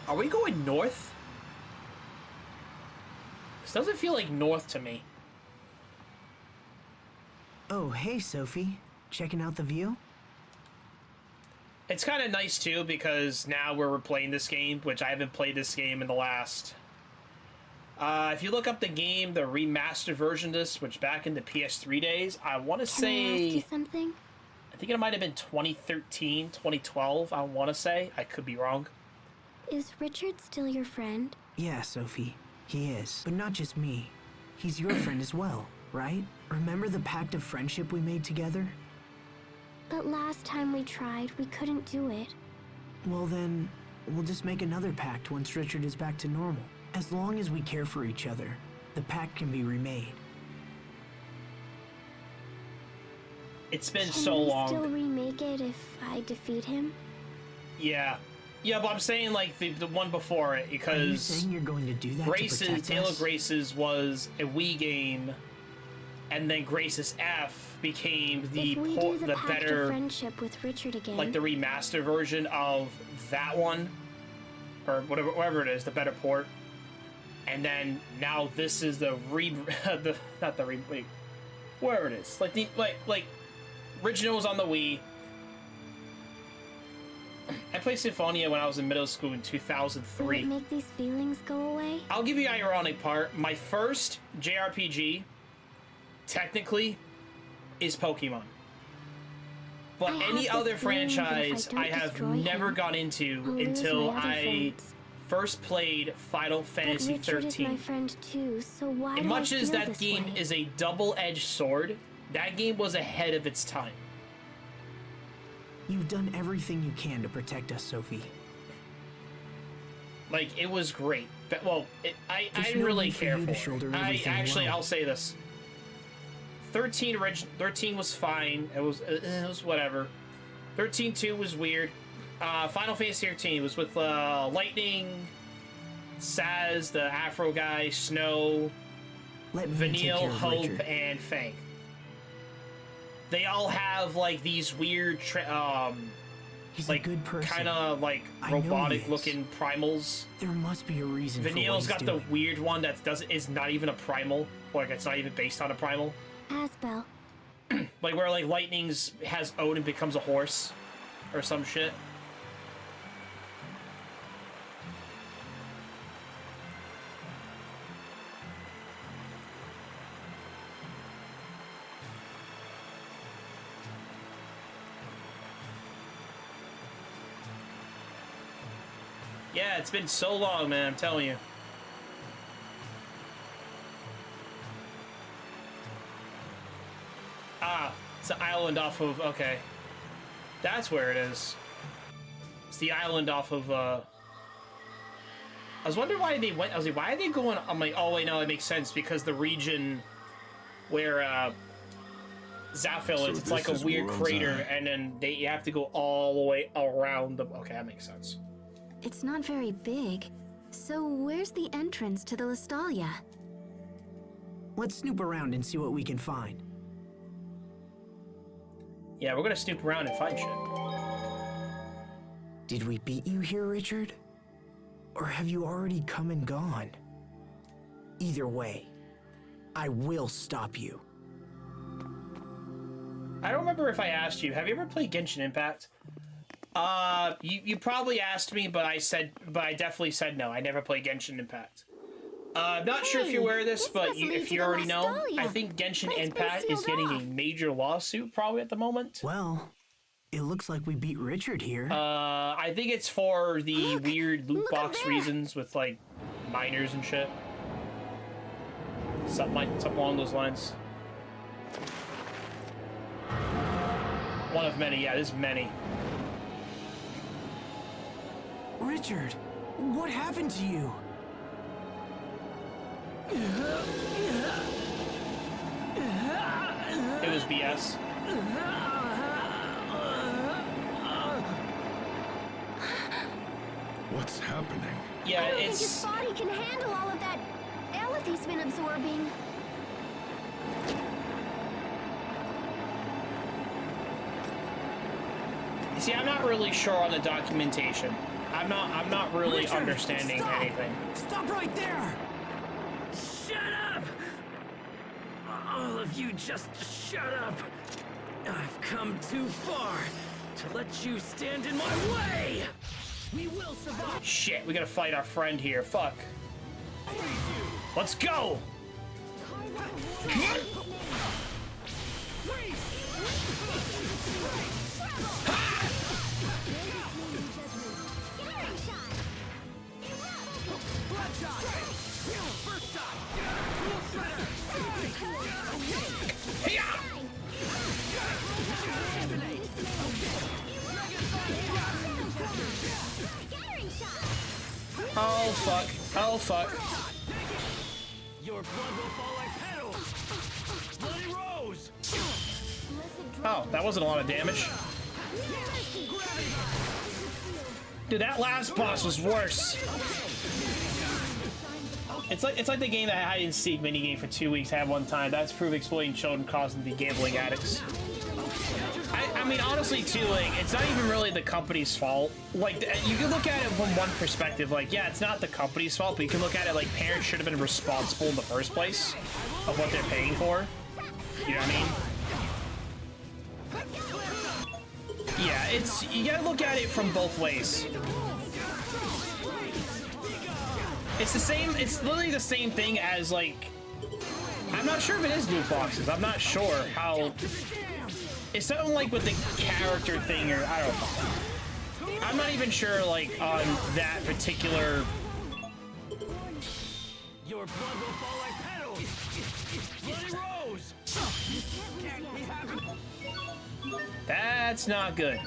Are we going north? This doesn't feel like north to me. Oh, hey, Sophie. Checking out the view? It's kind of nice too because now we're replaying this game, which I haven't played this game in the last. If you look up the game, the remastered version of this, which back in the PS3 days, I want to Can I ask you say, something? I think it might have been 2013, 2012, I want to say. I could be wrong. Is Richard still your friend? Yeah, Sophie. He is. But not just me. He's your friend as well, right? Remember the pact of friendship we made together? But last time we tried, we couldn't do it. Well then, we'll just make another pact once Richard is back to normal. As long as we care for each other, the pact can be remade. It's been Can so we long. still remake it if I defeat him? Yeah. Yeah, but I'm saying like the one before it Are you because saying you're going to do that to Grace's, protect Tale us? of Grace's was a Wii game, and then Grace's F became the If we port, do the the pact better, of friendship with Richard again, like the remaster version of that one, or whatever it is, the better port. and then now this is the wait, where it is, like the original was on the Wii. I played Symphonia when I was in middle school in 2003. Will it make these feelings go away? I'll give you the ironic part. My first JRPG, technically, is Pokemon. But any other franchise I have never got into until I first played Final Fantasy XIII. My friend too, so why as much as that game is a double-edged sword, that game was ahead of its time. You've done everything you can to protect us, Sophie. Like, it was great. But, well, I didn't really care for it. I'll say this. 13 was fine. It was whatever. 13-2 was weird. Final Fantasy 13 was with Lightning, Saz, the Afro guy, Snow, Vanille, Hope, and Fang. They all have like these weird, He's like a good person. kind of like robotic-looking primals. There must be a reason. Vanille's got the weird one that is not even a primal, like it's not even based on a primal. Asbel. Like where like Lightning's has Own and becomes a horse, or some shit. Yeah, it's been so long, man, I'm telling you. Ah, it's an island off of, okay. That's where it is. It's the island off of, I was wondering why they went, I was like, why are they going, I'm like, oh wait, no, it makes sense, because the region where, Zafil is, it's like a weird crater, and then you have to go all the way around the, okay, that makes sense. It's not very big. So where's the entrance to the Lestalia? Let's snoop around and see what we can find. Yeah, we're gonna snoop around and find shit. Did we beat you here, Richard? Or have you already come and gone? Either way, I will stop you. I don't remember if I asked you, have you ever played Genshin Impact? You probably asked me, but I definitely said no. I never played Genshin Impact. I'm not sure if you're aware of this, but if you already know, I think Genshin Impact is getting a major lawsuit probably at the moment. Well, it looks like we beat Richard here. I think it's for the weird loot box reasons with like miners and shit. Something along those lines. One of many, yeah, there's many. Richard, what happened to you? It was BS. What's happening? Yeah, I don't think it's... his body can handle all of that Eleth he's been absorbing. See, I'm not really sure on the documentation. I'm not really Richard, understanding stop! anything. Stop right there! Shut up! All of you just shut up! I've come too far to let you stand in my way! We will survive! Shit, we gotta fight our friend here. Fuck. Let's go! Oh fuck. Oh fuck. Your blood will fall like petals! Bloody rose! Oh, that wasn't a lot of damage. Dude, that last boss was worse. It's like the game that hide and seek minigame for 2 weeks had one time. That's proof exploiting children causing the gambling addicts. I mean, honestly, too, like, it's not even really the company's fault. Like, you can look at it from one perspective, like, yeah, it's not the company's fault, but you can look at it like parents should have been responsible in the first place of what they're paying for. You know what I mean? Yeah, you gotta look at it from both ways. It's literally the same thing as, like, I'm not sure if it is loot boxes. I'm not sure how. It's something like with the character thing, or I don't know. I'm not even sure, like, on that particular. Your blood will fall like petals. Bloody rose. That's not good.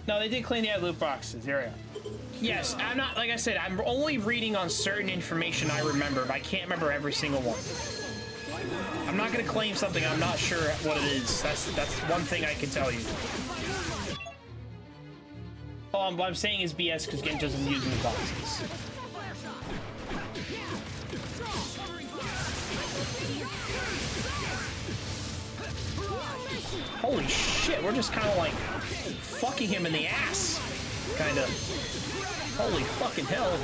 No, they did clean the loot boxes. Here we go. Yes, I'm not, like I said, I'm only reading on certain information I remember, but I can't remember every single one. I'm not gonna claim something I'm not sure what it is. That's one thing I can tell you. What I'm saying is BS because Genji doesn't use the boxes. Holy shit, we're just kind of like fucking him in the ass. Kind of. Holy fucking hell.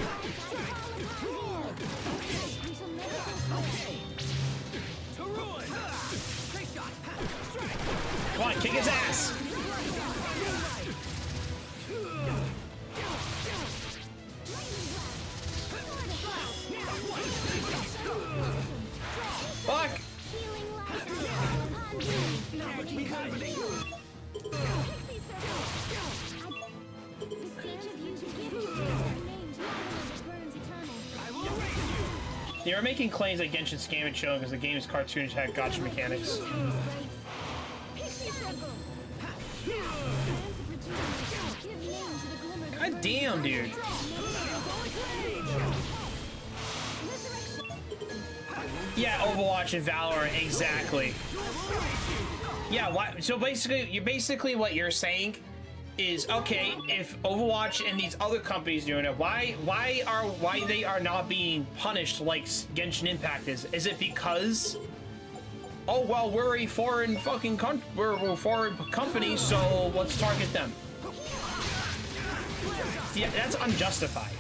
Come on, kick his ass. Fuck. They were making claims that Genshin's scam and show because the game's cartoons had gotcha mechanics. God damn, dude. Yeah, Overwatch and Valorant, exactly. Yeah, why? So basically what you're saying is, okay, if Overwatch and these other companies doing it, why they are not being punished like Genshin Impact is? Is it because, oh well, we're a foreign fucking we're a foreign company, so let's target them? Yeah, that's unjustified.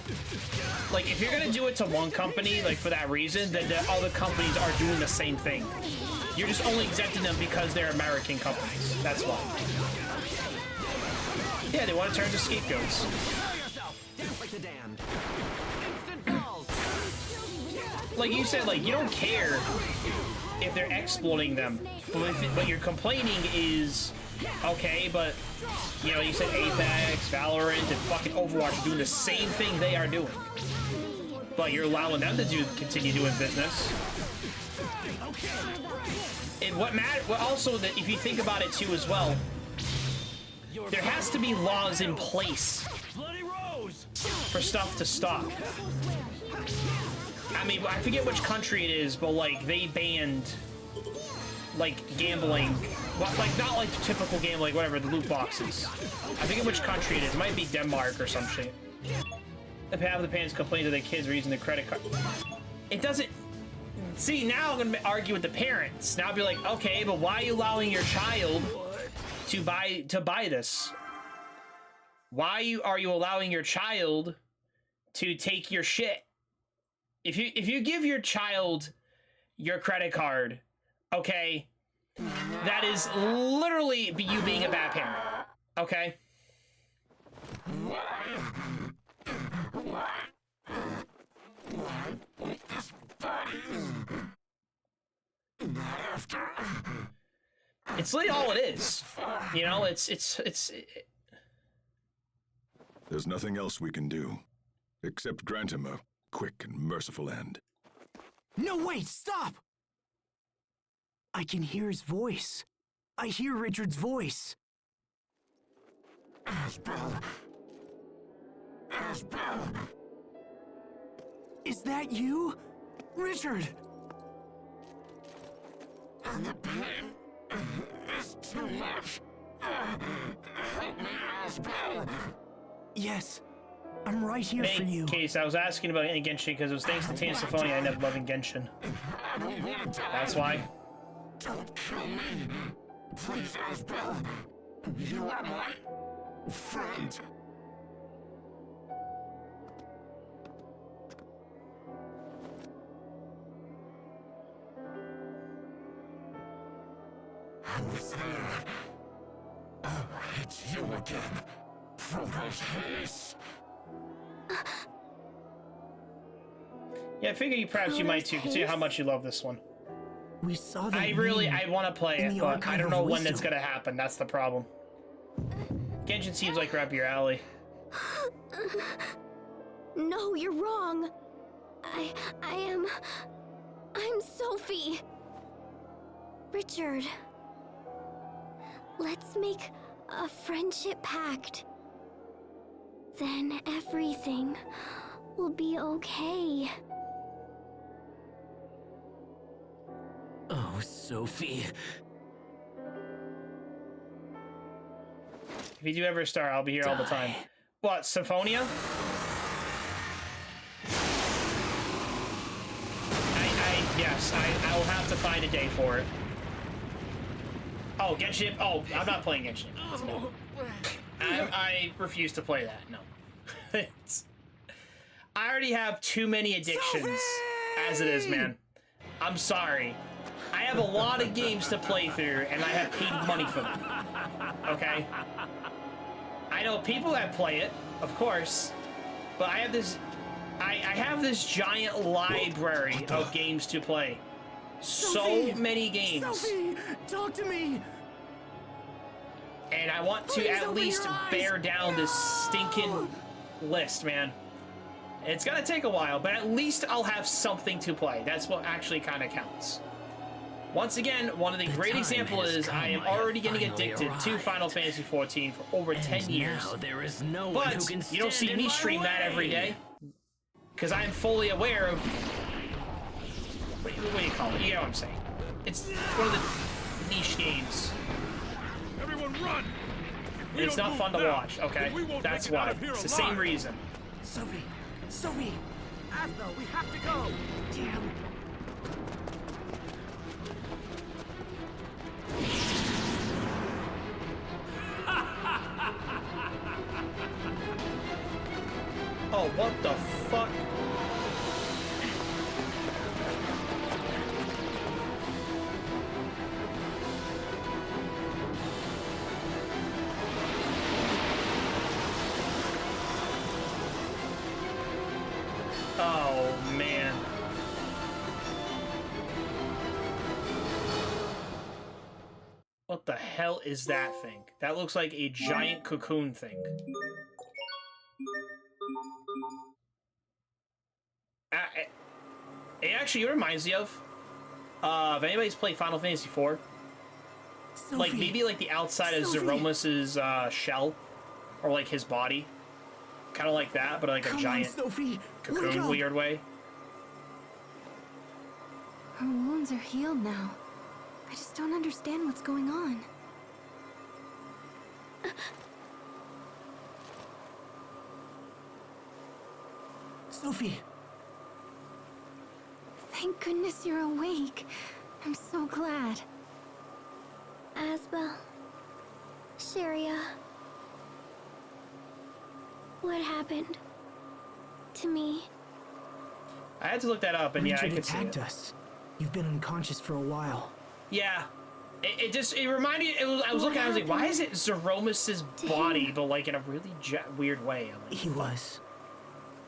Like, if you're gonna do it to one company, like for that reason, then the other companies are doing the same thing. You're just only exempting them because they're American companies. That's why. Yeah, they want to turn to scapegoats. Like you said, like, you don't care if they're exploiting them, but your complaining is, okay, but, you know, you said Apex, Valorant, and fucking Overwatch are doing the same thing they are doing. But you're allowing them to continue doing business. And what matters, also, that if you think about it too as well, there has to be laws in place for stuff to stop. I mean, I forget which country it is, but like they banned like gambling, like not like the typical game, like whatever, the loot boxes. I forget which country it is. It might be Denmark or some shit. Half of the parents complain that their kids are using their credit card. It doesn't. See, now I'm gonna argue with the parents. Now I'll be like, okay, but why are you allowing your child to buy this? Why are you allowing your child to take your shit? If you give your child your credit card, okay, that is literally you being a bad parent, okay? It's literally all it is. You know, it's There's nothing else we can do, except grant him a quick and merciful end. No, wait, stop! I can hear his voice. I hear Richard's voice. Asbel. Is that you? Richard! And the pain is too much. Help me, Asbel. Yes, I'm right here for you. In case I was asking about Genshin because it was thanks to Tana Symphonia I ended up loving Genshin. That's why. Don't kill me. Please, Asbel. You are my friend. Who's there? Oh, it's you again. Proto's Haze. Yeah, I figure perhaps you might too, considering how much you love this one. We saw that. I want to play it, but I don't know when it's gonna happen. That's the problem. Genshin seems like right up your alley. No, you're wrong. I'm Sophie. Richard. Let's make a friendship pact. Then everything will be okay. Oh, Sophie. If you do ever start, I'll be here all the time. What, Symphonia? Yes, I will have to find a day for it. Oh, Genshin? Oh, I'm not playing Genshin. No. I refuse to play that, no. I already have too many addictions as it is, man. I'm sorry. I have a lot of games to play through, and I have paid money for them. Okay? I know people that play it, of course, but I have this... I have this giant library of games to play. Sophie! So many games. Sophie, talk to me. And I want to at least bear down this stinking list, man. It's gonna take a while, but at least I'll have something to play. That's what actually kind of counts. Once again, one of the great examples is I am already getting addicted to Final Fantasy XIV for over 10 years. There is no one But who can you don't see me stream that every day. Because I'm fully aware of... What do you call it? You know what I'm saying. It's one of the niche games. Everyone run! It's not fun to watch, okay? That's why. It's the same reason. Sophie! Sophie! Asbel, we have to go! Damn. Oh, what the fuck? Oh, man. What the hell is that thing? That looks like a giant cocoon thing. It actually reminds me of if anybody's played Final Fantasy IV, Sophie. like maybe like the outside of Zeromus's shell, or like his body, kind of like that, but like a giant cocoon weird way. Her wounds are healed now. I just don't understand what's going on. Sophie! Thank goodness you're awake. I'm so glad. Asbel. Sharia. What happened to me? I had to look that up, and yeah, I Richard could see attacked it. us. You've been unconscious for a while. Yeah. It reminded me, I was looking, I was like, why is it Zeromus's body, but like in a really weird way? I'm like, He was.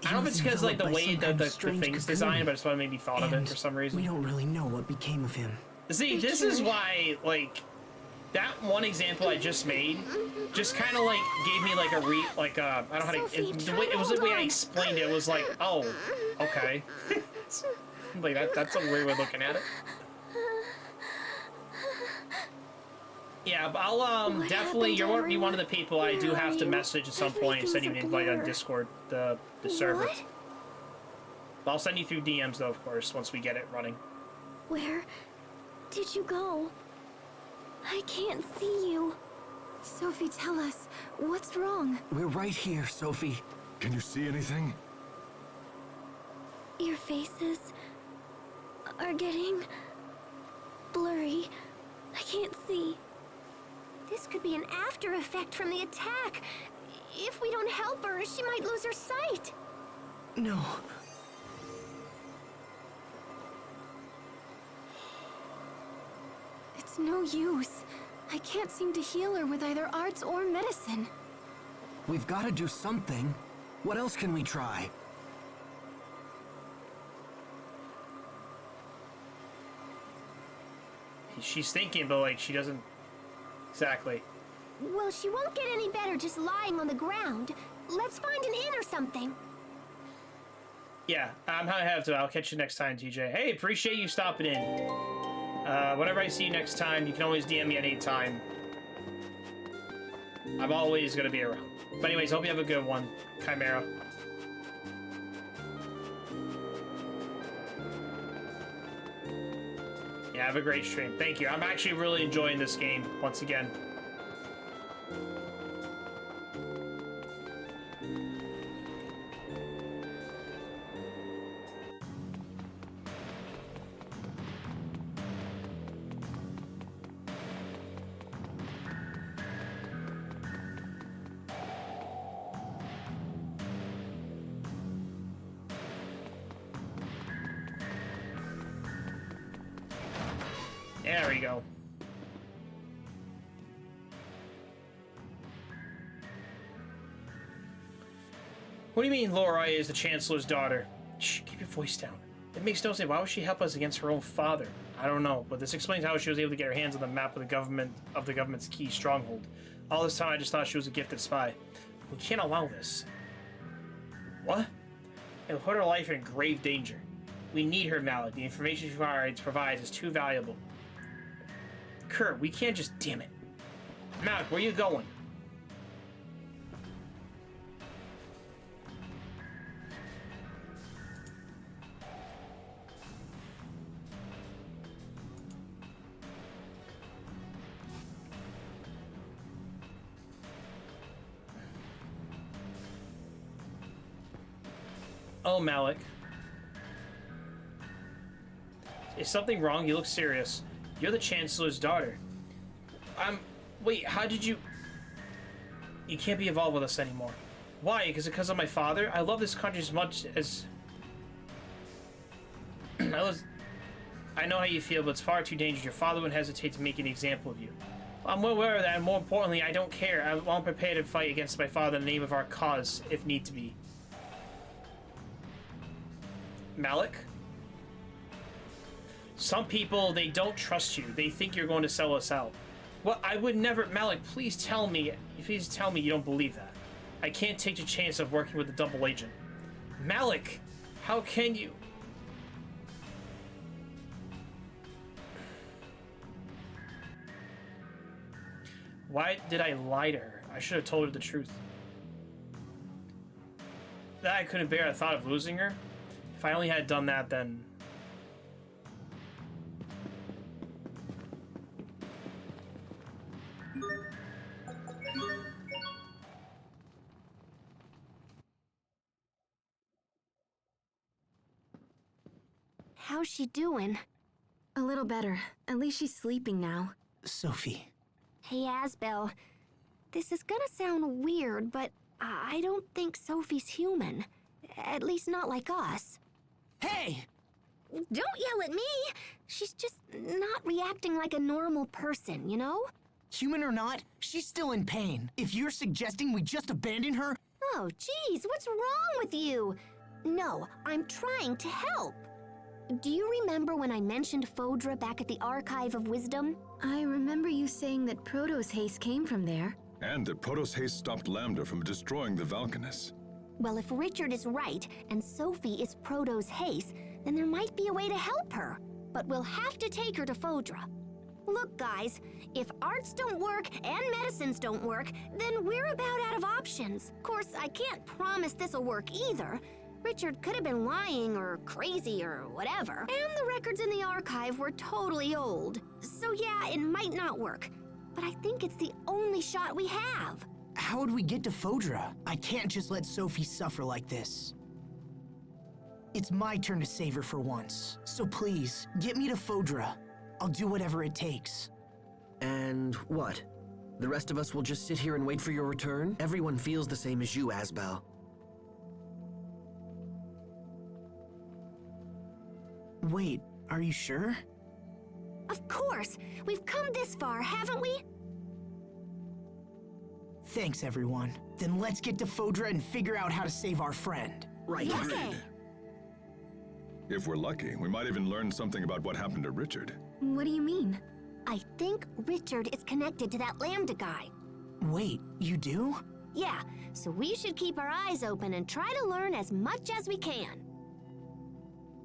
I don't know if it's because like the way the thing's designed, but it's what made me thought of it for some reason. We don't really know what became of him. See, this is why, like, that one example I just made just kind of like gave me like I don't know how to, it was the way I explained it. It was like, oh, okay. Like that's a weird way of looking at it. Yeah, but I'll definitely, you're one of the people I do have to message at some point and send you an invite on Discord, the server. But I'll send you through DMs though, of course, once we get it running. Where did you go? I can't see you. Sophie, tell us, what's wrong? We're right here, Sophie. Can you see anything? Your faces are getting blurry. can't see. This could be an after effect from the attack. If we don't help her, she might lose her sight. No. It's no use. I can't seem to heal her with either arts or medicine. We've got to do something. What else can we try? She's thinking, but like she doesn't exactly. Well, she won't get any better just lying on the ground. Let's find an inn or something. Yeah, I'm gonna have to. I'll catch you next time, TJ. Hey, appreciate you stopping in. Whenever I see you next time, you can always DM me at any time. I'm always gonna be around. But anyways, hope you have a good one, Chimera. Yeah, have a great stream. Thank you. I'm actually really enjoying this game once again. There we go. What do you mean Laura is the Chancellor's daughter? Shh, keep your voice down. It makes no sense. Why would she help us against her own father? I don't know, but this explains how she was able to get her hands on the map of the government's key stronghold. All this time I just thought she was a gifted spy. We can't allow this. What? It'll put her life in grave danger. We need her, Malik. The information she provides is too valuable. Kurt, we can't just... Damn it. Malik, where are you going? Oh, Malik. Is something wrong? You look serious. You're the Chancellor's daughter. Wait, how did you... You can't be involved with us anymore. Why? Because of my father? I love this country as much as... I know how you feel, but it's far too dangerous. Your father wouldn't hesitate to make an example of you. I'm well aware of that, and more importantly, I don't care. I'm prepared to fight against my father in the name of our cause, if need to be. Malik? Some people, they don't trust you. They think you're going to sell us out. Well, I would never... Malik, please tell me you don't believe that. I can't take the chance of working with a double agent. Malik, how can you... Why did I lie to her? I should have told her the truth. That I couldn't bear the thought of losing her. If I only had done that, then... How's she doing? A little better. At least she's sleeping now. Sophie. Hey, Asbel. This is gonna sound weird, but I don't think Sophie's human. At least not like us. Hey! Don't yell at me! She's just not reacting like a normal person, you know? Human or not, she's still in pain. If you're suggesting we just abandon her... Oh, geez, what's wrong with you? No, I'm trying to help. Do you remember when I mentioned Fodra back at the Archive of Wisdom? I remember you saying that Proto's haste came from there. And that Proto's haste stopped Lambda from destroying the Valkanus. Well, if Richard is right, and Sophie is Proto's haste, then there might be a way to help her. But we'll have to take her to Fodra. Look, guys, if arts don't work and medicines don't work, then we're about out of options. Of course, I can't promise this'll work either. Richard could have been lying or crazy or whatever. And the records in the archive were totally old. So yeah, it might not work. But I think it's the only shot we have. How would we get to Fodra? I can't just let Sophie suffer like this. It's my turn to save her for once. So please, get me to Fodra. I'll do whatever it takes. And what? The rest of us will just sit here and wait for your return? Everyone feels the same as you, Asbel. Wait, are you sure? Of course! We've come this far, haven't we? Thanks, everyone. Then let's get to Fodra and figure out how to save our friend. Right. Agreed. If we're lucky, we might even learn something about what happened to Richard. What do you mean? I think Richard is connected to that Lambda guy. Wait, you do? Yeah, so we should keep our eyes open and try to learn as much as we can.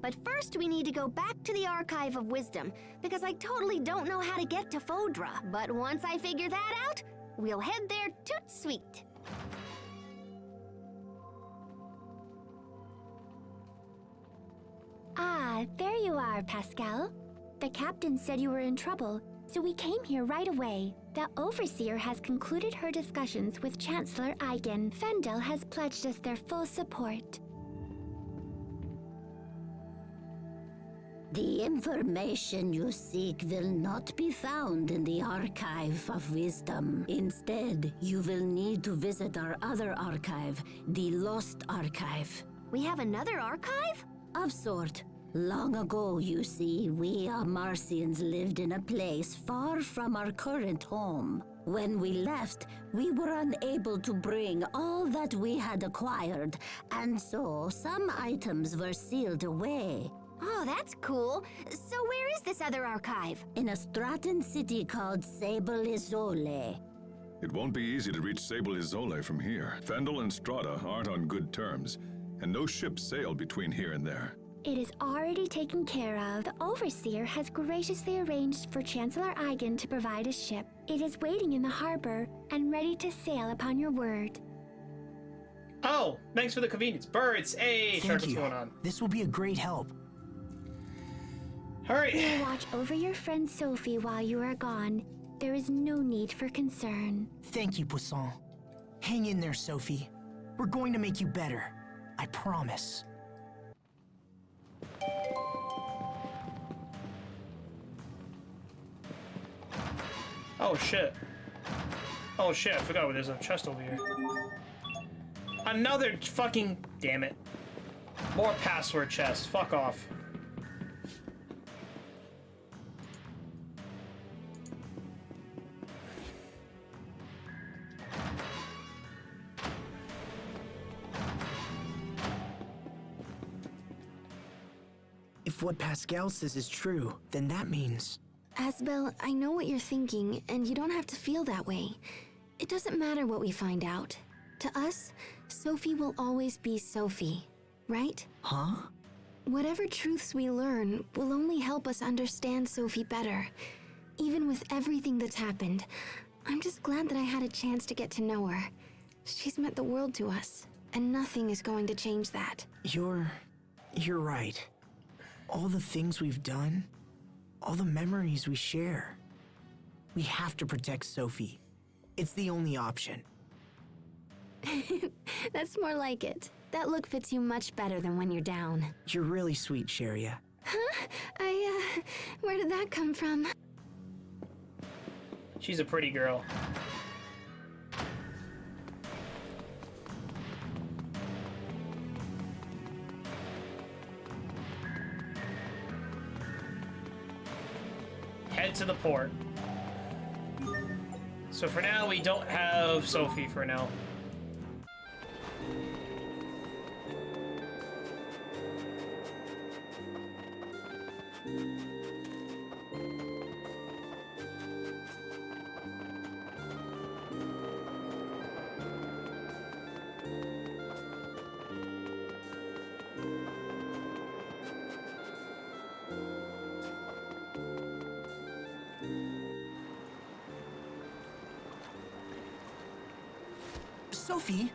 But first we need to go back to the Archive of Wisdom, because I totally don't know how to get to Fodra. But once I figure that out, we'll head there toot sweet. Ah, there you are, Pascal. The captain said you were in trouble, so we came here right away. The Overseer has concluded her discussions with Chancellor Eigen. Fendel has pledged us their full support. The information you seek will not be found in the Archive of Wisdom. Instead, you will need to visit our other archive, the Lost Archive. We have another archive? Of sort. Long ago, you see, we Marcians lived in a place far from our current home. When we left, we were unable to bring all that we had acquired, and so some items were sealed away. Oh, that's cool. So where is this other archive? In a Stratton city called Sable Isole. It won't be easy to reach Sable Isole from here. Fendel and Strata aren't on good terms, and no ships sail between here and there. It is already taken care of. The Overseer has graciously arranged for Chancellor Eigen to provide a ship. It is waiting in the harbor and ready to sail upon your word. Oh, thanks for the convenience. Birds, hey, Shark, what's going on? This will be a great help. All right. We'll watch over your friend Sophie while you are gone. There is no need for concern. Thank you, Poisson. Hang in there, Sophie. We're going to make you better. I promise. Oh shit. Oh shit, I forgot there's a chest over here. Another fucking... Damn it. More password chests. Fuck off. If what Pascal says is true, then that means... Asbel, I know what you're thinking, and you don't have to feel that way. It doesn't matter what we find out. To us, Sophie will always be Sophie, right? Huh? Whatever truths we learn will only help us understand Sophie better. Even with everything that's happened, I'm just glad that I had a chance to get to know her. She's meant the world to us, and nothing is going to change that. You're right. All the things we've done, all the memories we share. We have to protect Sophie. It's the only option. That's more like it. That look fits you much better than when you're down. You're really sweet, Sharia. Huh? Where did that come from? She's a pretty girl. Head to the port. So for now, we don't have Sophie for now. Sophie?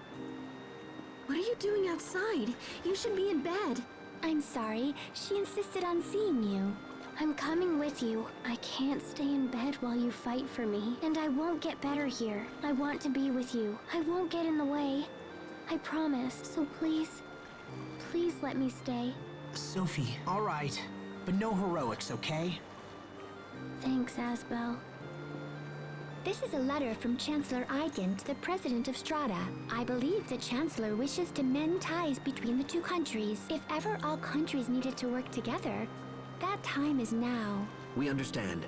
What are you doing outside? You should be in bed. I'm sorry. She insisted on seeing you. I'm coming with you. I can't stay in bed while you fight for me, and I won't get better here. I want to be with you. I won't get in the way. I promise. So please, please let me stay. Sophie, all right. But no heroics, okay? Thanks, Asbel. This is a letter from Chancellor Eigen to the President of Strata. I believe the Chancellor wishes to mend ties between the two countries. If ever all countries needed to work together, that time is now. We understand.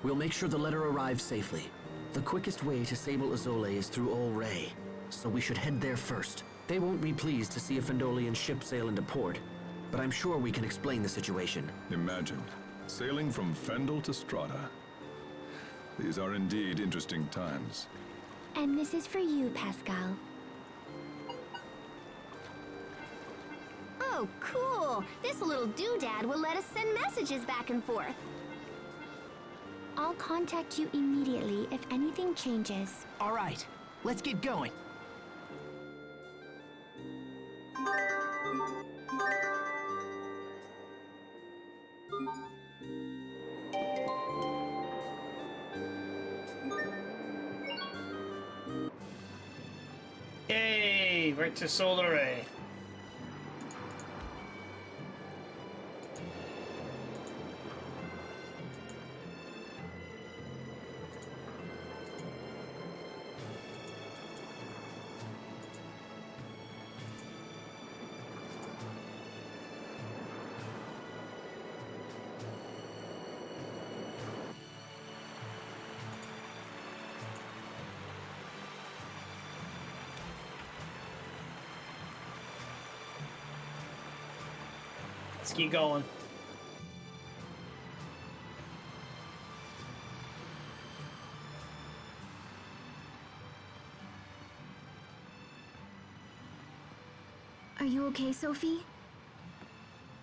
We'll make sure the letter arrives safely. The quickest way to Sable Azole is through Ol Rey, so we should head there first. They won't be pleased to see a Fendolian ship sail into port, but I'm sure we can explain the situation. Imagine, sailing from Fendel to Strata. These are indeed interesting times. And this is for you, Pascal. Oh, cool! This little doodad will let us send messages back and forth. I'll contact you immediately if anything changes. All right, let's get going. Yay! Right to Solar Ray. Let's keep going. Are you okay, Sophie?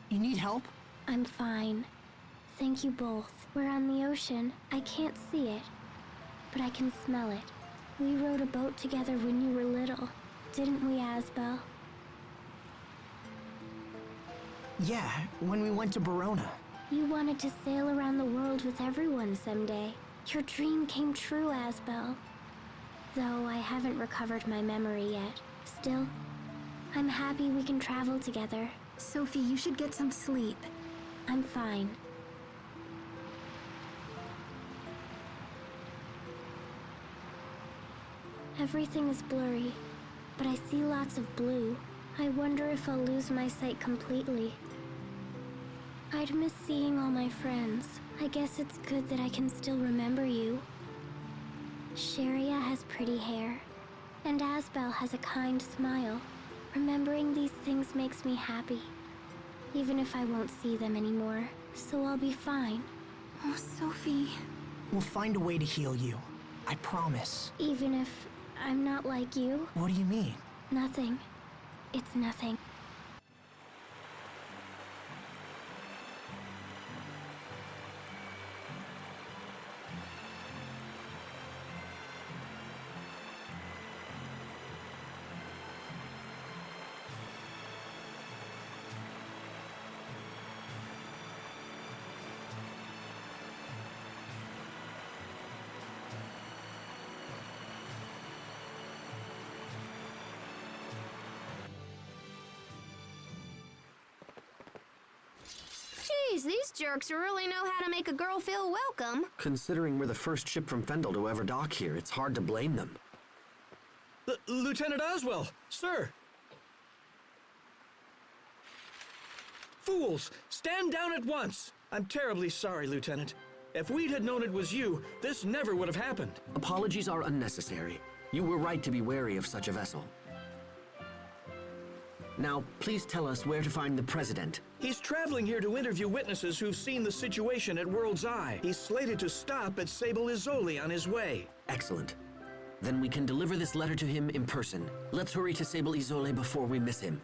You need help? I'm fine. Thank you both. We're on the ocean. I can't see it, but I can smell it. We rowed a boat together when you were little, didn't we, Asbel? Yeah, when we went to Verona. You wanted to sail around the world with everyone someday. Your dream came true, Asbel. Though I haven't recovered my memory yet. Still, I'm happy we can travel together. Sophie, you should get some sleep. I'm fine. Everything is blurry, but I see lots of blue. I wonder if I'll lose my sight completely. I'd miss seeing all my friends. I guess it's good that I can still remember you. Sharia has pretty hair, and Asbel has a kind smile. Remembering these things makes me happy, even if I won't see them anymore, so I'll be fine. Oh, Sophie. We'll find a way to heal you. I promise. Even if I'm not like you? What do you mean? Nothing. It's nothing. Geez, these jerks really know how to make a girl feel welcome. Considering we're the first ship from Fendel to ever dock here, it's hard to blame them. Lieutenant Oswell, sir! Fools! Stand down at once! I'm terribly sorry, Lieutenant. If we'd had known it was you, this never would have happened. Apologies are unnecessary. You were right to be wary of such a vessel. Now, please tell us where to find the President. He's traveling here to interview witnesses who've seen the situation at World's Eye. He's slated to stop at Sable Izoli on his way. Excellent. Then we can deliver this letter to him in person. Let's hurry to Sable Izole before we miss him.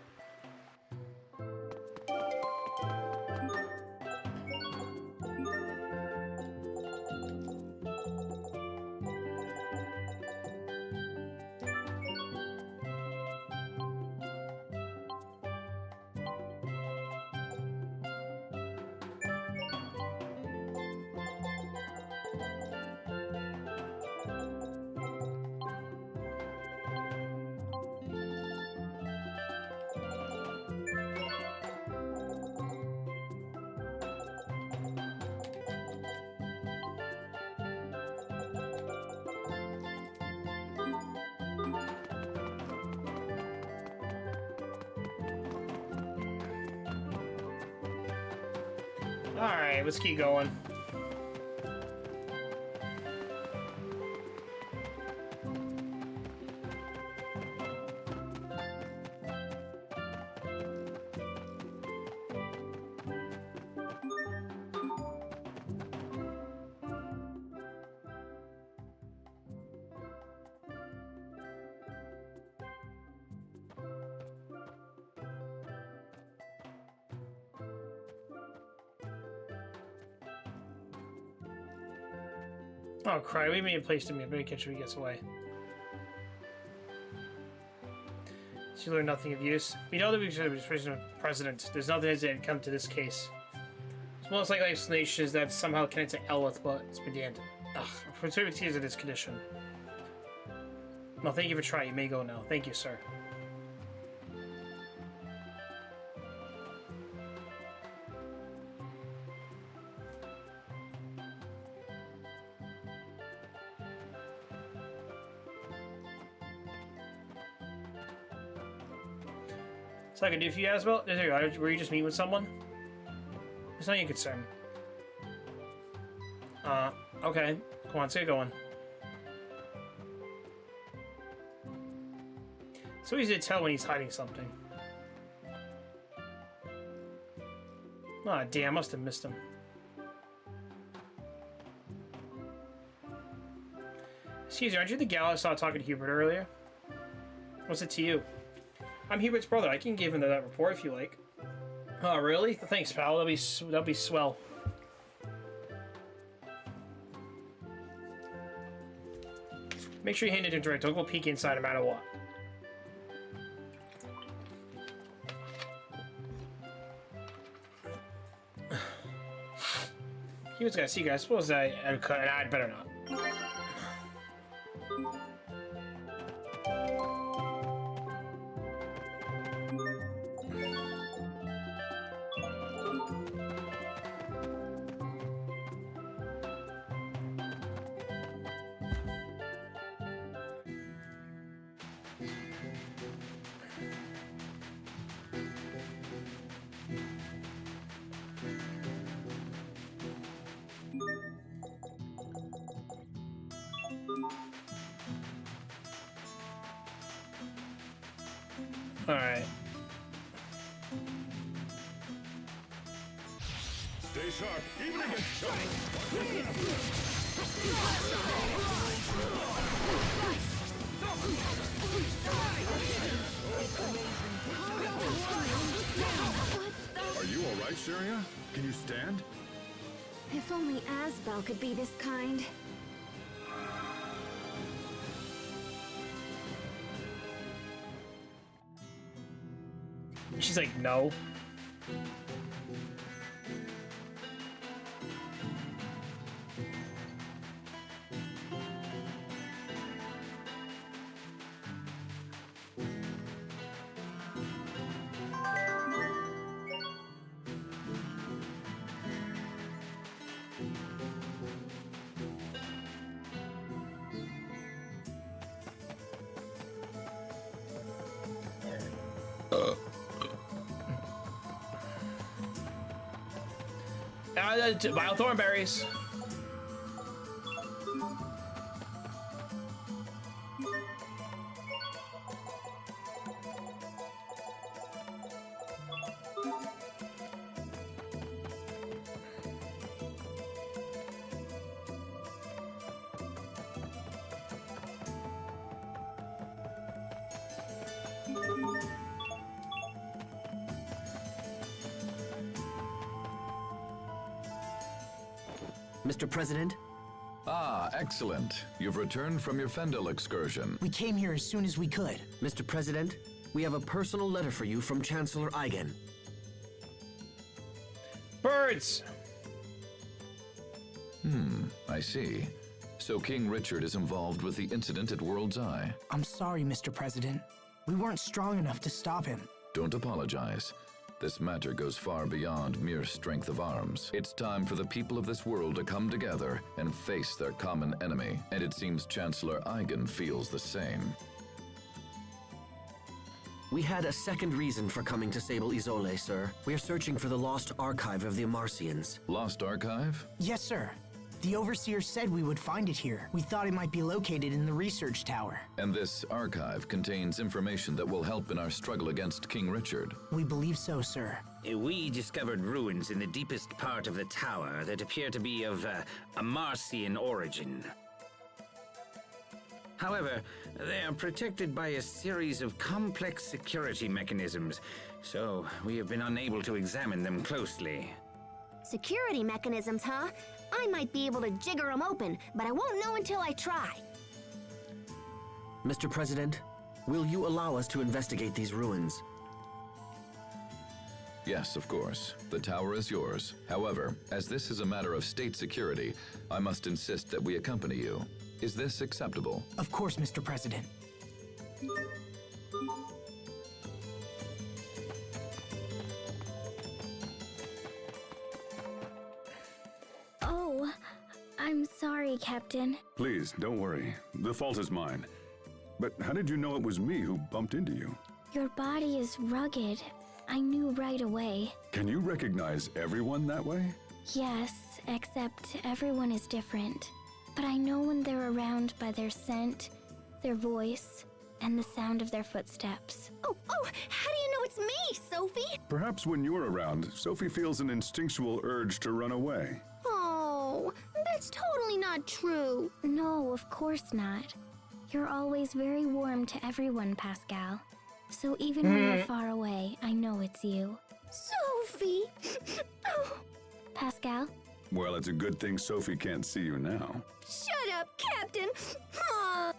Alright, let's keep going. Oh, cry. We made a place to make sure he gets away. She learned nothing of use. We know that we should have been president. There's nothing that had come to this case. It's most likely explanation is that somehow connected to Elith, but it's been damned. Ugh, preservatives is in this condition. No, thank you for trying. You may go now. Thank you, sir. So I can do for you, Asbel? There you go. Were you just meeting with someone? It's not your concern. Okay. Come on, let's get going. So easy to tell when he's hiding something. Ah, damn, must have missed him. Excuse me, aren't you the gal I saw talking to Hubert earlier? What's it to you? I'm Hubert's brother. I can give him that report if you like. Oh, really? Thanks, pal. That'll be swell. Make sure you hand it to him direct. Don't go peek inside no matter what. He was gonna see you guys. I suppose I'd better not. Alright. Stay sharp, even against children. Are you all right, Syria? Can you stand? If only Asbel could be this kind. She's like, no. Vile thornberries. Mr. President? Ah, excellent. You've returned from your Fendel excursion. We came here as soon as we could. Mr. President, we have a personal letter for you from Chancellor Eigen. Birds! I see. So King Richard is involved with the incident at World's Eye. I'm sorry, Mr. President. We weren't strong enough to stop him. Don't apologize. This matter goes far beyond mere strength of arms. It's time for the people of this world to come together and face their common enemy, and it seems Chancellor Eigen feels the same. We had a second reason for coming to Sable Isole, sir. We're searching for the lost archive of the Amarcians. Lost archive? Yes, sir. The Overseer said we would find it here. We thought it might be located in the research tower. And this archive contains information that will help in our struggle against King Richard. We believe so, sir. We discovered ruins in the deepest part of the tower that appear to be of Amarcian origin. However, they are protected by a series of complex security mechanisms, so we have been unable to examine them closely. Security mechanisms, huh? I might be able to jigger them open, but I won't know until I try. Mr. President, will you allow us to investigate these ruins? Yes, of course. The tower is yours. However, as this is a matter of state security, I must insist that we accompany you. Is this acceptable? Of course, Mr. President. Oh, I'm sorry, Captain. Please, don't worry. The fault is mine. But how did you know it was me who bumped into you? Your body is rugged. I knew right away. Can you recognize everyone that way? Yes, except everyone is different. But I know when they're around by their scent, their voice, and the sound of their footsteps. Oh, how do you know it's me, Sophie? Perhaps when you're around, Sophie feels an instinctual urge to run away. Oh, that's totally not true. No, of course not. You're always very warm to everyone, Pascal. So even when you're far away, I know it's you. Sophie! Pascal? Well, it's a good thing Sophie can't see you now. Shut up, Captain! Aw.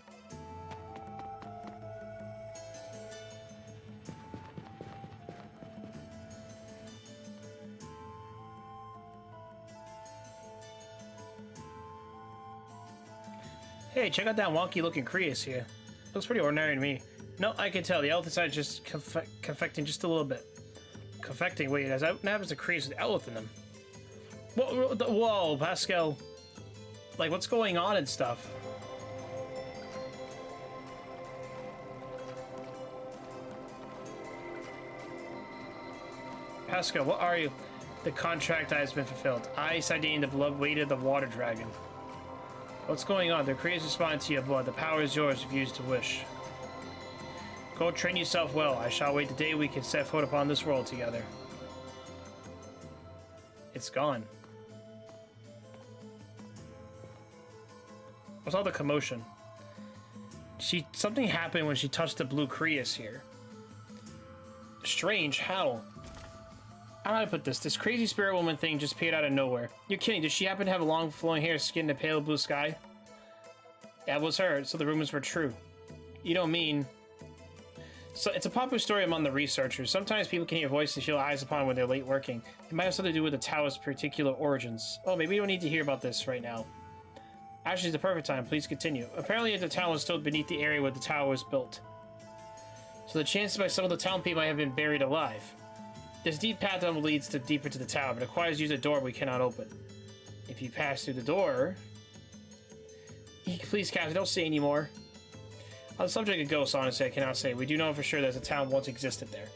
Hey, check out that wonky looking Creus here. Looks pretty ordinary to me. No, I can tell. The Elith inside is just confecting just a little bit. Confecting? Wait, what happens to Creus with Elith in them? Whoa, Pascal. Like, what's going on and stuff? Pascal, what are you? The contract has been fulfilled. I, Sidane, the blood weighted the water dragon. What's going on? The creators respond to your blood. The power is yours if you use to wish. Go train yourself well. I shall wait the day we can set foot upon this world together. It's gone. What's all the commotion? Something happened when she touched the blue Creus here. Strange, how? I don't know how to put this. This crazy spirit woman thing just appeared out of nowhere. You're kidding. Does she happen to have long flowing hair, skin, and a pale blue sky? That was her, so the rumors were true. You don't mean... So it's a popular story among the researchers. Sometimes people can hear voices and feel eyes upon when they're late working. It might have something to do with the tower's particular origins. Oh, maybe we don't need to hear about this right now. Actually, it's the perfect time. Please continue. Apparently, the town was still beneath the area where the tower was built. So the chances by some of the town people might have been buried alive. This deep path down leads deeper to the tower, but it requires you to use a door we cannot open. If you pass through the door... Please, Captain, don't say anymore. On the subject of ghosts, honestly, I cannot say. We do know for sure that a town once existed there.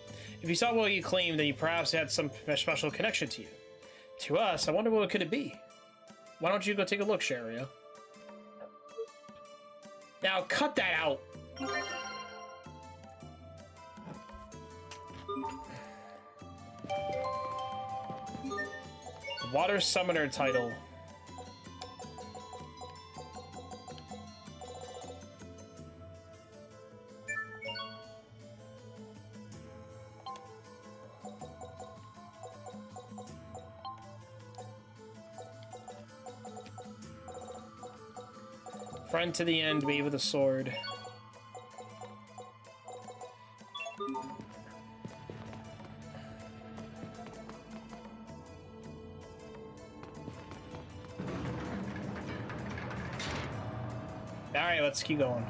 If you saw what you claimed, then you perhaps had some special connection to you. To us, I wonder what could it be? Why don't you go take a look, Sharia? Now, cut that out! Water Summoner title. Friend to the end, wave with a sword. Alright, let's keep going.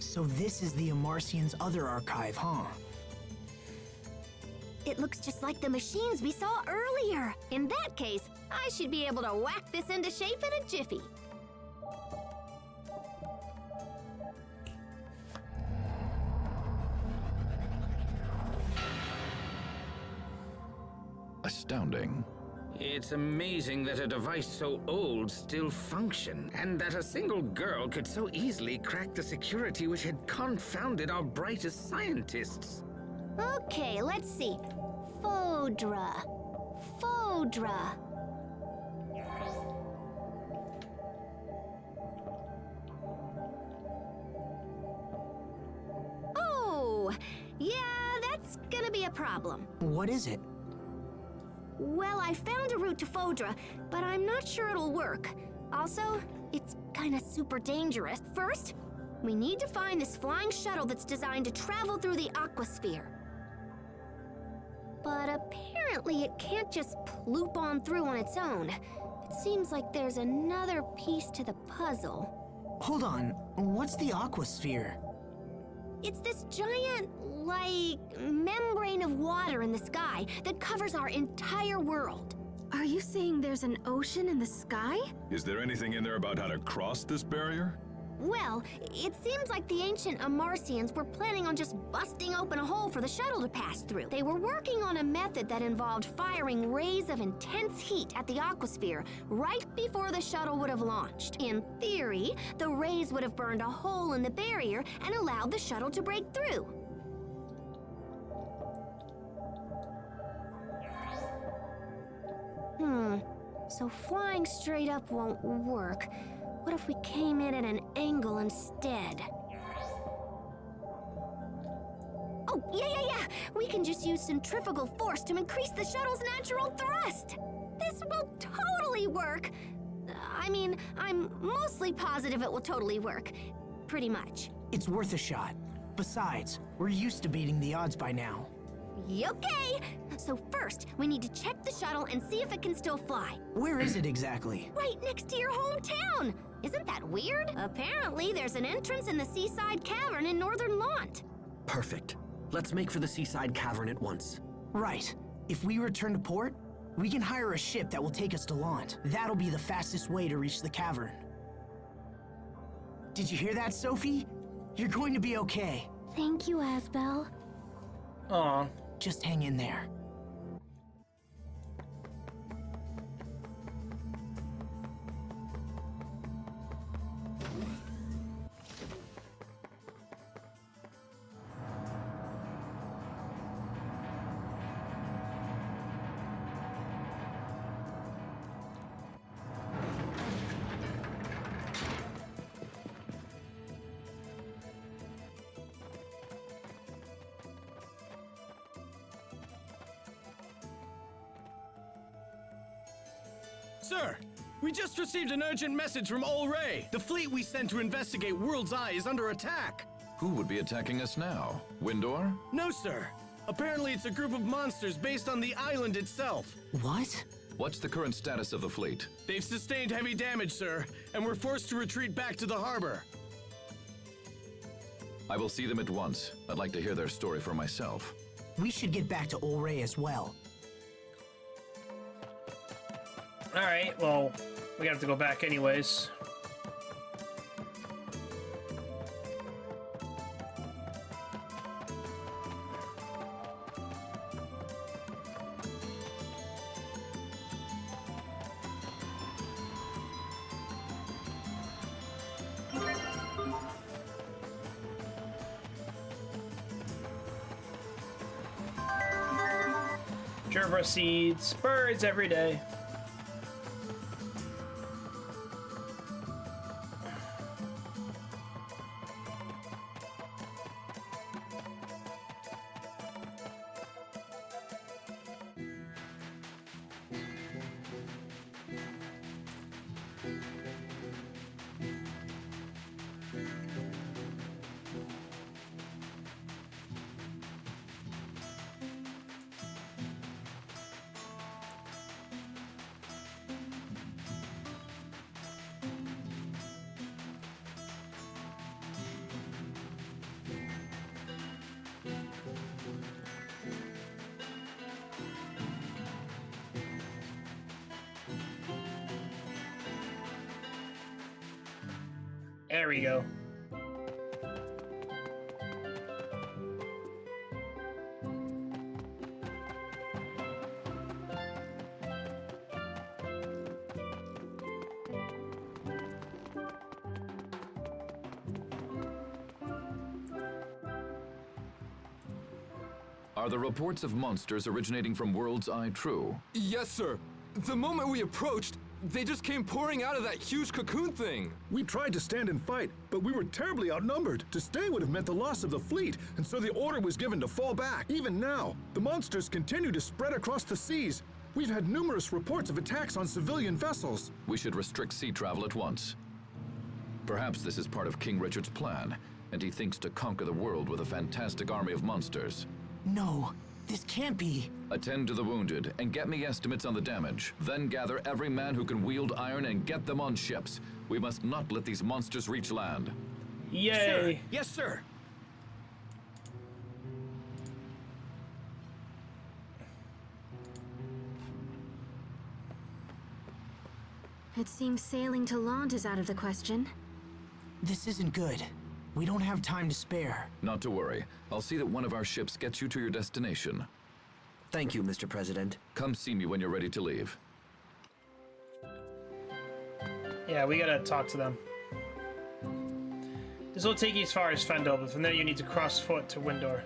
So this is the Amarcian's other archive, huh? It looks just like the machines we saw earlier. In that case, I should be able to whack this into shape in a jiffy. Astounding. It's amazing that a device so old still functioned, and that a single girl could so easily crack the security which had confounded our brightest scientists. Okay, let's see. Fodra. Fodra. Oh, yeah, that's gonna be a problem. What is it? Well, I found a route to Fodra, but I'm not sure it'll work. Also, it's kinda super dangerous. First, we need to find this flying shuttle that's designed to travel through the aquasphere. But apparently it can't just ploop on through on its own. It seems like there's another piece to the puzzle. Hold on, what's the aquasphere? It's this giant, membrane of water in the sky that covers our entire world. Are you saying there's an ocean in the sky? Is there anything in there about how to cross this barrier? Well, it seems like the ancient Amarcians were planning on just busting open a hole for the shuttle to pass through. They were working on a method that involved firing rays of intense heat at the aquasphere right before the shuttle would have launched. In theory, the rays would have burned a hole in the barrier and allowed the shuttle to break through. So flying straight up won't work. What if we came in at an angle instead? Oh, yeah. We can just use centrifugal force to increase the shuttle's natural thrust. This will totally work. I mean, I'm mostly positive it will totally work. Pretty much. It's worth a shot. Besides, we're used to beating the odds by now. Okay! So first, we need to check the shuttle and see if it can still fly. Where is it exactly? Right next to your hometown! Isn't that weird? Apparently, there's an entrance in the seaside cavern in northern Lant. Perfect. Let's make for the seaside cavern at once. Right. If we return to port, we can hire a ship that will take us to Lant. That'll be the fastest way to reach the cavern. Did you hear that, Sophie? You're going to be okay. Thank you, Asbel. Aw. Just hang in there. Sir, we just received an urgent message from Ol Ray. The fleet we sent to investigate World's Eye is under attack. Who would be attacking us now? Windor? No, sir. Apparently it's a group of monsters based on the island itself. What? What's the current status of the fleet? They've sustained heavy damage, sir, and we're forced to retreat back to the harbor. I will see them at once. I'd like to hear their story for myself. We should get back to Ol Ray as well. Alright, well, we have to go back anyways. Gerber seeds, birds every day. There we go. Are the reports of monsters originating from World's Eye true? Yes, sir. The moment we approached, they just came pouring out of that huge cocoon thing. We tried to stand and fight, but we were terribly outnumbered. To stay would have meant the loss of the fleet, and so the order was given to fall back. Even now, the monsters continue to spread across the seas. We've had numerous reports of attacks on civilian vessels. We should restrict sea travel at once. Perhaps this is part of King Richard's plan, and he thinks to conquer the world with a fantastic army of monsters. No, this can't be. Attend to the wounded and get me estimates on the damage. Then gather every man who can wield iron and get them on ships. We must not let these monsters reach land. Yay! Sir. Yes, sir. It seems sailing to Lant is out of the question. This isn't good. We don't have time to spare. Not to worry. I'll see that one of our ships gets you to your destination. Thank you, Mr. President. Come see me when you're ready to leave. Yeah, we gotta talk to them. This will take you as far as Fendel, but from there you need to cross foot to Windor.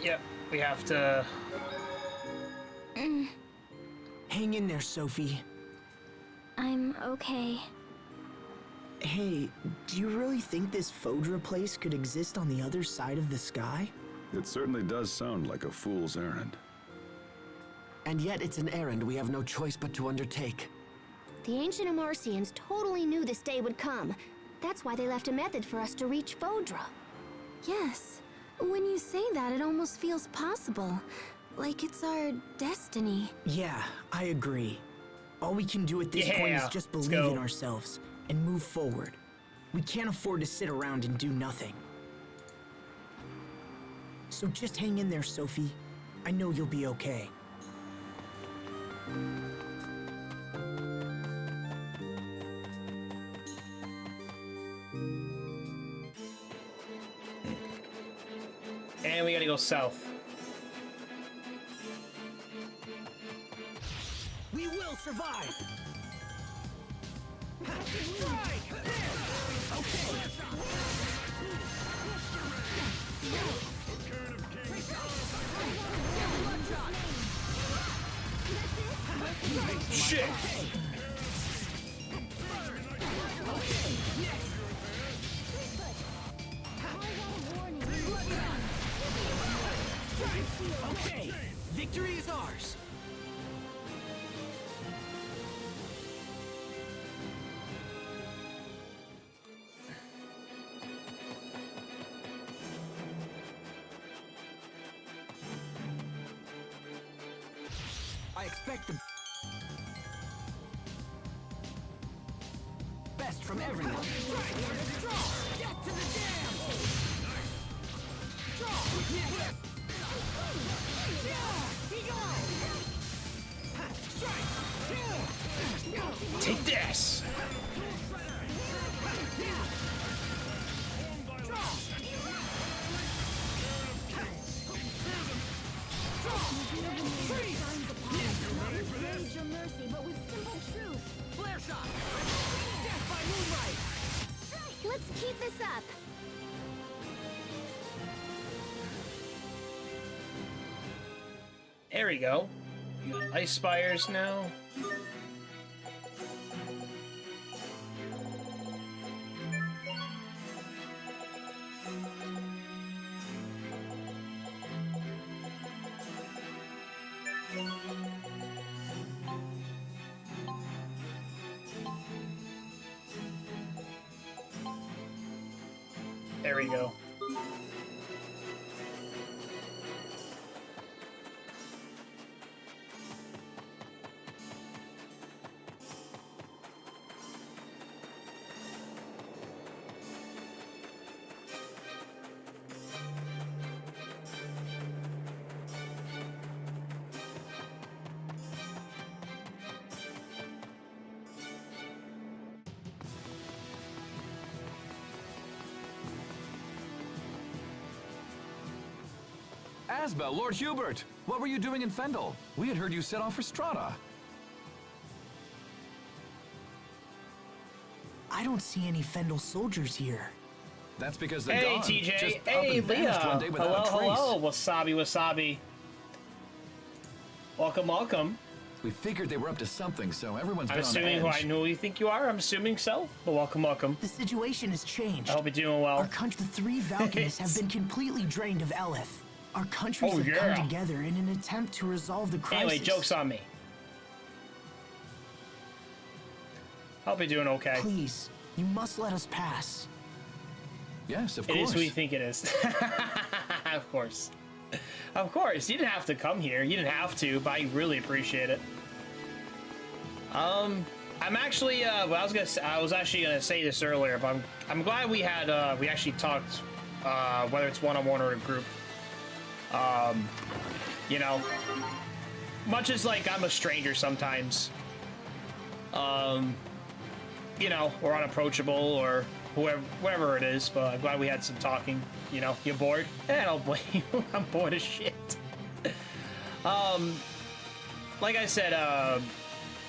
Yep, we have to... Hang in there, Sophie. I'm okay. Hey, do you really think this Fodra place could exist on the other side of the sky? It certainly does sound like a fool's errand. And yet it's an errand we have no choice but to undertake. The ancient Amarcians totally knew this day would come. That's why they left a method for us to reach Fodra. Yes. When you say that, it almost feels possible. Like it's our destiny. Yeah, I agree. All we can do at this point is just believe in ourselves and move forward. We can't afford to sit around and do nothing. So just hang in there, Sophie. I know you'll be okay. And we gotta go south. We will survive! Shit! Okay, victory is ours. I expect the best from everyone. Get to the jam! Take this! Your mercy, but with simple truth. Flare shot! Death by moonlight! Let's keep this up. There we go. Ice spires now. There we go. Asbel, Lord Hubert! What were you doing in Fendel? We had heard you set off for Strata. I don't see any Fendel soldiers here. That's because they're Hey, gone. TJ. Just up Hey, and vanished Leah. one day without Hello, a trace. hello. Wasabi, wasabi. Welcome, welcome. We figured they were up to something, so everyone's I'm been assuming on who edge. I know you think you are. I'm assuming so. But welcome, welcome. The situation has changed. I hope you're doing well. Our country, the three Valkanists have been completely drained of Elith. Our countries have come together in an attempt to resolve the crisis. Anyway, joke's on me. Hope you're doing okay. Please, you must let us pass. Yes, of It course. is who you think it is. Of course. Of course. You didn't have to come here. You didn't have to, but I really appreciate it. I'm actually, well, I was actually gonna say this earlier, but I'm glad we had, we actually talked, whether it's one-on-one or a group. You know, much as like I'm a stranger sometimes, you know, or unapproachable or whoever it is, but I'm glad we had some talking. You know, you're bored? I don't blame you. I'm bored as shit. Like I said,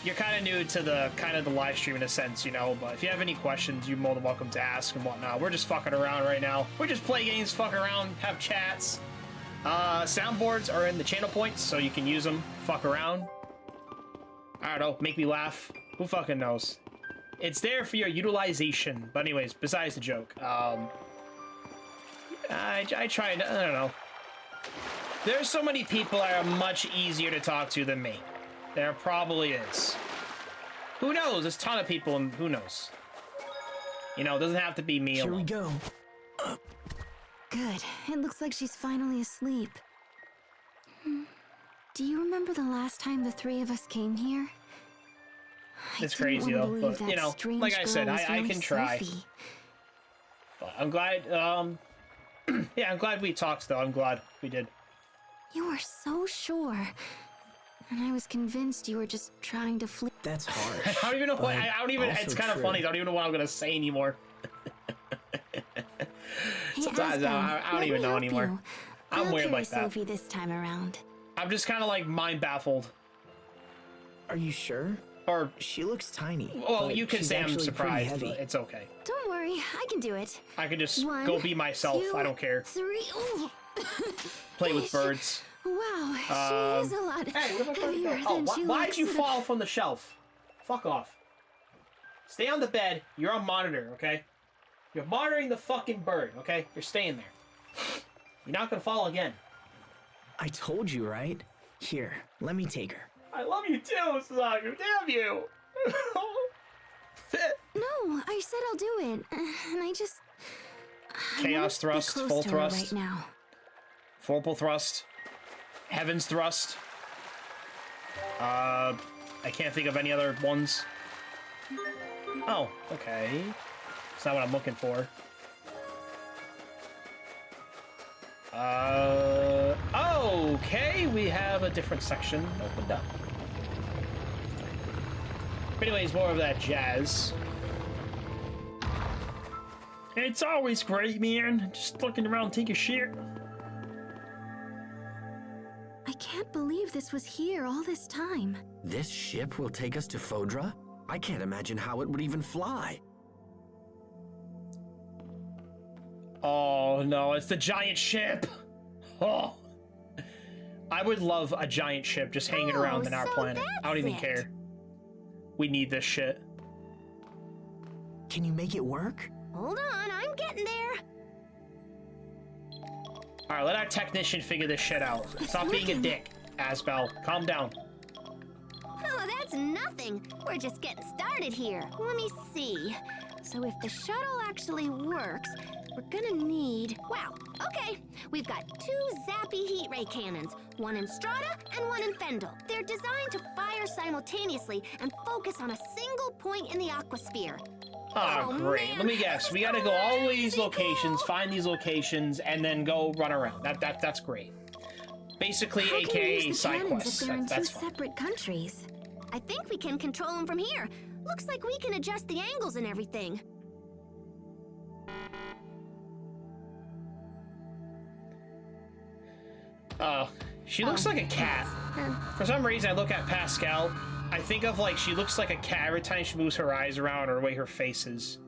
you're kind of new to the live stream in a sense, you know, but if you have any questions, you're more than welcome to ask and whatnot. We're just fucking around right now. We're just play games, fuck around, have chats. Soundboards are in the channel points, so you can use them, fuck around. I don't know, make me laugh. Who fucking knows? It's there for your utilization. But anyways, besides the joke, I try to, I don't know. There's so many people that are much easier to talk to than me. There probably is. Who knows? There's a ton of people, and who knows? You know, it doesn't have to be me alone. Here we go. Good. It looks like she's finally asleep. Do you remember the last time the three of us came here? It's crazy though, but you know, like I said, I can try. But I'm glad, yeah, I'm glad we talked though. I'm glad we did. You were so sure. And I was convinced you were just trying to flee. That's harsh. I don't even know what, I don't even, it's kind of funny. I don't even know what I'm going to say anymore. Sometimes I don't even know anymore. I'm weird like that. Sophie this time around. I'm just kind of like mind baffled. Are you sure? Or she looks tiny. Well, you can say I'm surprised, but it's okay. Don't worry, I can do it. I can just One, go be myself. two, I don't care. Three. Ooh. Play with birds. Wow, she is a lot Hey, where am I supposed to heavier go? than she Why looks. did you fall from the shelf? Fuck off. Stay on the bed. You're on monitor, okay? You're monitoring the fucking bird, okay? You're staying there. You're not gonna fall again. I told you, right? Here, let me take her. I love you too, Suzaku. Damn you. No, I said I'll do it, and I just. Chaos thrust, full thrust. Right now. Full thrust. Heaven's thrust. I can't think of any other ones. Oh, okay. That's not what I'm looking for. Okay, we have a different section opened up. But anyways, more of that jazz. It's always great, man. Just looking around, taking shit. I can't believe this was here all this time. This ship will take us to Fodra? I can't imagine how it would even fly. Oh no, it's the giant ship. Oh. I I would love a giant ship just hanging around in our planet. I don't even care. We need this shit. Can you make it work? Hold on, I'm getting there. All right, let our technician figure this shit out. Stop being a dick, Asbel. Calm down. Oh, that's nothing. We're just getting started here. Let me see. So if the shuttle actually works, we're gonna need... Wow, okay. We've got 2 zappy heat ray cannons, one in Strata and one in Fendel. They're designed to fire simultaneously and focus on a single point in the aquasphere. Oh, great. Man. Let me guess. We gotta go all these locations, find these locations, and then go run around. That's great. Basically, How can we AKA use the side cannons quests. if they're in That's two fine. separate countries? I think we can control them from here. Looks like we can adjust the angles and everything. Oh, she looks like a cat. For some reason, I look at Pascal. I think of like she looks like a cat every time she moves her eyes around or the way her face is.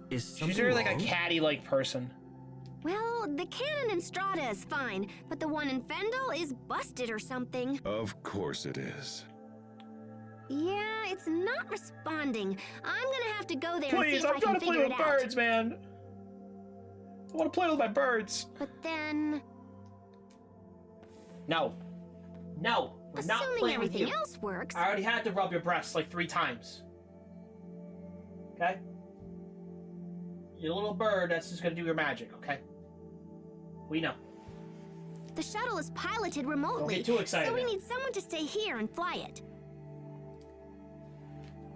She's very like a catty-like person. Well, the cannon in Strata is fine, but the one in Fendel is busted or something. Of course it is. Yeah, it's not responding. I'm gonna have to go there and see Please, if I'm I trying can to play figure with it out. birds, man. I want to play with my birds. But then, No. No. We're not assuming playing with everything you. else works, I already had to rub your breasts like 3 times. Okay? You're a little bird that's just gonna do your magic, okay? We know. the shuttle is piloted remotely. Don't get too excited so we now. need someone to stay here and fly it.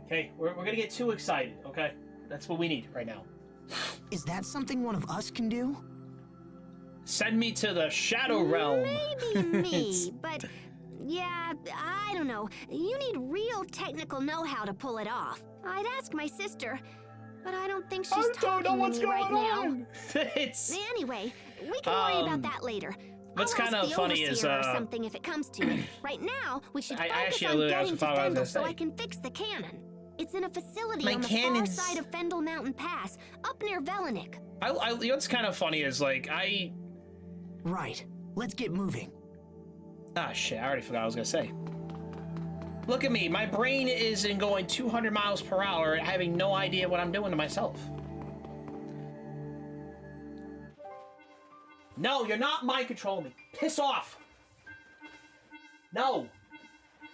Okay, we're gonna get too excited, okay? That's what we need right now. Is that something one of us can do? Send me to the Shadow Realm. Maybe me, but yeah, I don't know. You need real technical know-how to pull it off. I'd ask my sister, but I don't think she's talking to me right now. It's... Anyway, we can worry about that later. What's I'll kind ask of the funny is overseer or something if it comes to it. Right now, we should I focus actually on alluded- I getting was to thought I was Fendel gonna so say. I can fix the cannon. It's in a facility My on the cannon's- far side of Fendel Mountain Pass, up near Velenik. You know what's kind of funny is like Right. Let's get moving. Ah, shit, I already forgot what I was gonna say. Look at me, my brain is in going 200 miles per hour, having no idea what I'm doing to myself. No, you're not mind controlling me. Piss off. No.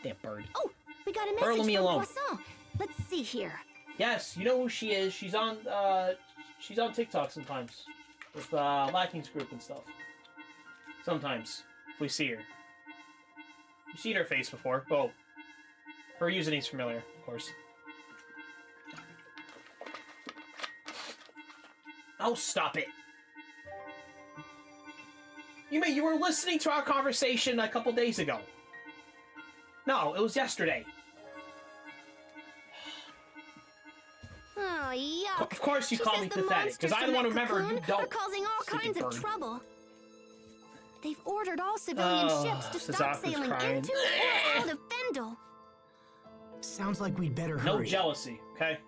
Damn bird. Oh, we got a Bird, message leave me from alone. Poisson. Let's see here. Yes, you know who she is. She's on TikTok sometimes with Lacking's group and stuff. Sometimes we see her. You've seen her face before. Oh, her username's familiar, of course. Oh, stop it! You mean you were listening to our conversation a couple days ago? No, it was yesterday. Oh, yuck. Of course you She call says me the pathetic, because monsters I'm the from one who that remembered you cocoon don't. are causing all Stupid kinds of bird. trouble. They've ordered all civilian ships to stop Suzaku's sailing crying. into or out of Fendel. Sounds like we'd better No hurry. jealousy, okay?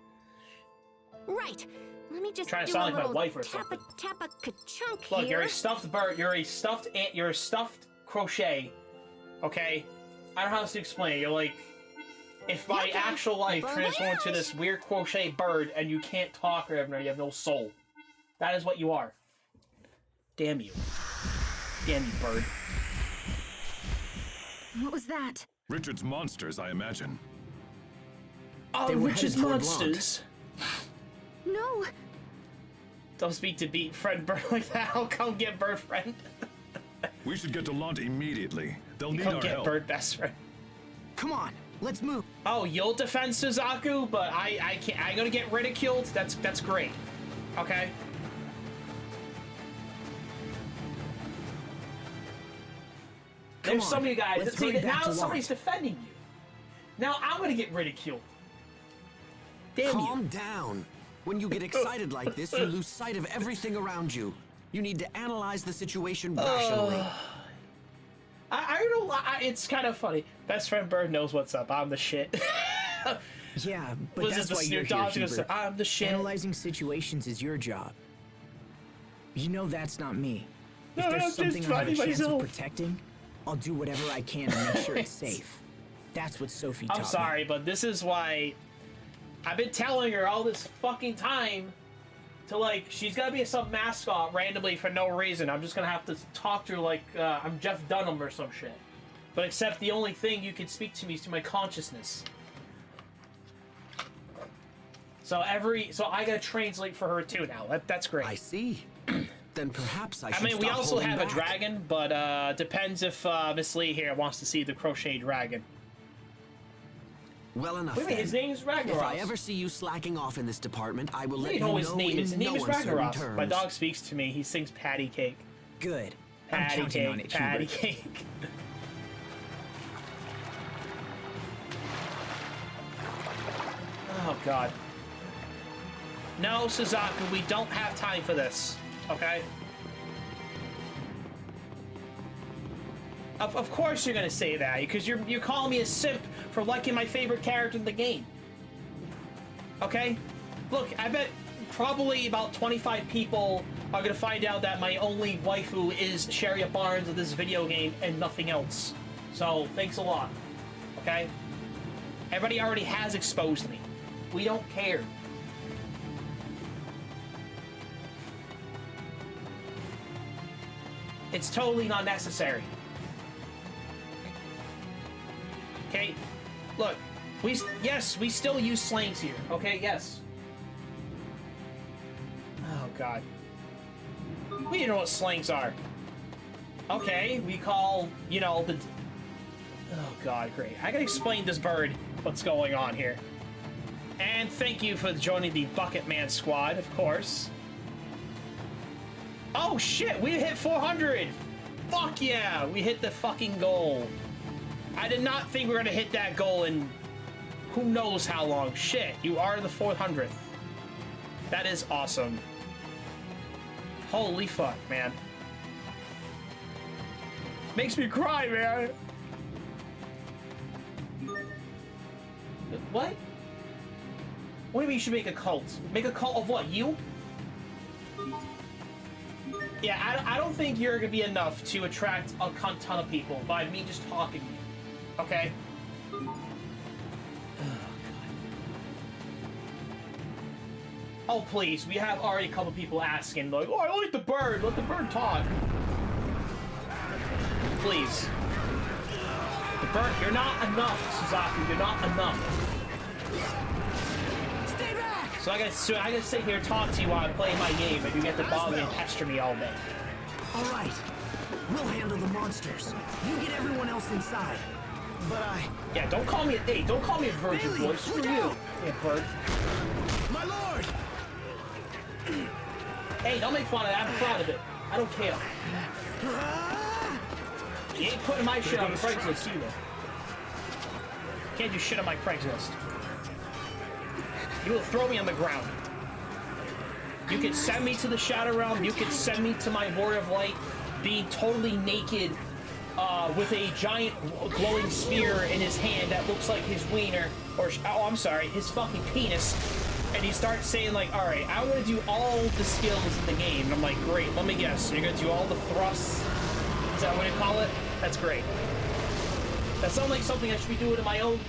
Right. Let me just Trying to do sound a like my little wife or tappa tappa ka-chunk Look, here. you're a stuffed bird. You're a stuffed ant. You're a stuffed crochet. Okay, I don't know how else to explain it. You're like, if my Okay, actual life bon transformed into voyage. this weird crochet bird, and you can't talk or anything, you have no soul. That is what you are. Damn you. Damn you, bird. What was that? Richard's monsters, I imagine. Oh, They were Richard's headed toward monsters. No. Don't speak to beat friend bird like that. I'll come get bird friend. We should get to Lant immediately. They'll need Come our get help. bird best friend. Come on, let's move. Oh, you'll defend Suzaku, but I can't. I'm gonna get ridiculed. That's great. Okay. Come There's so on, many guys let's that say hurry that back now to somebody's Lawrence. defending you. Now I'm gonna get ridiculed. Damn Calm you. down. When you get excited like this, you lose sight of everything around you. You need to analyze the situation rationally. I don't know. It's kind of funny. Best friend Bird knows what's up. I'm the shit. Yeah, but Was it that's the why you're Snoop here, Dogg? Hubert. I'm the shit. Analyzing situations is your job. You know that's not me. No, If there's I'm just something I have a finding chance of myself. protecting, I'll do whatever I can to make sure it's safe. That's what Sophie taught me. I'm sorry, but this is why I've been telling her all this fucking time to, like, she's gotta be some mascot randomly for no reason. I'm just gonna have to talk to her like I'm Jeff Dunham or some shit. But except the only thing you can speak to me is through my consciousness. So I gotta translate for her too now. That's great. I see. Then perhaps I should mean, we stop also holding have back. a dragon, but depends if Miss Lee here wants to see the crochet dragon. Well enough. Wait a minute, then. his name's Ragnaros. If I ever see you slacking off in this department, I will let You you know his name is. His name is uncertain Ragnaros. terms. My dog speaks to me. He sings patty cake. Good. Patty I'm counting on cake. it, Patty Hubert. cake. Oh God. No, Suzaku, we don't have time for this. Okay. Of course you're gonna say that because you're calling me a simp for liking my favorite character in the game. Okay? Look, I bet probably about 25 people are gonna find out that my only waifu is Sharia Barnes of this video game and nothing else. So, thanks a lot. Okay? Everybody already has exposed me. We don't care. It's totally not necessary. Okay? Look, yes, we still use slangs here. Okay, yes. Oh, God. We don't know what slangs are. Okay, we call, you know, the... Oh, God, great. I gotta explain this bird what's going on here. And thank you for joining the Bucketman squad, of course. Oh, shit, we hit 400! Fuck yeah, we hit the fucking goal. I did not think we were gonna hit that goal in who knows how long. Shit, you are the 400th. That is awesome. Holy fuck, man. Makes me cry, man. What? What do you mean you should make a cult? Make a cult of what, you? Yeah, I don't think you're gonna be enough to attract a ton of people by me just talking to you. Okay? Oh, please. We have already a couple people asking, like, oh, I like the bird. Let the bird talk. Please. The bird, you're not enough, Suzaku. You're not enough. Stay back! So I gotta sit here and talk to you while I play my game, and you get to bother me and pester me all day. All right. We'll handle the monsters. You get everyone else inside. But Yeah, don't call me don't call me a virgin, Bailey, boy. Screw look you. out! Yeah, bird. My lord! Hey, don't make fun of it. I'm proud of it. I don't care. You ain't putting my shit on Craigslist either. Can't do shit on my Craigslist. You will throw me on the ground. You can send me to the Shadow Realm. You can send me to my Warrior of Light, being totally naked, with a giant glowing spear in his hand that looks like his wiener, or oh, I'm sorry, his fucking penis. And he starts saying like, all right, I want to do all the skills in the game. And I'm like, great, let me guess. So you're gonna do all the thrusts? Is that what you call it? That's great. That sounds like something I should be doing in my own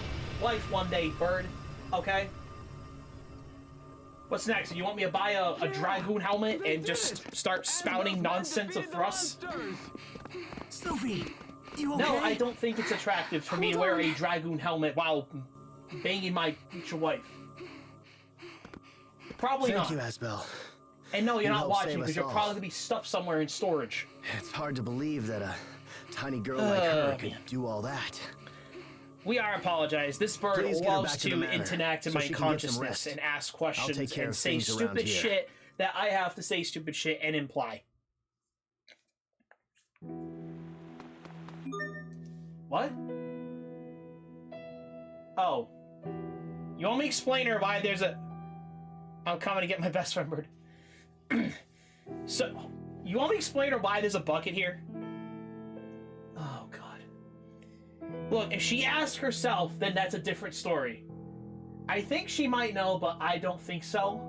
life one day, bird. Okay? What's next? You want me to buy a dragoon helmet and just start spouting nonsense of thrusts? Sophie, you okay? No, I don't think it's attractive for me to wear a dragoon helmet while banging my future wife. Probably not. Thank you, Asbel. And no, you're You not helped watching save because us you're all. probably gonna be stuffed somewhere in storage. It's hard to believe that a tiny girl like her could do all that. We are apologize. This bird Please get her loves back to to the manor, interact in so my she can get some consciousness rest. and ask I'll questions take care and of say things around stupid here. shit that I have to say stupid shit and imply. What? Oh. You want me to explain her why there's a... I'm coming to get my best friend bird. So, you want me to explain her why there's a bucket here? Oh, God. Look, if she asked herself, then that's a different story. I think she might know, but I don't think so.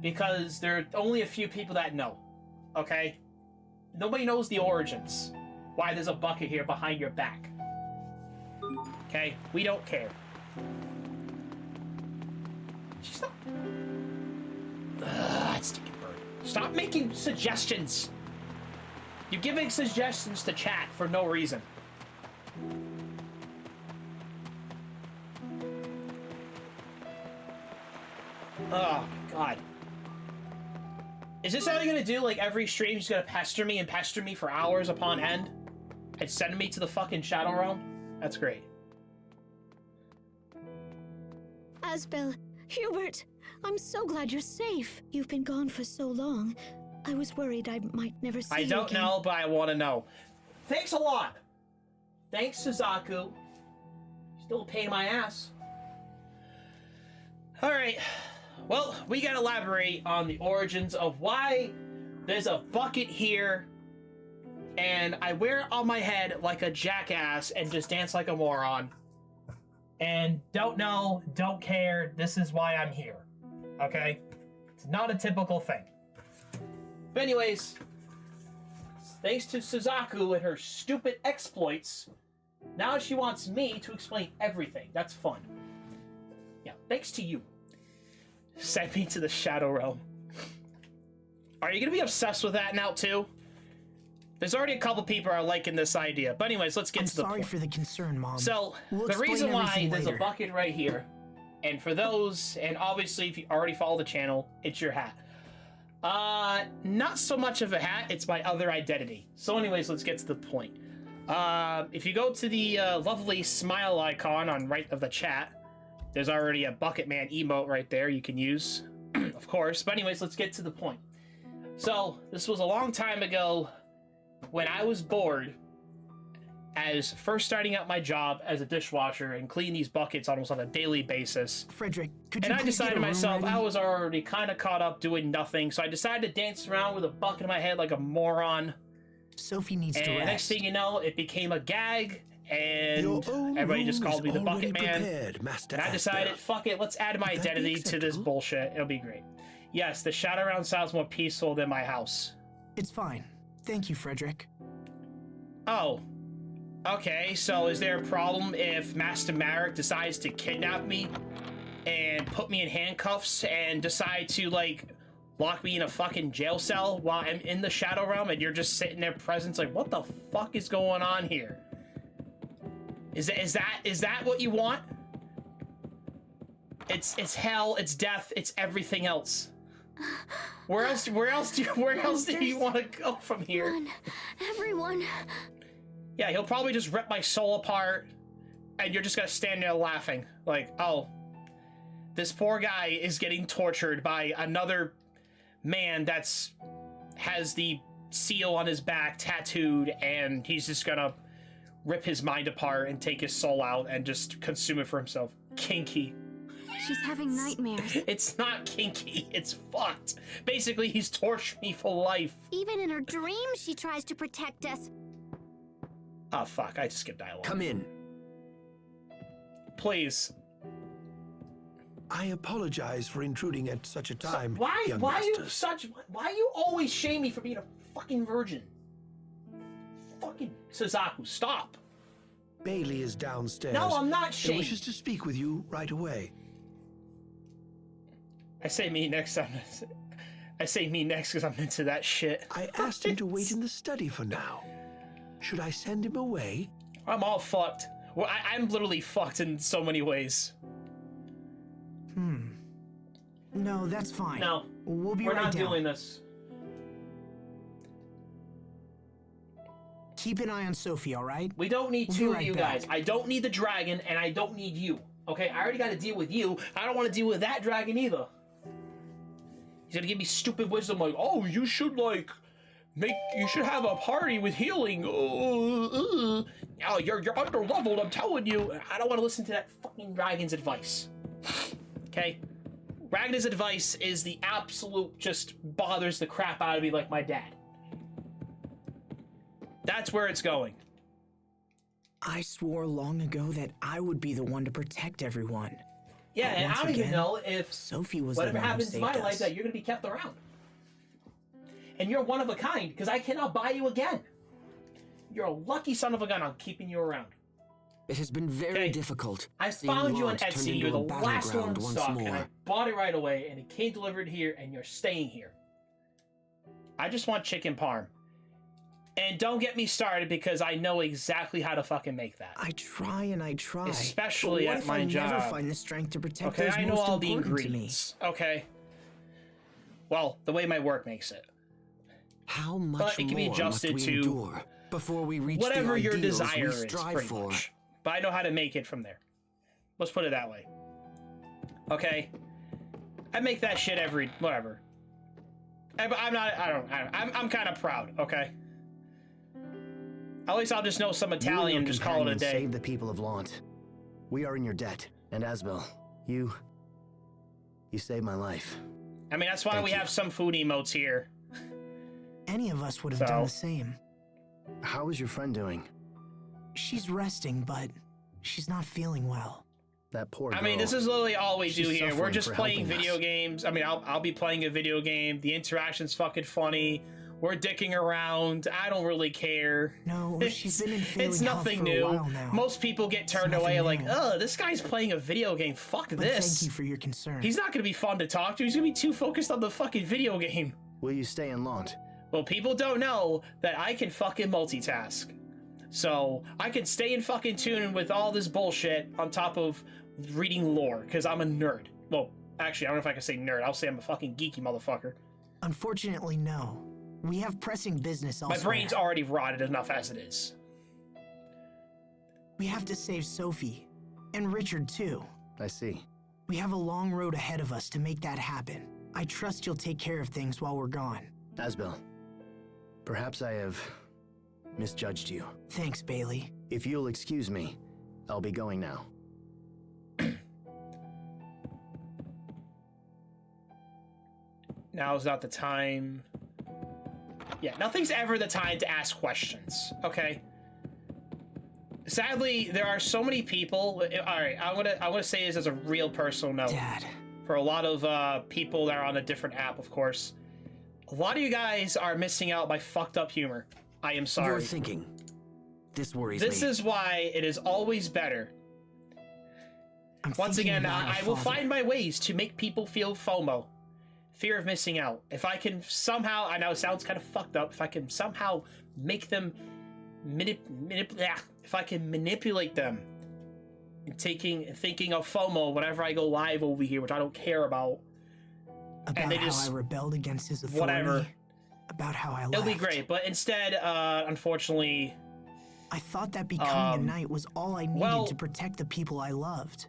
Because there are only a few people that know. Okay? Nobody knows the origins. why there's a bucket here behind your back. Okay? We don't care. Stop. Sticky bird. Stop making suggestions. You're giving suggestions to chat for no reason. Oh, God. Is this how you're gonna do, like, every stream? She's gonna pester me for hours upon end? And send me to the fucking Shadow Realm? That's great. Asbel, Hubert, I'm so glad you're safe. You've been gone for so long. I was worried I might never see you again. I don't know, but I want to know. Thanks a lot. Thanks, Suzaku. Still a pain in my ass. Alright. Well, we gotta elaborate on the origins of why there's a bucket here and I wear it on my head like a jackass and just dance like a moron. And don't know, don't care, this is why I'm here. Okay? It's not a typical thing. But anyways, thanks to Suzaku and her stupid exploits, now she wants me to explain everything. That's fun. Yeah, thanks to you. Send me to the Shadow Realm. Are you gonna be obsessed with that now too? There's already a couple people are liking this idea. But anyways, let's get to the point. I'm sorry for the concern, Mom. So, the reason why there's a bucket right here, and for those, and obviously if you already follow the channel, it's your hat. Not so much of a hat, it's my other identity. So anyways, let's get to the point. If you go to the lovely smile icon on right of the chat, there's already a Bucketman emote right there you can use, of course. But anyways, let's get to the point. So, this was a long time ago when I was bored as first starting out my job as a dishwasher and cleaning these buckets almost on a daily basis. Frederick, could you And I decided to myself, ready? I was already kind of caught up doing nothing, so I decided to dance around with a bucket in my head like a moron. Sophie needs to And rest. next thing you know, it became a gag, and everybody just called me the Bucket Man. And I decided, fuck it, let's add my identity to this bullshit. It'll be great. Yes, the Shadow Realm sounds more peaceful than my house. It's fine. Thank you, Frederick. Oh. Okay, so is there a problem if Master Marek decides to kidnap me and put me in handcuffs and decide to, like, lock me in a fucking jail cell while I'm in the Shadow Realm and you're just sitting there present like, what the fuck is going on here? Is that what you want? It's hell, it's death, it's everything else. Where else do you want to go from here? Run, everyone. Yeah, he'll probably just rip my soul apart and you're just gonna stand there laughing. Like, oh, this poor guy is getting tortured by another man has the seal on his back tattooed and he's just gonna rip his mind apart and take his soul out and just consume it for himself. Kinky. She's having nightmares. It's not kinky, it's fucked. Basically, he's tortured me for life. Even in her dreams, she tries to protect us. Oh, fuck, I just skipped dialogue. Come in. Please. I apologize for intruding at such a time, Why young you always shame me for being a fucking virgin? Fucking Suzaku, stop. Bailey is downstairs. No, I'm not and shamed. wishes to speak with you right away. I say me next because I'm into that shit. I asked him to wait in the study for now. Should I send him away? I'm all fucked. Well, I'm literally fucked in so many ways. No, that's fine. No, we're not right down. doing this. Keep an eye on Sophie, all right? We don't need We'll two be of right you back. guys. I don't need the dragon, and I don't need you. Okay, I already got to deal with you. I don't want to deal with that dragon either. He's gonna give me stupid wisdom like, oh, you should you should have a party with healing. Oh, you're under leveled. I'm telling you. I don't want to listen to that fucking dragon's advice. Okay, Ragnar's advice is the absolute just bothers the crap out of me like my dad. That's where it's going. I swore long ago that I would be the one to protect everyone. Yeah, But and once I don't even again, know if Sophie was whatever the one who happens in my saved life us. that you're going to be kept around. And you're one of a kind, because I cannot buy you again. You're a lucky son of a gun. I'm keeping you around. It has been very difficult. I seeing found you on Lont turned Etsy. into You're the a last one battleground in once stock, more. and I bought it right away, and it came delivered here, and you're staying here. I just want chicken parm. And don't get me started because I know exactly how to fucking make that. I try and I try. Especially but what at if my I job. never find the strength to protect Okay, those I know most all the important to me? ingredients. Okay. Well, the way my work makes it. How much But it can be more adjusted must we to endure before we reach whatever the your ideals desire we is, strive pretty for? much. But I know how to make it from there. Let's put it that way. Okay. I make that shit every whatever. I'm kind of proud. Okay. At least I'll just know some Italian and just call it a day. Save the people of Lant. We are in your debt, and Asbel, you saved my life. I mean, that's why we have some food emotes here. Any of us would have done the same. How is your friend doing? She's resting, but she's not feeling well. That poor girl. I mean, this is literally all we do She's here. We're suffering just for playing helping video us. games. I mean, I'll be playing a video game. The interaction's fucking funny. We're dicking around. I don't really care. No, she's been in It's failing health nothing for a new. while now. Most people get turned away like, oh, this guy's playing a video game. Fuck But this. thank you for your concern. He's not gonna be fun to talk to. He's gonna be too focused on the fucking video game. Will you stay in Lant? Well, people don't know that I can fucking multitask. So I can stay in fucking tune with all this bullshit on top of reading lore, because I'm a nerd. Well, actually, I don't know if I can say nerd. I'll say I'm a fucking geeky motherfucker. Unfortunately, no. We have pressing business elsewhere. My brain's already rotted enough as it is. We have to save Sophie. And Richard, too. I see. We have a long road ahead of us to make that happen. I trust you'll take care of things while we're gone. Asbel, perhaps I have misjudged you. Thanks, Bailey. If you'll excuse me, I'll be going now. Now's not the time. Yeah, nothing's ever the time to ask questions, okay? Sadly, there are so many people. All right, I want to say this as a real personal note. Dad. For a lot of people that are on a different app, of course. A lot of you guys are missing out by fucked up humor. I am sorry. You're thinking. This worries me. This is why it is always better. Once again, I will find my ways to make people feel FOMO. Fear of missing out. If I can somehow, I know it sounds kind of fucked up, if I can somehow make them if I can manipulate them and thinking of FOMO whenever I go live over here, which I don't care about. About how I rebelled against his authority. Whatever. About how I left. It'll be great, but instead, unfortunately, I thought that becoming a knight was all I needed to protect the people I loved.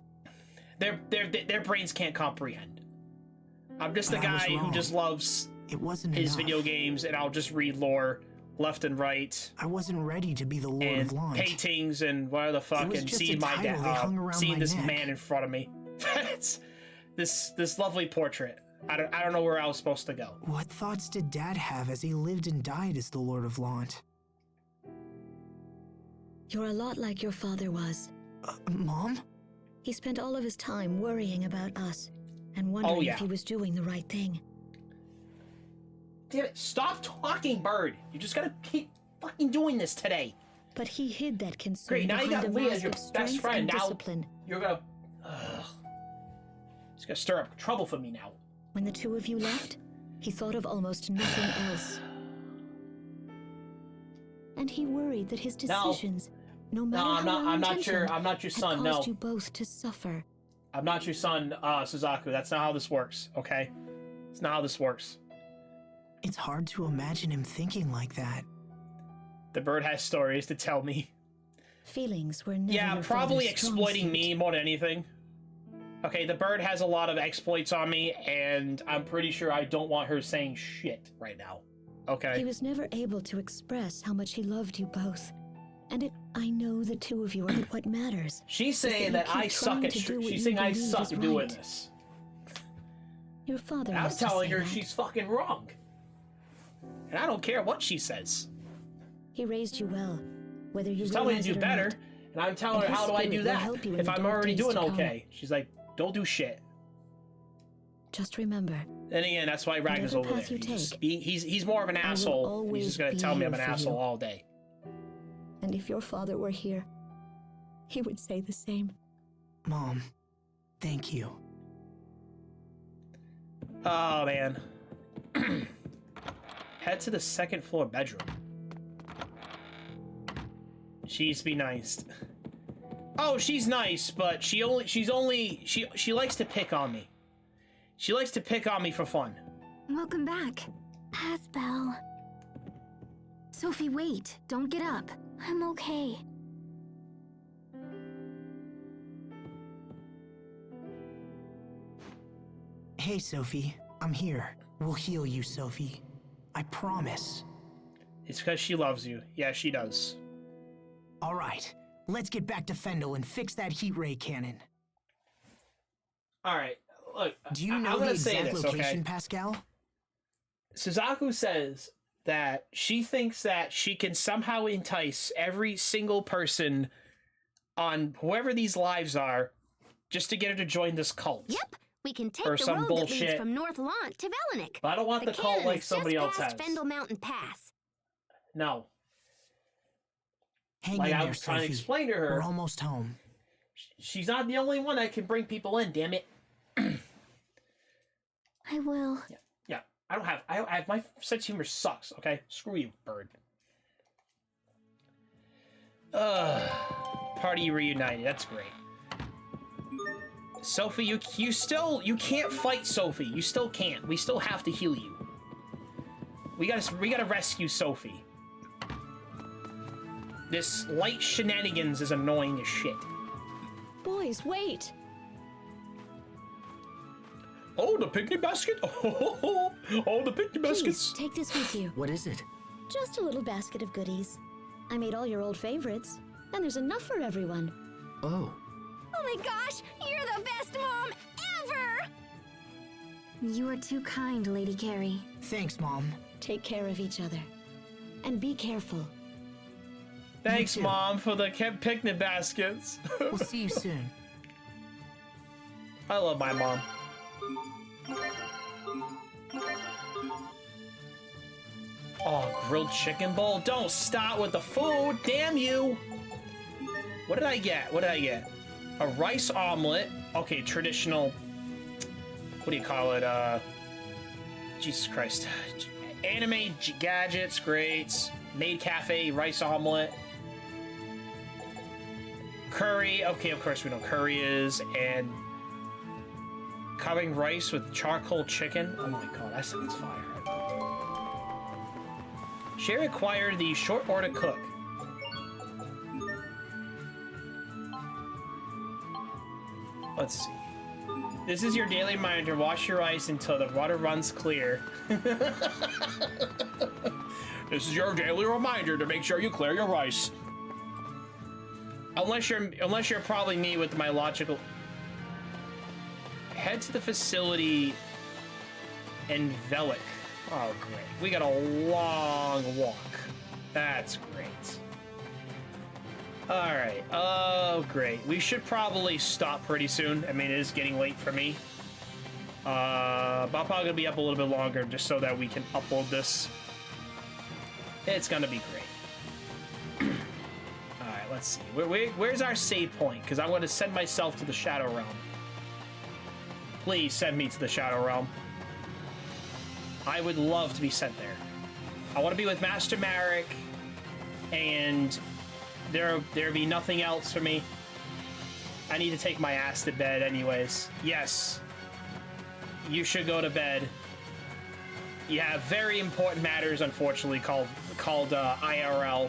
Their brains can't comprehend. I'm just a guy who just loves his video games, and I'll just read lore left and right. I wasn't ready to be the Lord and of Lant. paintings and whatever the fuck, and seeing my dad, seeing this man in front of me. It's this lovely portrait. I don't know where I was supposed to go. What thoughts did Dad have as he lived and died as the Lord of Lant? You're a lot like your father was. Mom? He spent all of his time worrying about us and wondering if he was doing the right thing. Damn it, stop talking, Bird. You just gotta keep fucking doing this today. But he hid that concern Great, now you got behind a Leah as mask your of best strength friend. and Now discipline. you're gonna... It's gonna stir up trouble for me now. When the two of you left, he thought of almost nothing else. And he worried that his decisions, no matter how I'm not your well-intentioned, son, had no. caused you both to suffer. I'm not your son, Suzaku. That's not how this works, okay? It's not how this works. It's hard to imagine him thinking like that. The bird has stories to tell me. Feelings were never Yeah, your probably father's strong exploiting suit. me more than anything. Okay, the bird has a lot of exploits on me, and I'm pretty sure I don't want her saying shit right now. Okay? He was never able to express how much he loved you both. And I know the two of you are what matters. She's saying that I suck at she's saying I suck at doing this. Your father And I'm used to telling say her that. she's fucking wrong. And I don't care what she says. He raised you well, whether you She's telling me to realize do it or better, not. and I'm telling her, And his how do I spirit do will that help you in if the I'm dark already days doing to come. okay? She's like, don't do shit. Just remember. And again, that's why Ragnar's Whatever over path there. you He's being, he's more of an I will asshole. He's always just gonna be tell me I'm here an for asshole you. all day. And if your father were here, he would say the same. Mom, thank you. Oh, man. Head to the second floor bedroom. She needs to be nice. Oh, she's nice, but she likes to pick on me. She likes to pick on me for fun. Welcome back. Asbel. Sophie, wait. Don't get up. I'm okay. Hey, Sophie. I'm here. We'll heal you, Sophie. I promise. It's because she loves you. Yeah, she does. All right. Let's get back to Fendel and fix that heat ray cannon. All right. Look, Do you I'm know the gonna say exact this, location, okay? Pascal? Suzaku says that she thinks that she can somehow entice every single person on whoever these lives are just to get her to join this cult. Yep, we can take Or the some road that leads bullshit. from North Lawn to Velenik. But I don't want the cult cannon like is somebody just else past has. Fendel Mountain Pass. No. Hang Like in I there, was trying to Sophie. explain to her. We're almost home. She's not the only one that can bring people in, damn it. I will. Yeah, I have my sense of humor sucks, okay? Screw you, bird. Party reunited, that's great. Sophie, you can't fight Sophie. You still can't. We still have to heal you. We gotta rescue Sophie. This light shenanigans is annoying as shit. Boys, wait! Oh, the picnic basket? Oh, the picnic baskets. Please, take this with you. What is it? Just a little basket of goodies. I made all your old favorites, and there's enough for everyone. Oh. Oh my gosh, you're the best mom ever! You are too kind, Lady Carrie. Thanks, Mom. Take care of each other. And be careful. Thanks, Mom, for the picnic baskets. We'll see you soon. I love my mom. Oh, grilled chicken bowl. Don't start with the food. Damn you. What did I get? What did I get? A rice omelet. Okay, traditional. What do you call it? Jesus Christ. Anime gadgets. Great. Maid cafe. Rice omelet. Curry. Okay, of course we know curry is. And covering rice with charcoal chicken. Oh my god, that sounds fire. She required the short order cook. Let's see. This is your daily reminder. Wash your rice until the water runs clear. This is your daily reminder to make sure you clear your rice. Unless you're probably me with my logical. Head to the facility in Velenik. Oh, great. We got a long walk. That's great. Alright. Oh, great. We should probably stop pretty soon. I mean, it is getting late for me. But I'm probably going to be up a little bit longer just so that we can upload this. It's going to be great. Alright, let's see. Where's our save point? Because I want to send myself to the Shadow Realm. Please send me to the Shadow Realm. I would love to be sent there. I want to be with Master Marek, and there'll be nothing else for me. I need to take my ass to bed anyways. Yes. You should go to bed. You have very important matters, unfortunately, called IRL.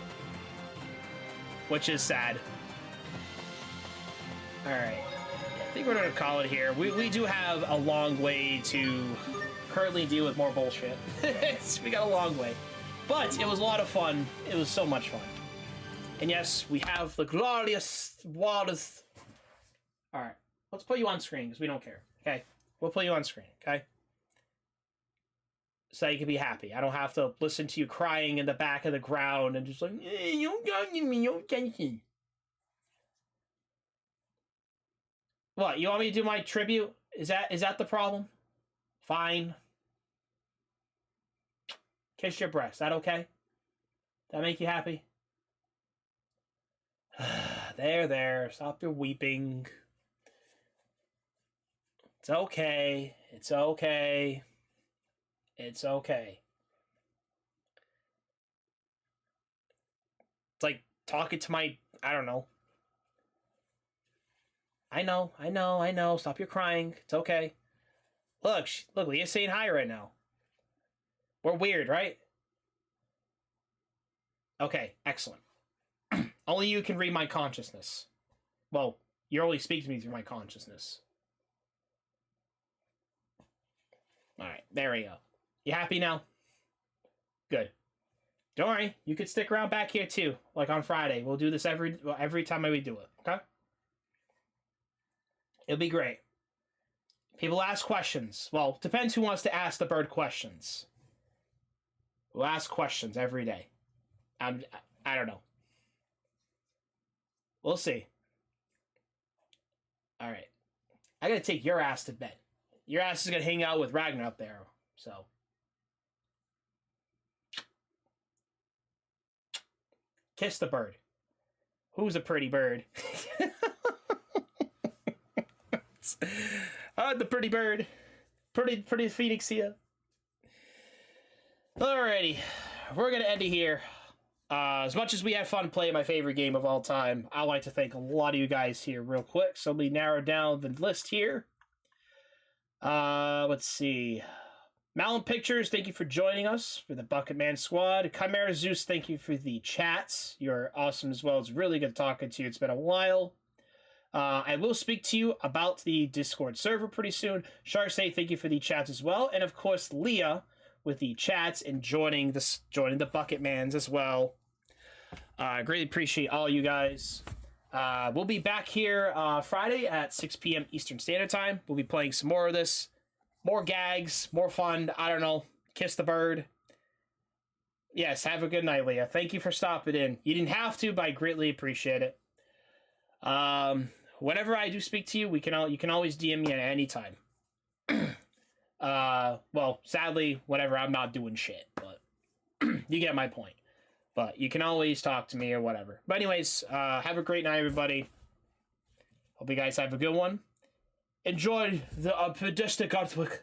Which is sad. Alright. I think we're gonna call it here. We do have a long way to currently deal with more bullshit. We got a long way. But it was a lot of fun. It was so much fun. And yes, we have the glorious waters. Alright. Let's put you on screen, because we don't care. Okay? We'll put you on screen, okay? So you can be happy. I don't have to listen to you crying in the back of the ground and just like, you don't got me no attention. What, you want me to do my tribute? Is that the problem? Fine. Kiss your breast. That okay? That make you happy? There. Stop your weeping. It's okay. It's okay. It's okay. It's like talking to my, I don't know. I know. Stop your crying. It's okay. Look, Leah's saying hi right now. We're weird, right? Okay, excellent. Only you can read my consciousness. Well, you only speak to me through my consciousness. Alright, there we go. You happy now? Good. Don't worry, you could stick around back here too, like on Friday. We'll do this every time we do it, okay? It'll be great. People ask questions. Well, depends who wants to ask the bird questions. We'll ask questions every day. I don't know. We'll see. Alright. I gotta take your ass to bed. Your ass is gonna hang out with Ragnar up there, so. Kiss the bird. Who's a pretty bird? The pretty bird. Pretty phoenix here. Alrighty. We're gonna end it here. As much as we had fun playing my favorite game of all time, I'd like to thank a lot of you guys here real quick. So we narrow down the list here. Let's see. Malin Pictures, thank you for joining us for the Bucketman squad. Chimera Zeus, thank you for the chats. You're awesome as well. It's really good talking to you. It's been a while. I will speak to you about the Discord server pretty soon. Sharsay, thank you for the chats as well. And of course, Leah with the chats and joining the Bucketmans as well. I greatly appreciate all you guys. We'll be back here Friday at 6 p.m. Eastern Standard Time. We'll be playing some more of this. More gags, more fun. I don't know. Kiss the bird. Yes, have a good night, Leah. Thank you for stopping in. You didn't have to, but I greatly appreciate it. Whenever I do speak to you, you can always DM me at any time. Well, sadly, whenever I'm not doing shit, but you get my point. But you can always talk to me or whatever. But anyways, have a great night, everybody. Hope you guys have a good one. Enjoy the pedistic artwork.